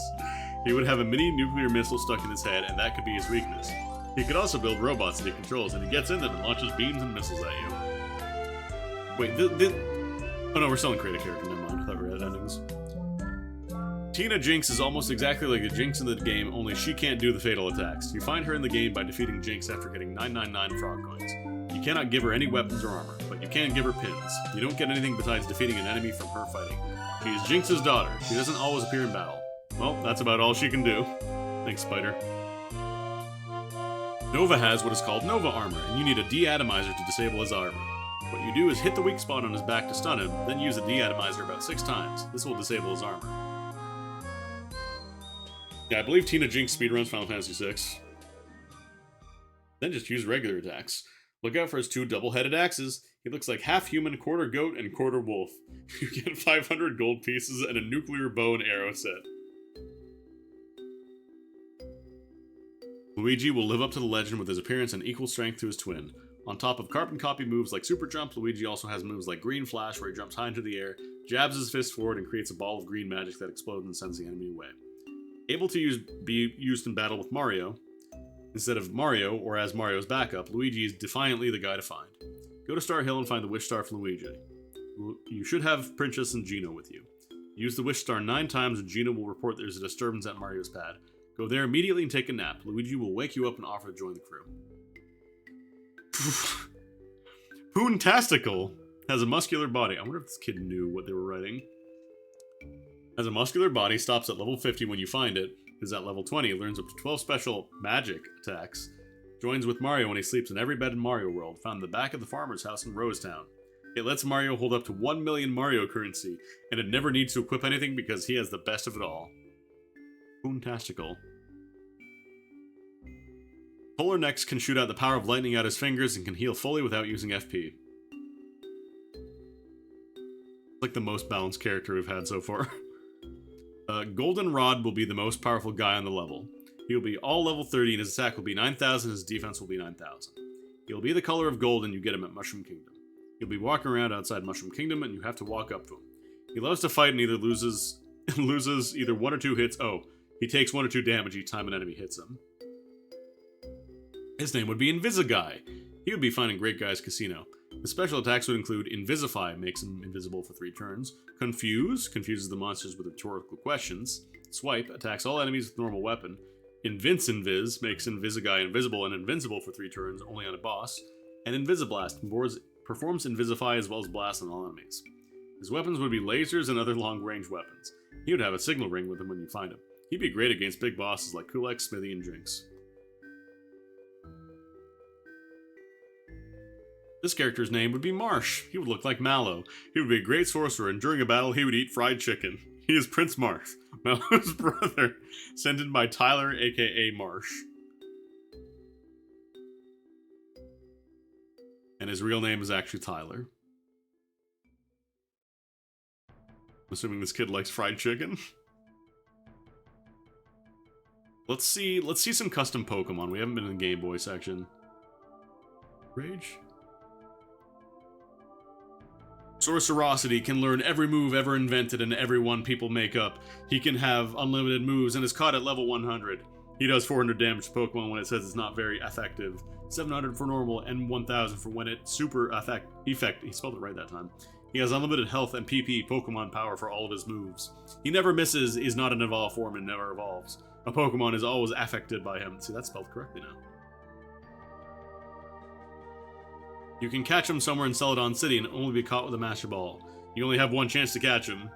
He would have a mini nuclear missile stuck in his head, and that could be his weakness. He could also build robots that he controls, and he gets in them and launches beams and missiles at you. Wait, oh no, we're still in create a character, never mind. I thought we were at endings. Tina Jinx is almost exactly like the Jinx in the game, only she can't do the fatal attacks. You find her in the game by defeating Jinx after getting 999 frog coins. You cannot give her any weapons or armor, but you can give her pins. You don't get anything besides defeating an enemy from her fighting. She is Jinx's daughter. She doesn't always appear in battle. Well, that's about all she can do. Thanks, Spider. Nova has what is called Nova Armor, and you need a de-atomizer to disable his armor. What you do is hit the weak spot on his back to stun him, then use a de-atomizer about 6 times. This will disable his armor. Yeah, I believe Tina Jinx speedruns Final Fantasy VI. Then just use regular attacks. Look out for his 2 double-headed axes. He looks like half human, quarter goat, and quarter wolf. You get 500 gold pieces and a nuclear bow and arrow set. Luigi will live up to the legend with his appearance and equal strength to his twin. On top of carbon copy moves like Super Jump, Luigi also has moves like Green Flash, where he jumps high into the air, jabs his fist forward, and creates a ball of green magic that explodes and sends the enemy away. Able to be used in battle with Mario, instead of Mario, or as Mario's backup, Luigi is defiantly the guy to find. Go to Star Hill and find the Wish Star for Luigi. You should have Princess and Gino with you. Use the Wish Star 9 times and Gino will report there's a disturbance at Mario's pad. Go there immediately and take a nap. Luigi will wake you up and offer to join the crew. Poontastical has a muscular body. I wonder if this kid knew what they were writing. Has a muscular body, stops at level 50 when you find it, is at level 20, learns up to 12 special magic attacks, joins with Mario when he sleeps in every bed in Mario World, found in the back of the farmer's house in Rosetown. It lets Mario hold up to 1 million Mario currency, and it never needs to equip anything because he has the best of it all. Poontastical. Polar Nex can shoot out the power of lightning out his fingers and can heal fully without using FP. Like the most balanced character we've had so far. Goldenrod will be the most powerful guy on the level. He will be all level 30 and his attack will be 9,000 and his defense will be 9,000. He'll be the color of gold and you get him at Mushroom Kingdom. He'll be walking around outside Mushroom Kingdom and you have to walk up to him. He loves to fight and either loses either 1 or 2 hits. Oh, he takes 1 or 2 damage each time an enemy hits him. His name would be Invisi-Guy. He would be finding Great Guy's Casino. His special attacks would include Invisify, makes him invisible for 3 turns. Confuse, confuses the monsters with rhetorical questions. Swipe, attacks all enemies with normal weapon. Invis, makes Invisi-Guy invisible and invincible for 3 turns, only on a boss. And Invisiblast, performs Invisify as well as blast on all enemies. His weapons would be lasers and other long-range weapons. He would have a signal ring with him when you find him. He'd be great against big bosses like Kulek, Smithy, and Jinx. This character's name would be Marsh. He would look like Mallow. He would be a great sorcerer, and during a battle he would eat fried chicken. He is Prince Marsh, Mallow's brother, sent in by Tyler, aka Marsh. And his real name is actually Tyler. I'm assuming this kid likes fried chicken. Let's see some custom Pokemon. We haven't been in the Game Boy section. Rage? Sorcerosity can learn every move ever invented and every one people make up. He can have unlimited moves and is caught at level 100. He does 400 damage to Pokemon when it says it's not very effective. 700 for normal and 1000 for when it's super effect. He spelled it right that time. He has unlimited health and PP Pokemon power for all of his moves. He never misses, is not an evolved form, and never evolves. A Pokemon is always affected by him. See, that's spelled correctly now. You can catch him somewhere in Celadon City and only be caught with a Master Ball. You only have 1 chance to catch him.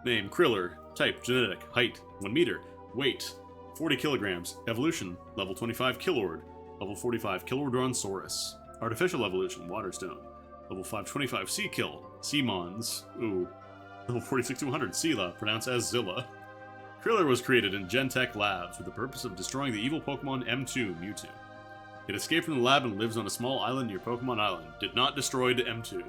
Name, Kriller. Type, genetic. Height, 1 meter. Weight, 40 kilograms. Evolution, level 25 Killord. Level 45 Killordronsaurus. Artificial evolution, Waterstone. Level 525 Seakill. Seamons. Ooh. Level 46 to 100 Seela, pronounced as Zilla. Kriller was created in Gentech Labs with the purpose of destroying the evil Pokemon M2 Mewtwo. It escaped from the lab and lives on a small island near Pokemon Island. Did not destroy M2.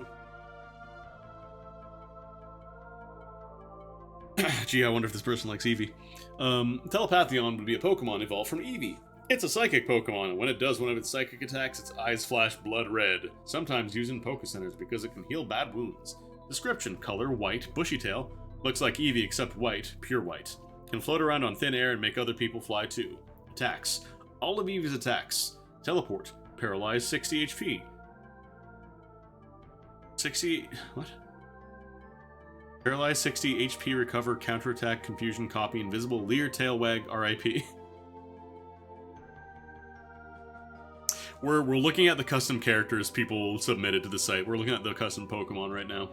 Gee, I wonder if this person likes Eevee. Telepathion would be a Pokemon evolved from Eevee. It's a psychic Pokemon, and when it does one of its psychic attacks, its eyes flash blood red, sometimes used in Poké Centers because it can heal bad wounds. Description, color, white, bushy tail, looks like Eevee except white, pure white. Can float around on thin air and make other people fly too. Attacks. All of Eevee's attacks. Teleport. Paralyze 60 HP. 60... what? Paralyze 60 HP, recover, counterattack, confusion, copy, invisible, Leer, tail wag, RIP. We're looking at the custom characters people submitted to the site. We're looking at the custom Pokemon right now.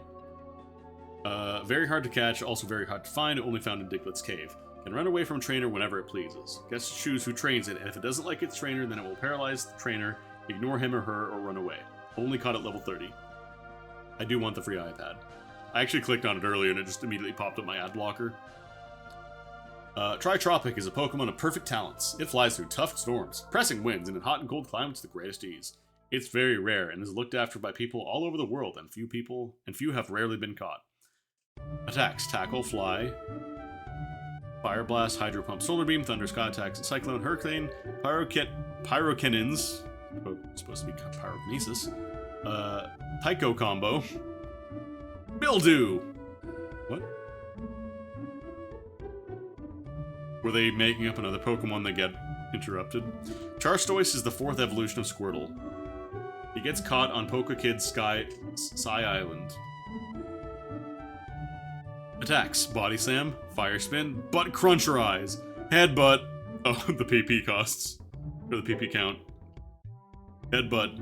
Very hard to catch, also very hard to find, only found in Diglett's Cave. Can run away from a trainer whenever it pleases. Gets to choose who trains it, and if it doesn't like its trainer, then it will paralyze the trainer, ignore him or her, or run away. Only caught at level 30. I do want the free iPad. I actually clicked on it earlier and it just immediately popped up my ad blocker. Tritropic is a Pokemon of perfect talents. It flies through tough storms, pressing winds, and in hot and cold climates the greatest ease. It's very rare and is looked after by people all over the world, and few have rarely been caught. Attacks: Tackle, Fly, Fire Blast, Hydro Pump, Solar Beam, Thunder, Sky Attacks, Cyclone, Hurricane, Pyrocannons, supposed to be Pyrokinesis, Tycho Combo, Mildew! What? Were they making up another Pokemon that got interrupted? Charstoise is the 4th evolution of Squirtle. He gets caught on PokeKid's Psy Island. Attacks: Body Slam, Fire Spin, Butt Cruncher Eyes, Headbutt. Oh, the PP costs. Or the PP count. Headbutt.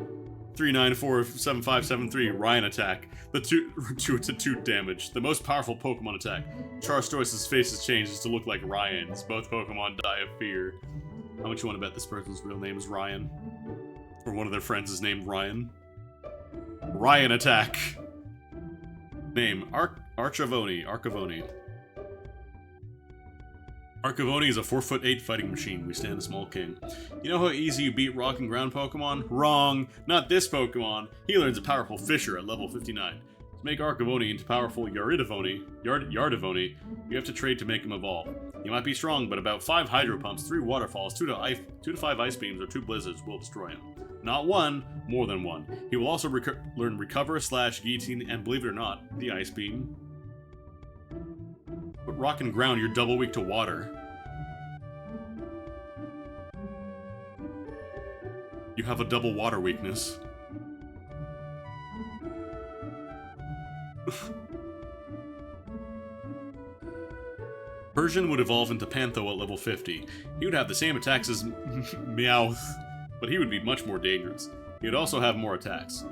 3947573 Ryan attack. The 2 damage. The most powerful Pokemon attack. Charstoise's face changes to look like Ryan's. Both Pokemon die of fear. How much you want to bet this person's real name is Ryan? Or one of their friends is named Ryan? Ryan attack. Name: Archavoni. Arcavoni is a 4'8" fighting machine. We stand a small king. You know how easy you beat rock and ground Pokemon? Wrong! Not this Pokemon! He learns a powerful Fissure at level 59. To make Arcavoni into powerful Yardivoni, you have to trade to make him evolve. He might be strong, but about 5 Hydro Pumps, 3 Waterfalls, 2 to 5 Ice Beams, or 2 Blizzards will destroy him. Not one, more than one. He will also learn Recover, Slash, Guillotine, and believe it or not, the Ice Beam. But rock and ground, you're double weak to water. You have a double water weakness. Persian would evolve into Pantho at level 50. He would have the same attacks as Meowth, but he would be much more dangerous. He would also have more attacks.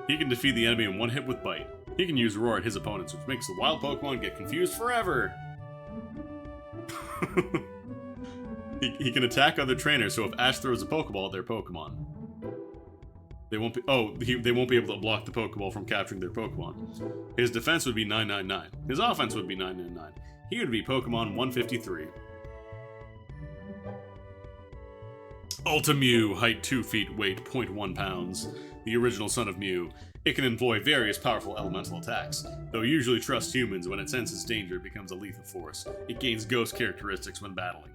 He can defeat the enemy in one hit with Bite. He can use Roar at his opponents, which makes the wild Pokemon get confused forever. he can attack other trainers, so if Ash throws a Pokeball at their Pokemon, they won't be able to block the Pokeball from capturing their Pokemon. His defense would be 999. His offense would be 999. He would be Pokemon 153. Ultimew, height 2 feet, weight 0.1 pounds. The original son of Mew. It can employ various powerful elemental attacks, though it usually trusts humans. When it senses danger, it becomes a lethal force. It gains ghost characteristics when battling.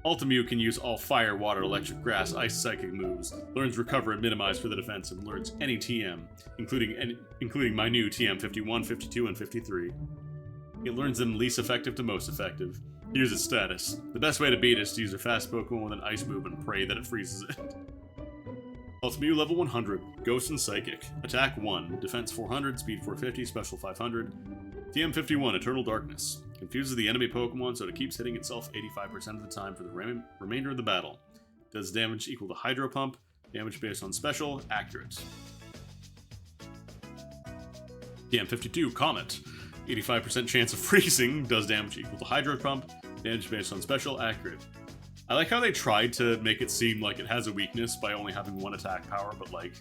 Ultimew can use all fire, water, electric, grass, ice, psychic moves, learns Recover and Minimize for the defense, and learns any TM, including my new TM 51, 52, and 53. It learns them least effective to most effective. Here's its status. The best way to beat it is to use a fast Pokemon with an ice move and pray that it freezes it. Ultimew level 100, Ghost and Psychic. Attack 1, Defense 400, Speed 450, Special 500. TM 51, Eternal Darkness. Confuses the enemy Pokemon so it keeps hitting itself 85% of the time for the remainder of the battle. Does damage equal to Hydro Pump. Damage based on Special, Accurate. TM 52, Comet. 85% chance of freezing. Does damage equal to Hydro Pump. Damage based on Special, Accurate. I like how they tried to make it seem like it has a weakness by only having one attack power, but like,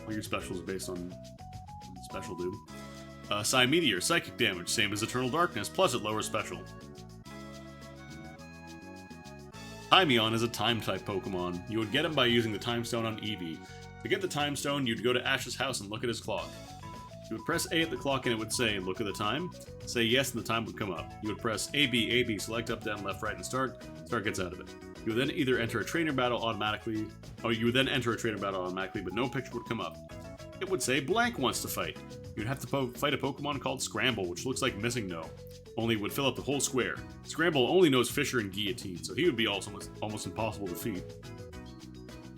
all your specials based on special, dude. Psy Meteor, psychic damage, same as Eternal Darkness, plus it lowers special. Timeon is a time-type Pokemon. You would get him by using the Time Stone on Eevee. To get the Time Stone, you'd go to Ash's house and look at his clock. You would press A at the clock and it would say, look at the time. Say yes and the time would come up. You would press AB, select up, down, left, right, and start. Start gets out of it. You would then either enter a trainer battle automatically, but no picture would come up. It would say blank wants to fight. You'd have to fight a Pokemon called Scramble, which looks like Missing No, only would fill up the whole square. Scramble only knows Fissure and Guillotine, so he would be almost impossible to defeat.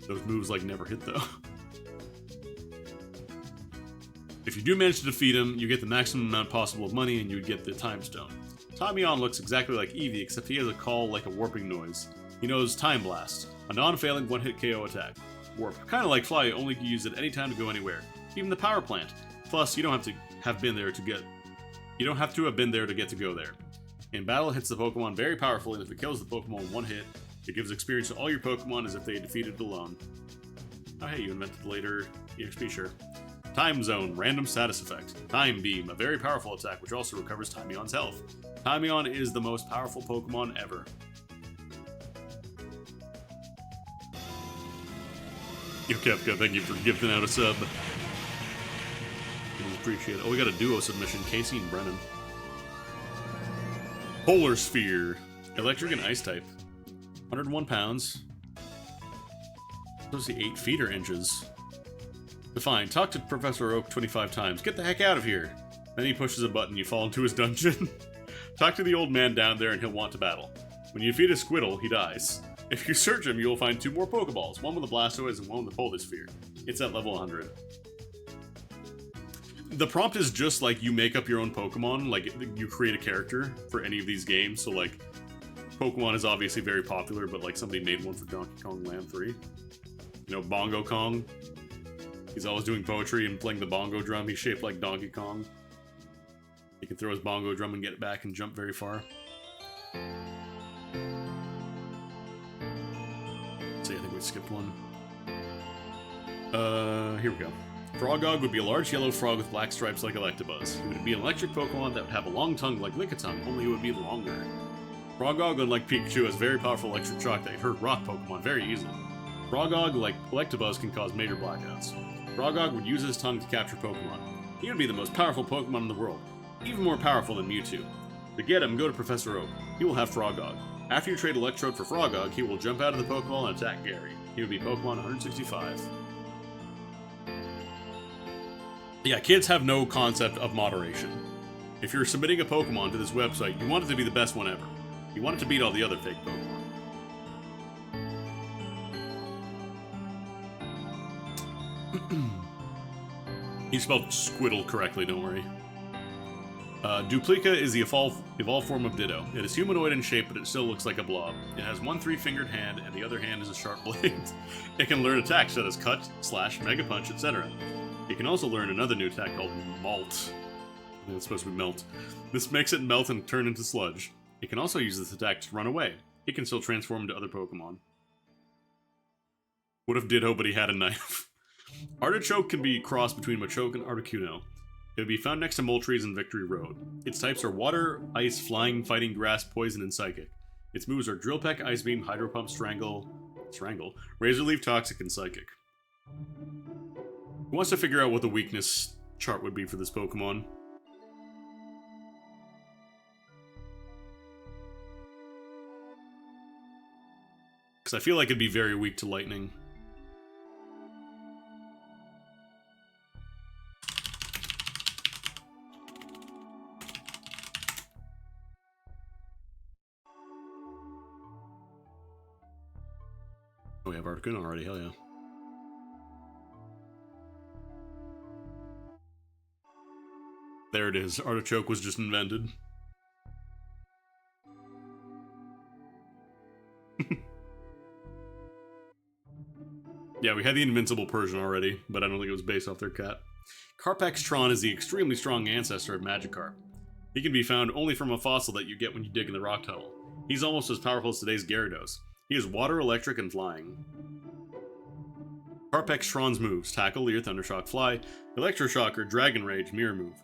Those moves like never hit though. If you do manage to defeat him, you get the maximum amount possible of money and you would get the Time Stone. Timeon looks exactly like Eevee, except he has a call like a warping noise. He knows Time Blast, a non-failing one-hit KO attack. Warp, kinda like Fly, only can use it any time to go anywhere, even the power plant. Plus, you don't have to have been there to get to go there. In battle, it hits the Pokemon very powerfully, and if it kills the Pokemon in one hit, it gives experience to all your Pokemon as if they defeated it alone. Oh hey, you invented later EXP, sure. Time Zone, random status effect. Time Beam, a very powerful attack which also recovers Timeon's health. Timeon is the most powerful Pokemon ever. Yo, Kefka, thank you for gifting out a sub. We appreciate it. Oh, we got a duo submission, Casey and Brennan. Polar Sphere, electric and ice type. 101 pounds. Supposed to be 8 feet or inches. Define. Talk to Professor Oak 25 times. Get the heck out of here. Then he pushes a button. You fall into his dungeon. Talk to the old man down there and he'll want to battle. When you defeat a Squirtle, he dies. If you search him, you will find 2 more Pokeballs. One with a Blastoise and one with a Polar Sphere. It's at level 100. The prompt is just like you make up your own Pokemon. Like, you create a character for any of these games. So, like, Pokemon is obviously very popular, but, like, somebody made one for Donkey Kong Land 3. You know, Bongo Kong. He's always doing poetry and playing the bongo drum. He's shaped like Donkey Kong. He can throw his bongo drum and get it back and jump very far. Let's see, I think we skipped one. Here we go. Frogog would be a large yellow frog with black stripes like Electabuzz. He would be an electric Pokemon that would have a long tongue like Lickitung, only it would be longer. Frogog, unlike Pikachu, has very powerful electric shock that can hurt rock Pokemon very easily. Frogog, like Electabuzz, can cause major blackouts. Frogog would use his tongue to capture Pokemon. He would be the most powerful Pokemon in the world, even more powerful than Mewtwo. To get him, go to Professor Oak. He will have Frogog. After you trade Electrode for Frogog, he will jump out of the Pokeball and attack Gary. He would be Pokemon 165. Yeah, kids have no concept of moderation. If you're submitting a Pokemon to this website, you want it to be the best one ever. You want it to beat all the other fake Pokemon. He spelled Squiddle correctly, don't worry. Duplica is the evolved form of Ditto. It is humanoid in shape, but it still looks like a blob. It has one 3-fingered hand, and the other hand is a sharp blade. It can learn attacks such as Cut, Slash, Mega Punch, etc. It can also learn another new attack called Molt. I think it's supposed to be Melt. This makes it melt and turn into sludge. It can also use this attack to run away. It can still transform into other Pokemon. What if Ditto, but he had a knife? Artichoke can be crossed between Machoke and Articuno. It would be found next to Moltres and Victory Road. Its types are Water, Ice, Flying, Fighting, Grass, Poison, and Psychic. Its moves are Drill Peck, Ice Beam, Hydro Pump, Strangle, Razor Leaf, Toxic, and Psychic. Who wants to figure out what the weakness chart would be for this Pokemon? Because I feel like it'd be very weak to Lightning. Oh, we have Articuno already, hell yeah. There it is, Artichoke was just invented. Yeah, we had the Invincible Persian already, but I don't think it was based off their cat. Carpextron is the extremely strong ancestor of Magikarp. He can be found only from a fossil that you get when you dig in the rock tunnel. He's almost as powerful as today's Gyarados. He is Water, Electric, and Flying. Carpextron's moves: Tackle, Leer, Thundershock, Fly, Electroshock, or Dragon Rage, Mirror Move.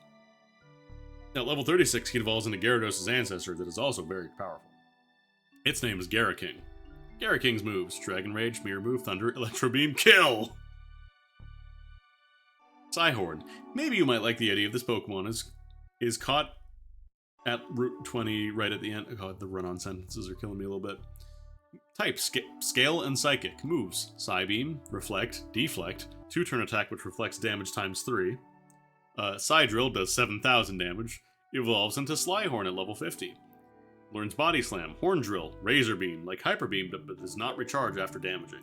At level 36, he evolves into Gyarados' ancestor that is also very powerful. Its name is Gyaraking. Gyraking's moves: Dragon Rage, Mirror Move, Thunder, Electro Beam, Kill! Psyhorn. Maybe you might like the idea of this Pokemon is caught at Route 20 right at the end. Oh god, the run-on sentences are killing me a little bit. Type: Scale and Psychic. Moves: Psybeam, Reflect, Deflect, 2-turn attack which reflects damage times 3. Psydrill does 7,000 damage. Evolves into Slyhorn at level 50. Learns Body Slam, Horn Drill, Razor Beam, like Hyper Beam, but does not recharge after damaging.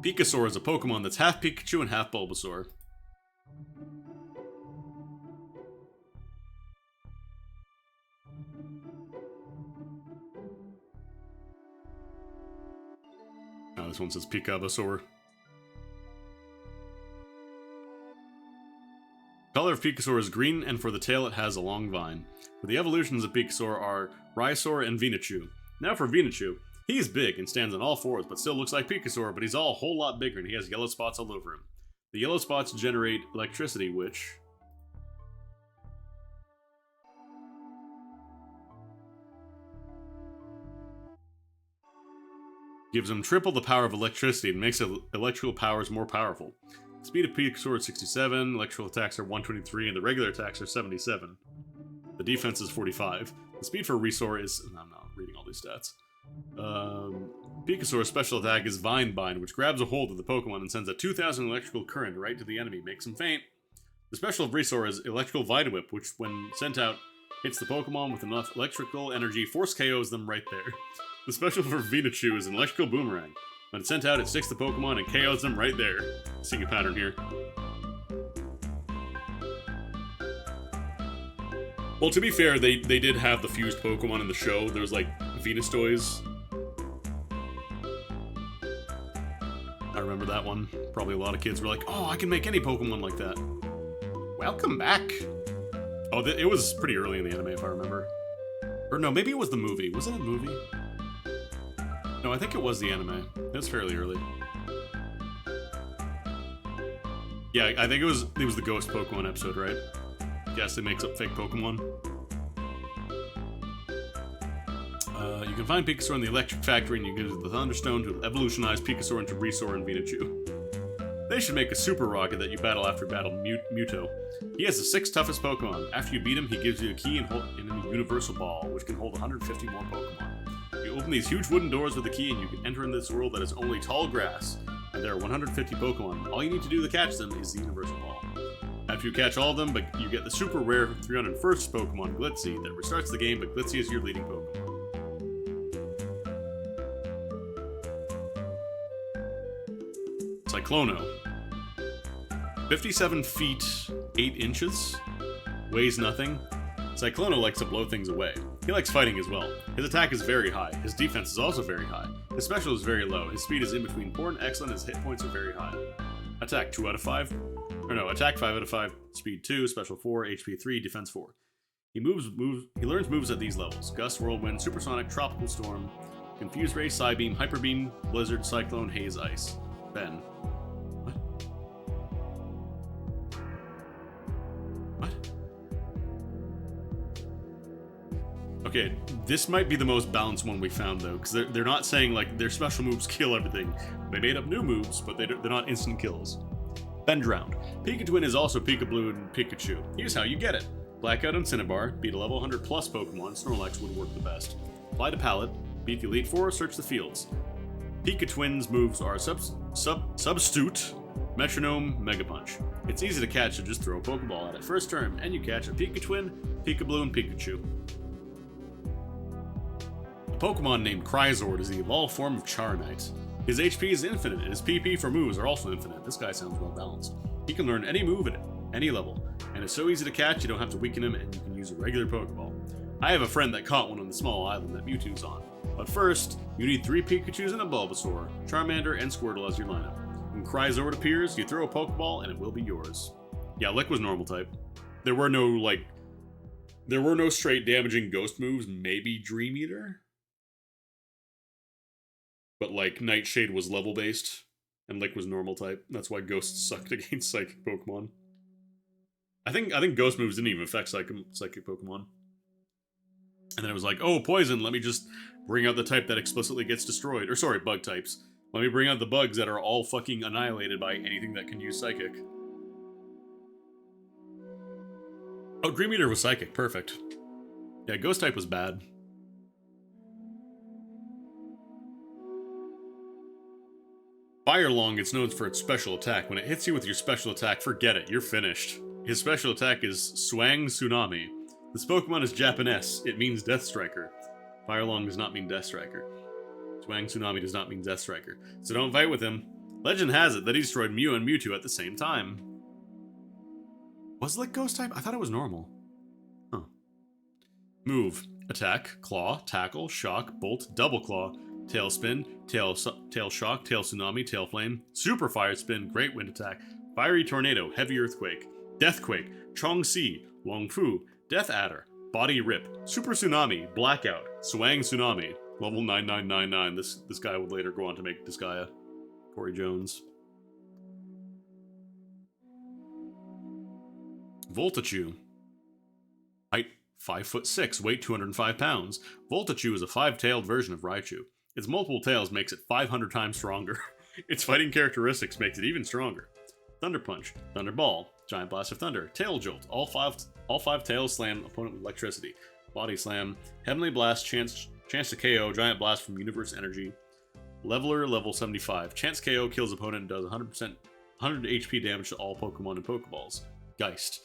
Pikasaur is a Pokemon that's half Pikachu and half Bulbasaur. Oh, this one says Pikabasaur. Color of Pikasaur is green, and for the tail it has a long vine. For the evolutions of Pikasaur are Rhysaur and Venuchu. Now for Venuchu. He's big and stands on all fours, but still looks like Pikasaur, but he's all a whole lot bigger and he has yellow spots all over him. The yellow spots generate electricity, which gives him triple the power of electricity and makes electrical powers more powerful. The speed of Pikasaur is 67, electrical attacks are 123, and the regular attacks are 77. The defense is 45. The speed for Rhysaur is... I'm not reading all these stats. Pikasaur's special attack is Vine Bind, which grabs a hold of the Pokemon and sends a 2,000 electrical current right to the enemy, makes him faint. The special of Rhysaur is Electrical Vita Whip, which, when sent out, hits the Pokemon with enough electrical energy, force KOs them right there. The special for Venuchu is an Electrical Boomerang. When it's sent out, it sticks the Pokemon and KOs them right there. Seeing a pattern here. Well, to be fair, they did have the fused Pokemon in the show. There was, like, Venustoys. I remember that one. Probably a lot of kids were like, oh, I can make any Pokemon like that. Welcome back. Oh, it was pretty early in the anime, if I remember. Or no, maybe it was the movie. Was it a movie? No, I think it was the anime. It was fairly early. Yeah, I think it was the Ghost Pokemon episode, right? Yes, it makes up fake Pokemon. You can find Pikasaur in the Electric Factory, and you use the Thunderstone to evolutionize Pikasaur into Resoar and Vitachu. They should make a Super Rocket that you battle after battle Muto. He has the 6 toughest Pokemon. After you beat him, he gives you a key and a Universal Ball, which can hold 150 more Pokemon. You open these huge wooden doors with the key, and you can enter in this world that is only tall grass. And there are 150 Pokemon. All you need to do to catch them is the Universal Ball. After you catch all of them, but you get the super rare 301st Pokemon, Glitzy, that restarts the game, but Glitzy is your leading Pokemon. Cyclono. 57 feet, 8 inches. Weighs nothing. Cyclono likes to blow things away. He likes fighting as well. His attack is very high. His defense is also very high. His special is very low. His speed is in between poor and excellent. His hit points are very high. Attack 2 out of 5. Or no, attack 5 out of 5. Speed 2, special 4, HP 3, defense 4. He learns moves at these levels. Gust, Whirlwind, Supersonic, Tropical Storm, Confused Ray, Psybeam, Hyper Beam, Blizzard, Cyclone, Haze, Ice. Ben. Okay, this might be the most balanced one we found, though, because they're not saying, like, their special moves kill everything. They made up new moves, but they're not instant kills. Bendround. Pika-Twin is also Pika-Blue and Pikachu. Here's how you get it. Blackout and Cinnabar. Beat a level 100 plus Pokemon. Snorlax would work the best. Fly to Pallet. Beat the Elite Four. Search the fields. Pika-Twin's moves are Substitute, Metronome, Mega Punch. It's easy to catch, so just throw a Pokeball at it first turn, and you catch a Pika-Twin, Pika-Blue, and Pikachu. Pokemon named Cryzord is the evolved form of Charnite. His HP is infinite, and his PP for moves are also infinite. This guy sounds well balanced. He can learn any move at any level, and it's so easy to catch you don't have to weaken him, and you can use a regular Pokeball. I have a friend that caught one on the small island that Mewtwo's on. But first, you need 3 Pikachus and a Bulbasaur, Charmander, and Squirtle as your lineup. When Cryzord appears, you throw a Pokeball, and it will be yours. Yeah, Lick was normal type. There were no straight damaging ghost moves, maybe Dream Eater? But, like, Nightshade was level-based, and Lick was normal type. That's why Ghost sucked against Psychic Pokemon. I think Ghost moves didn't even affect Psychic Pokemon. And then it was like, oh, Poison, let me just bring out the type that explicitly gets destroyed. Or, sorry, Bug types. Let me bring out the bugs that are all fucking annihilated by anything that can use Psychic. Oh, Dream Eater was Psychic. Perfect. Yeah, Ghost type was bad. Firelong gets known for its special attack. When it hits you with your special attack, forget it, you're finished. His special attack is Swang Tsunami. This Pokemon is Japanese. It means Death Striker. Firelong does not mean Death Striker. Swang Tsunami does not mean Death Striker. So don't fight with him. Legend has it that he destroyed Mew and Mewtwo at the same time. Was Lick Ghost type? I thought it was normal. Huh. Move. Attack, Claw, Tackle, Shock, Bolt, Double Claw, Tail Spin, Tail Shock, Tail Tsunami, Tail Flame, Super Fire Spin, Great Wind Attack, Fiery Tornado, Heavy Earthquake, Deathquake, Chong Si, Long Fu, Death Adder, Body Rip, Super Tsunami, Blackout, Swang Tsunami, level 9999. This guy would later go on to make Disgaea. Corey Jones. Voltachu. Height 5'6", weight 205 pounds. Voltachu is a 5-tailed version of Raichu. Its multiple tails makes it 500 times stronger. Its fighting characteristics makes it even stronger. Thunder Punch, Thunder Ball, Giant Blast of Thunder, Tail Jolt, all five tails slam opponent with electricity. Body Slam, Heavenly Blast, chance to KO, Giant Blast from Universe Energy. Leveler, level 75. Chance KO kills opponent and does 100 HP damage to all Pokemon and Pokeballs. Geist.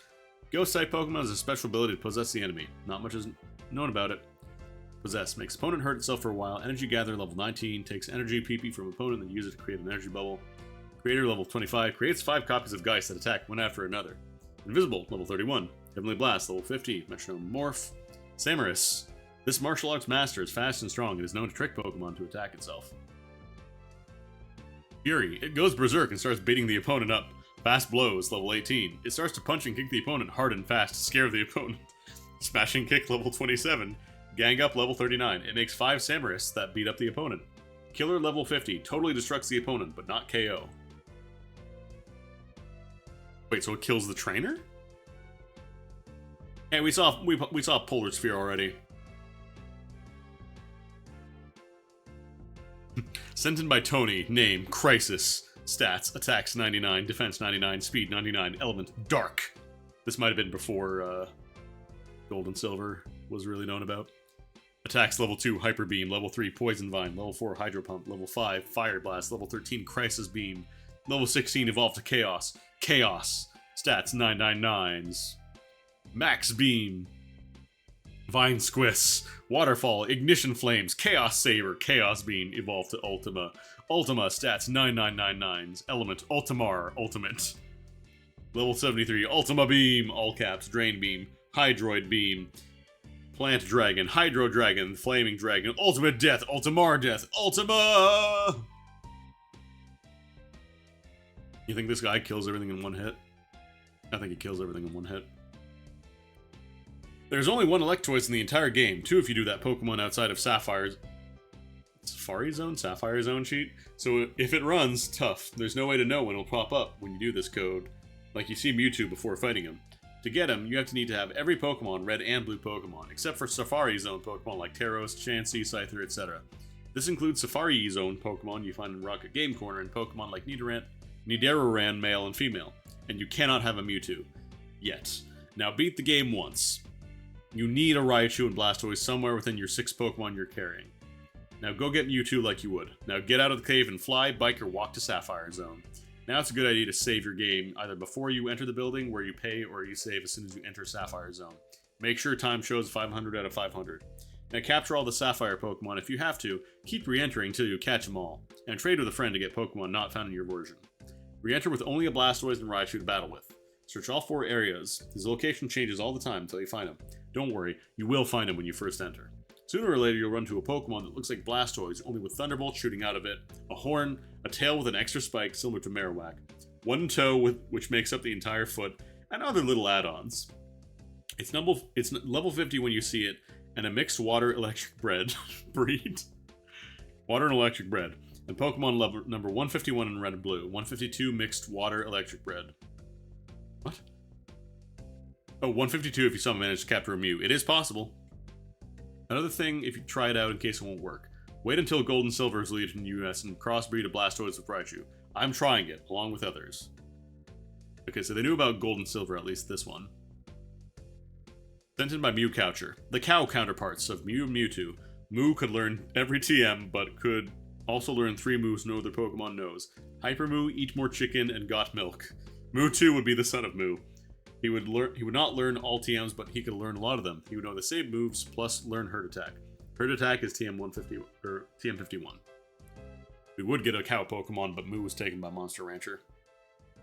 Ghost-type Pokemon has a special ability to possess the enemy. Not much is known about it. Possess. Makes opponent hurt itself for a while. Energy Gather, level 19. Takes energy PP from opponent and uses it to create an energy bubble. Creator, level 25. Creates 5 copies of Geist that attack one after another. Invisible, level 31. Heavenly Blast, level 50. Metronome Morph. Samurus. This martial arts master is fast and strong and is known to trick Pokemon to attack itself. Fury. It goes berserk and starts beating the opponent up. Fast Blows, level 18. It starts to punch and kick the opponent hard and fast to scare the opponent. Smashing Kick, level 27. Gang Up, level 39. It makes 5 Samurus that beat up the opponent. Killer, level 50. Totally destructs the opponent, but not KO. Wait, so it kills the trainer? Hey, we saw Polar Sphere already. Sent in by Tony. Name, Crisis. Stats, attacks 99, defense 99, speed 99, element, dark. This might have been before Gold and Silver was really known about. Attacks level 2, Hyper Beam, level 3, Poison Vine, level 4, Hydro Pump, level 5, Fire Blast, level 13, Crisis Beam, level 16, Evolve to Chaos. Chaos. Stats 999s. Max Beam. Vine Squiss. Waterfall, Ignition Flames, Chaos Saber, Chaos Beam, Evolve to Ultima. Ultima, stats 9999s. Element, Ultimar, Ultimate. Level 73, Ultima Beam, all caps, Drain Beam, Hydroid Beam, Plant Dragon, Hydro Dragon, Flaming Dragon, Ultimate Death, Ultimar Death, Ultima! You think this guy kills everything in one hit? I think he kills everything in one hit. There's only one Electoise in the entire game, 2 if you do that Pokemon outside of Sapphire's Safari Zone? Sapphire Zone cheat? So if it runs, tough. There's no way to know when it'll pop up when you do this code. Like you see Mewtwo before fighting him. To get him, you need to have every Pokemon, red and blue Pokemon, except for Safari Zone Pokemon like Tauros, Chansey, Scyther, etc. This includes Safari Zone Pokemon you find in Rocket Game Corner and Pokemon like Nidoran, male and female. And you cannot have a Mewtwo. Yet. Now beat the game once. You need a Raichu and Blastoise somewhere within your 6 Pokemon you're carrying. Now go get Mewtwo like you would. Now get out of the cave and fly, bike, or walk to Sapphire Zone. Now it's a good idea to save your game either before you enter the building where you pay or you save as soon as you enter Sapphire Zone. Make sure time shows 500 out of 500. Now capture all the Sapphire Pokemon if you have to, keep re-entering until you catch them all, and trade with a friend to get Pokemon not found in your version. Re-enter with only a Blastoise and Raichu to battle with. Search all 4 areas. His location changes all the time until you find him. Don't worry, you will find him when you first enter. Sooner or later you'll run to a Pokemon that looks like Blastoise, only with Thunderbolt shooting out of it, a horn, a tail with an extra spike similar to Marowak, one toe which makes up the entire foot, and other little add-ons. It's level 50 when you see it, and a mixed water electric breed. Water and electric bread. And Pokemon number 151 in red and blue. 152 mixed water electric bread. What? Oh, 152 if you somehow manage to capture a Mew. It is possible. Another thing, if you try it out in case it won't work. Wait until Gold and Silver is released in the US and crossbreed a Blastoise with Raichu. I'm trying it, along with others. Okay, so they knew about Gold and Silver, at least this one. Sent in by Mewcoucher. The cow counterparts of Mew and Mewtwo. Mew could learn every TM, but could also learn 3 moves no other Pokemon knows. Hyper Moo, Eat More Chicken, and Got Milk. Mewtwo would be the son of Mew. He would not learn all TMs, but he could learn a lot of them. He would know the same moves, plus learn Hurt Attack. Hurt Attack is TM150 or TM51. We would get a cow Pokemon, but Mew was taken by Monster Rancher.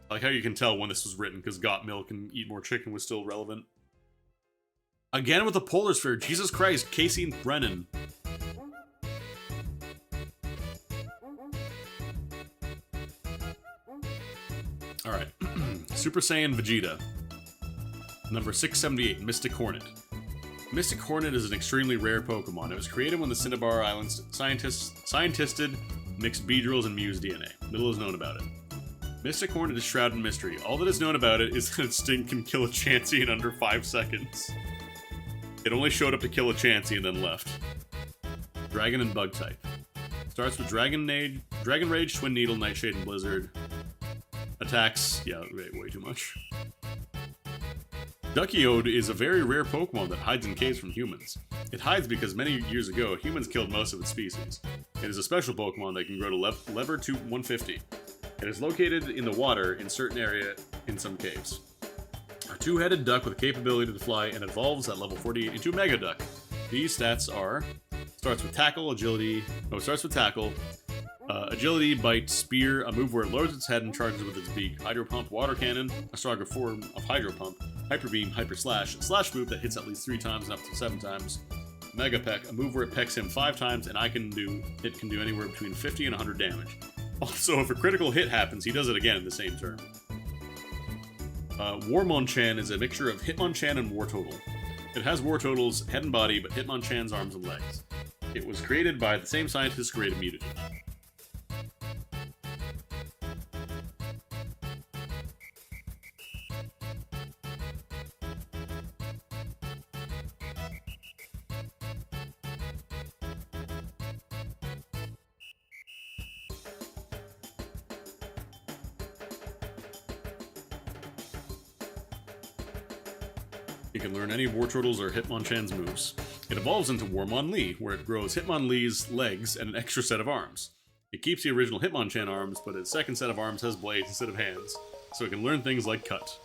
I like how you can tell when this was written, because Got Milk and Eat More Chicken was still relevant. Again with the Polar Sphere, Jesus Christ, Casey and Brennan. Alright, Super Saiyan Vegeta. Number 678, Mystic Hornet. Mystic Hornet is an extremely rare Pokemon. It was created when the Cinnabar Islands scientisted mixed Beedrills and Mew's DNA. Little is known about it. Mystic Hornet is shrouded in mystery. All that is known about it is that its sting can kill a Chansey in under 5 seconds. It only showed up to kill a Chansey and then left. Dragon and Bug type. Starts with Dragon Rage, Twin Needle, Nightshade, and Blizzard. Attacks, yeah, way too much. Duckyode is a very rare Pokemon that hides in caves from humans. It hides because many years ago, humans killed most of its species. It is a special Pokemon that can grow to level 150. It is located in the water in certain area in some caves. A 2-headed duck with the capability to fly and evolves at level 48 into a Mega Duck. These stats are... Starts with Tackle, Agility, Bite, Spear, a move where it lowers its head and charges with its beak, Hydro Pump, Water Cannon, a stronger form of Hydro Pump, Hyper Beam, Hyper Slash, a slash move that hits at least 3 times and up to 7 times, Mega Peck, a move where it pecks him 5 times and it can do anywhere between 50 and 100 damage. Also, if a critical hit happens, he does it again in the same turn. Warmonchan is a mixture of Hitmonchan and Wartotle. It has Wartotle's head and body, but Hitmonchan's arms and legs. It was created by the same scientists who created Mewtwo. You can learn any of Wartortle's or Hitmonchan's moves. It evolves into Warmonlee, where it grows Hitmonlee's legs and an extra set of arms. It keeps the original Hitmonchan arms, but its second set of arms has blades instead of hands, so it can learn things like Cut.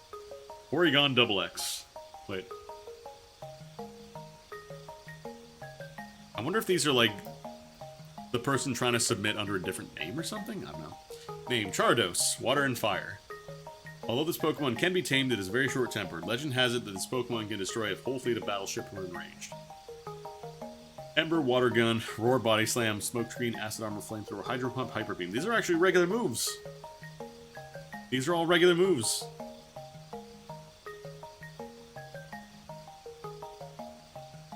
Porygon Double X. Wait. I wonder if these are like the person trying to submit under a different name or something? I don't know. Name, Chardos, Water and Fire. Although this Pokemon can be tamed, it is very short-tempered. Legend has it that this Pokemon can destroy a whole fleet of battleships when ranged. Ember, Water Gun, Roar, Body Slam, Smoke Screen, Acid Armor, Flamethrower, Hydro Pump, Hyper Beam. These are actually regular moves. These are all regular moves.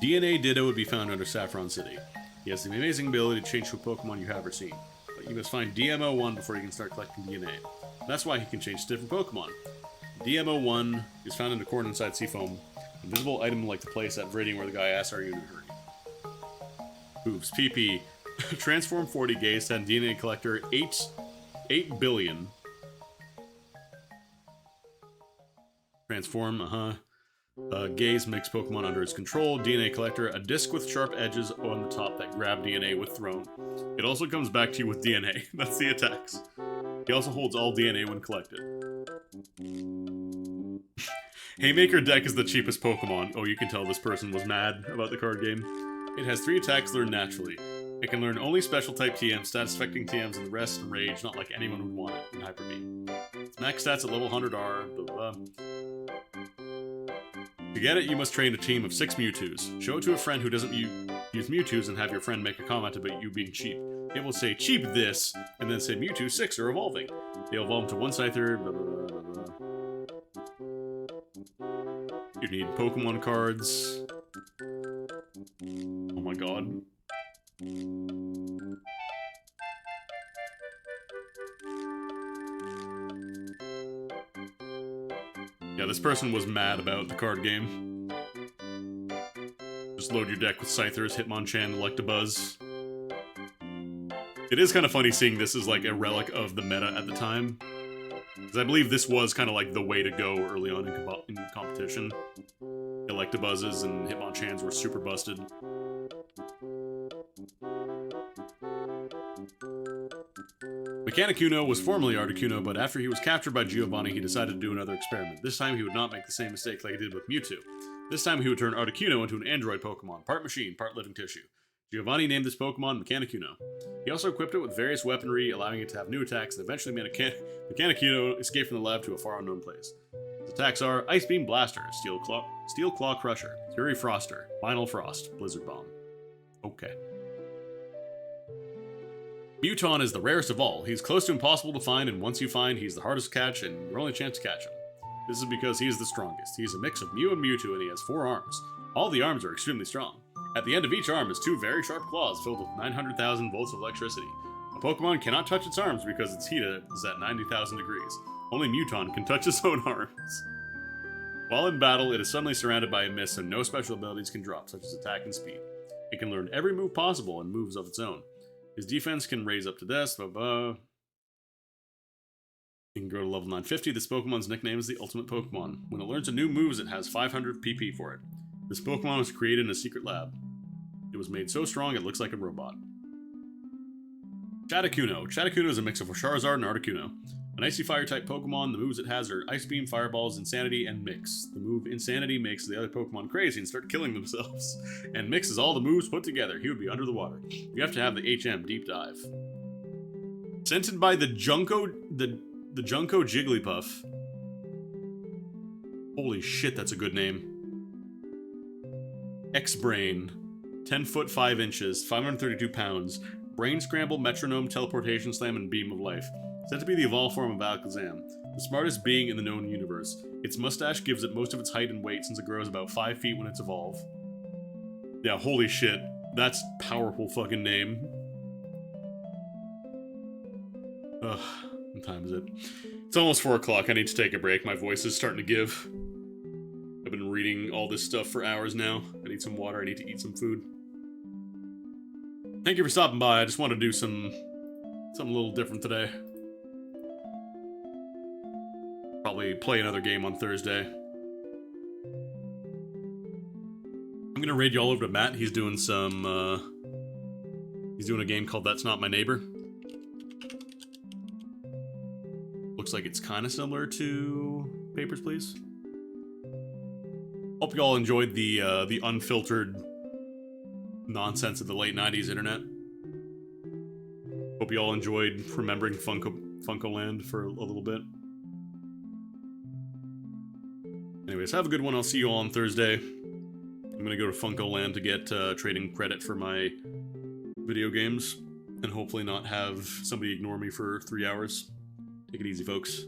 DNA Ditto would be found under Saffron City. He has the amazing ability to change to a Pokemon you have ever seen. But you must find DMO1 before you can start collecting DNA. That's why he can change to different Pokemon. DMO1 is found in a corn inside Seafoam. Invisible item like the place at Viridian where the guy asks, are you in a hurry? Hooves. PP. Transform 40 Gaze, send DNA Collector 8 billion. Transform, Gaze makes Pokemon under its control. DNA Collector, a disc with sharp edges on the top that grab DNA with thrown. It also comes back to you with DNA. That's the attacks. He also holds all DNA when collected. Haymaker deck is the cheapest Pokemon. Oh, you can tell this person was mad about the card game. It has 3 attacks learned naturally. It can learn only special type TMs, status affecting TMs, and the rest Rage, not like anyone would want it in Hyper Beam. Its max stats at level 100 are... blah, blah. To get it, you must train a team of 6 Mewtwo's. Show it to a friend who doesn't use Mewtwo's and have your friend make a comment about you being cheap. It will say, cheap this, and then say Mewtwo 6 are evolving. They'll evolve to one Scyther, blah, blah, blah, blah. You need Pokemon cards. Oh my god. Yeah, this person was mad about the card game. Just load your deck with Scythers, Hitmonchan, Electabuzz. It is kind of funny seeing this as like a relic of the meta at the time. Because I believe this was kind of like the way to go early on in competition. Electabuzzes and Hitmonchans were super busted. Mechanicuno was formerly Articuno, but after he was captured by Giovanni, he decided to do another experiment. This time he would not make the same mistake like he did with Mewtwo. This time he would turn Articuno into an android Pokemon, part machine, part living tissue. Giovanni named this Pokemon Mechanicuno. He also equipped it with various weaponry, allowing it to have new attacks, and eventually made Mechanicuno escape from the lab to a far unknown place. His attacks are Ice Beam Blaster, Steel Claw Crusher, Fury Froster, Final Frost, Blizzard Bomb. Okay. Muton is the rarest of all. He's close to impossible to find, and once you find, he's the hardest to catch, and your only chance to catch him. This is because he is the strongest. He's a mix of Mew and Mewtwo, and he has 4 arms. All the arms are extremely strong. At the end of each arm is 2 very sharp claws filled with 900,000 volts of electricity. A Pokemon cannot touch its arms because its heat is at 90,000 degrees. Only Muton can touch its own arms. While in battle, it is suddenly surrounded by a mist, so no special abilities can drop, such as attack and speed. It can learn every move possible and moves of its own. His defense can raise up to this, blah blah. It can grow to level 950. This Pokemon's nickname is the Ultimate Pokemon. When it learns a new move, it has 500 PP for it. This Pokemon was created in a secret lab. It was made so strong it looks like a robot. Chatacuno. Chatacuno is a mix of Charizard and Articuno. An Icy Fire-type Pokemon, the moves it has are Ice Beam, Fireballs, Insanity, and Mix. The move Insanity makes the other Pokemon crazy and start killing themselves. And Mix is all the moves put together. He would be under the water. You have to have the HM Deep Dive. Scented by the Junko Jigglypuff. Holy shit, that's a good name. X-Brain. 10 foot 5 inches, 532 pounds. Brain Scramble, Metronome, Teleportation Slam, and Beam of Life. Said to be the evolved form of Alakazam, the smartest being in the known universe. Its mustache gives it most of its height and weight since it grows about 5 feet when it's evolved. Yeah, holy shit. That's powerful fucking name. Ugh, what time is it? It's almost 4 o'clock. I need to take a break. My voice is starting to give. I've been reading all this stuff for hours now. I need some water. I need to eat some food. Thank you for stopping by. I just want to do something a little different today. Probably play another game on Thursday. gonna raid you all over to Matt. He's doing some, he's doing a game called That's Not My Neighbor. Looks like it's kind of similar to Papers, Please. Hope you all enjoyed the unfiltered nonsense of the late 90s internet. Hope you all enjoyed remembering Funkoland for a little bit. Anyways, have a good one. I'll see you all on Thursday. I'm gonna go to Funkoland to get trading credit for my video games, and hopefully not have somebody ignore me for 3 hours. Take it easy, folks.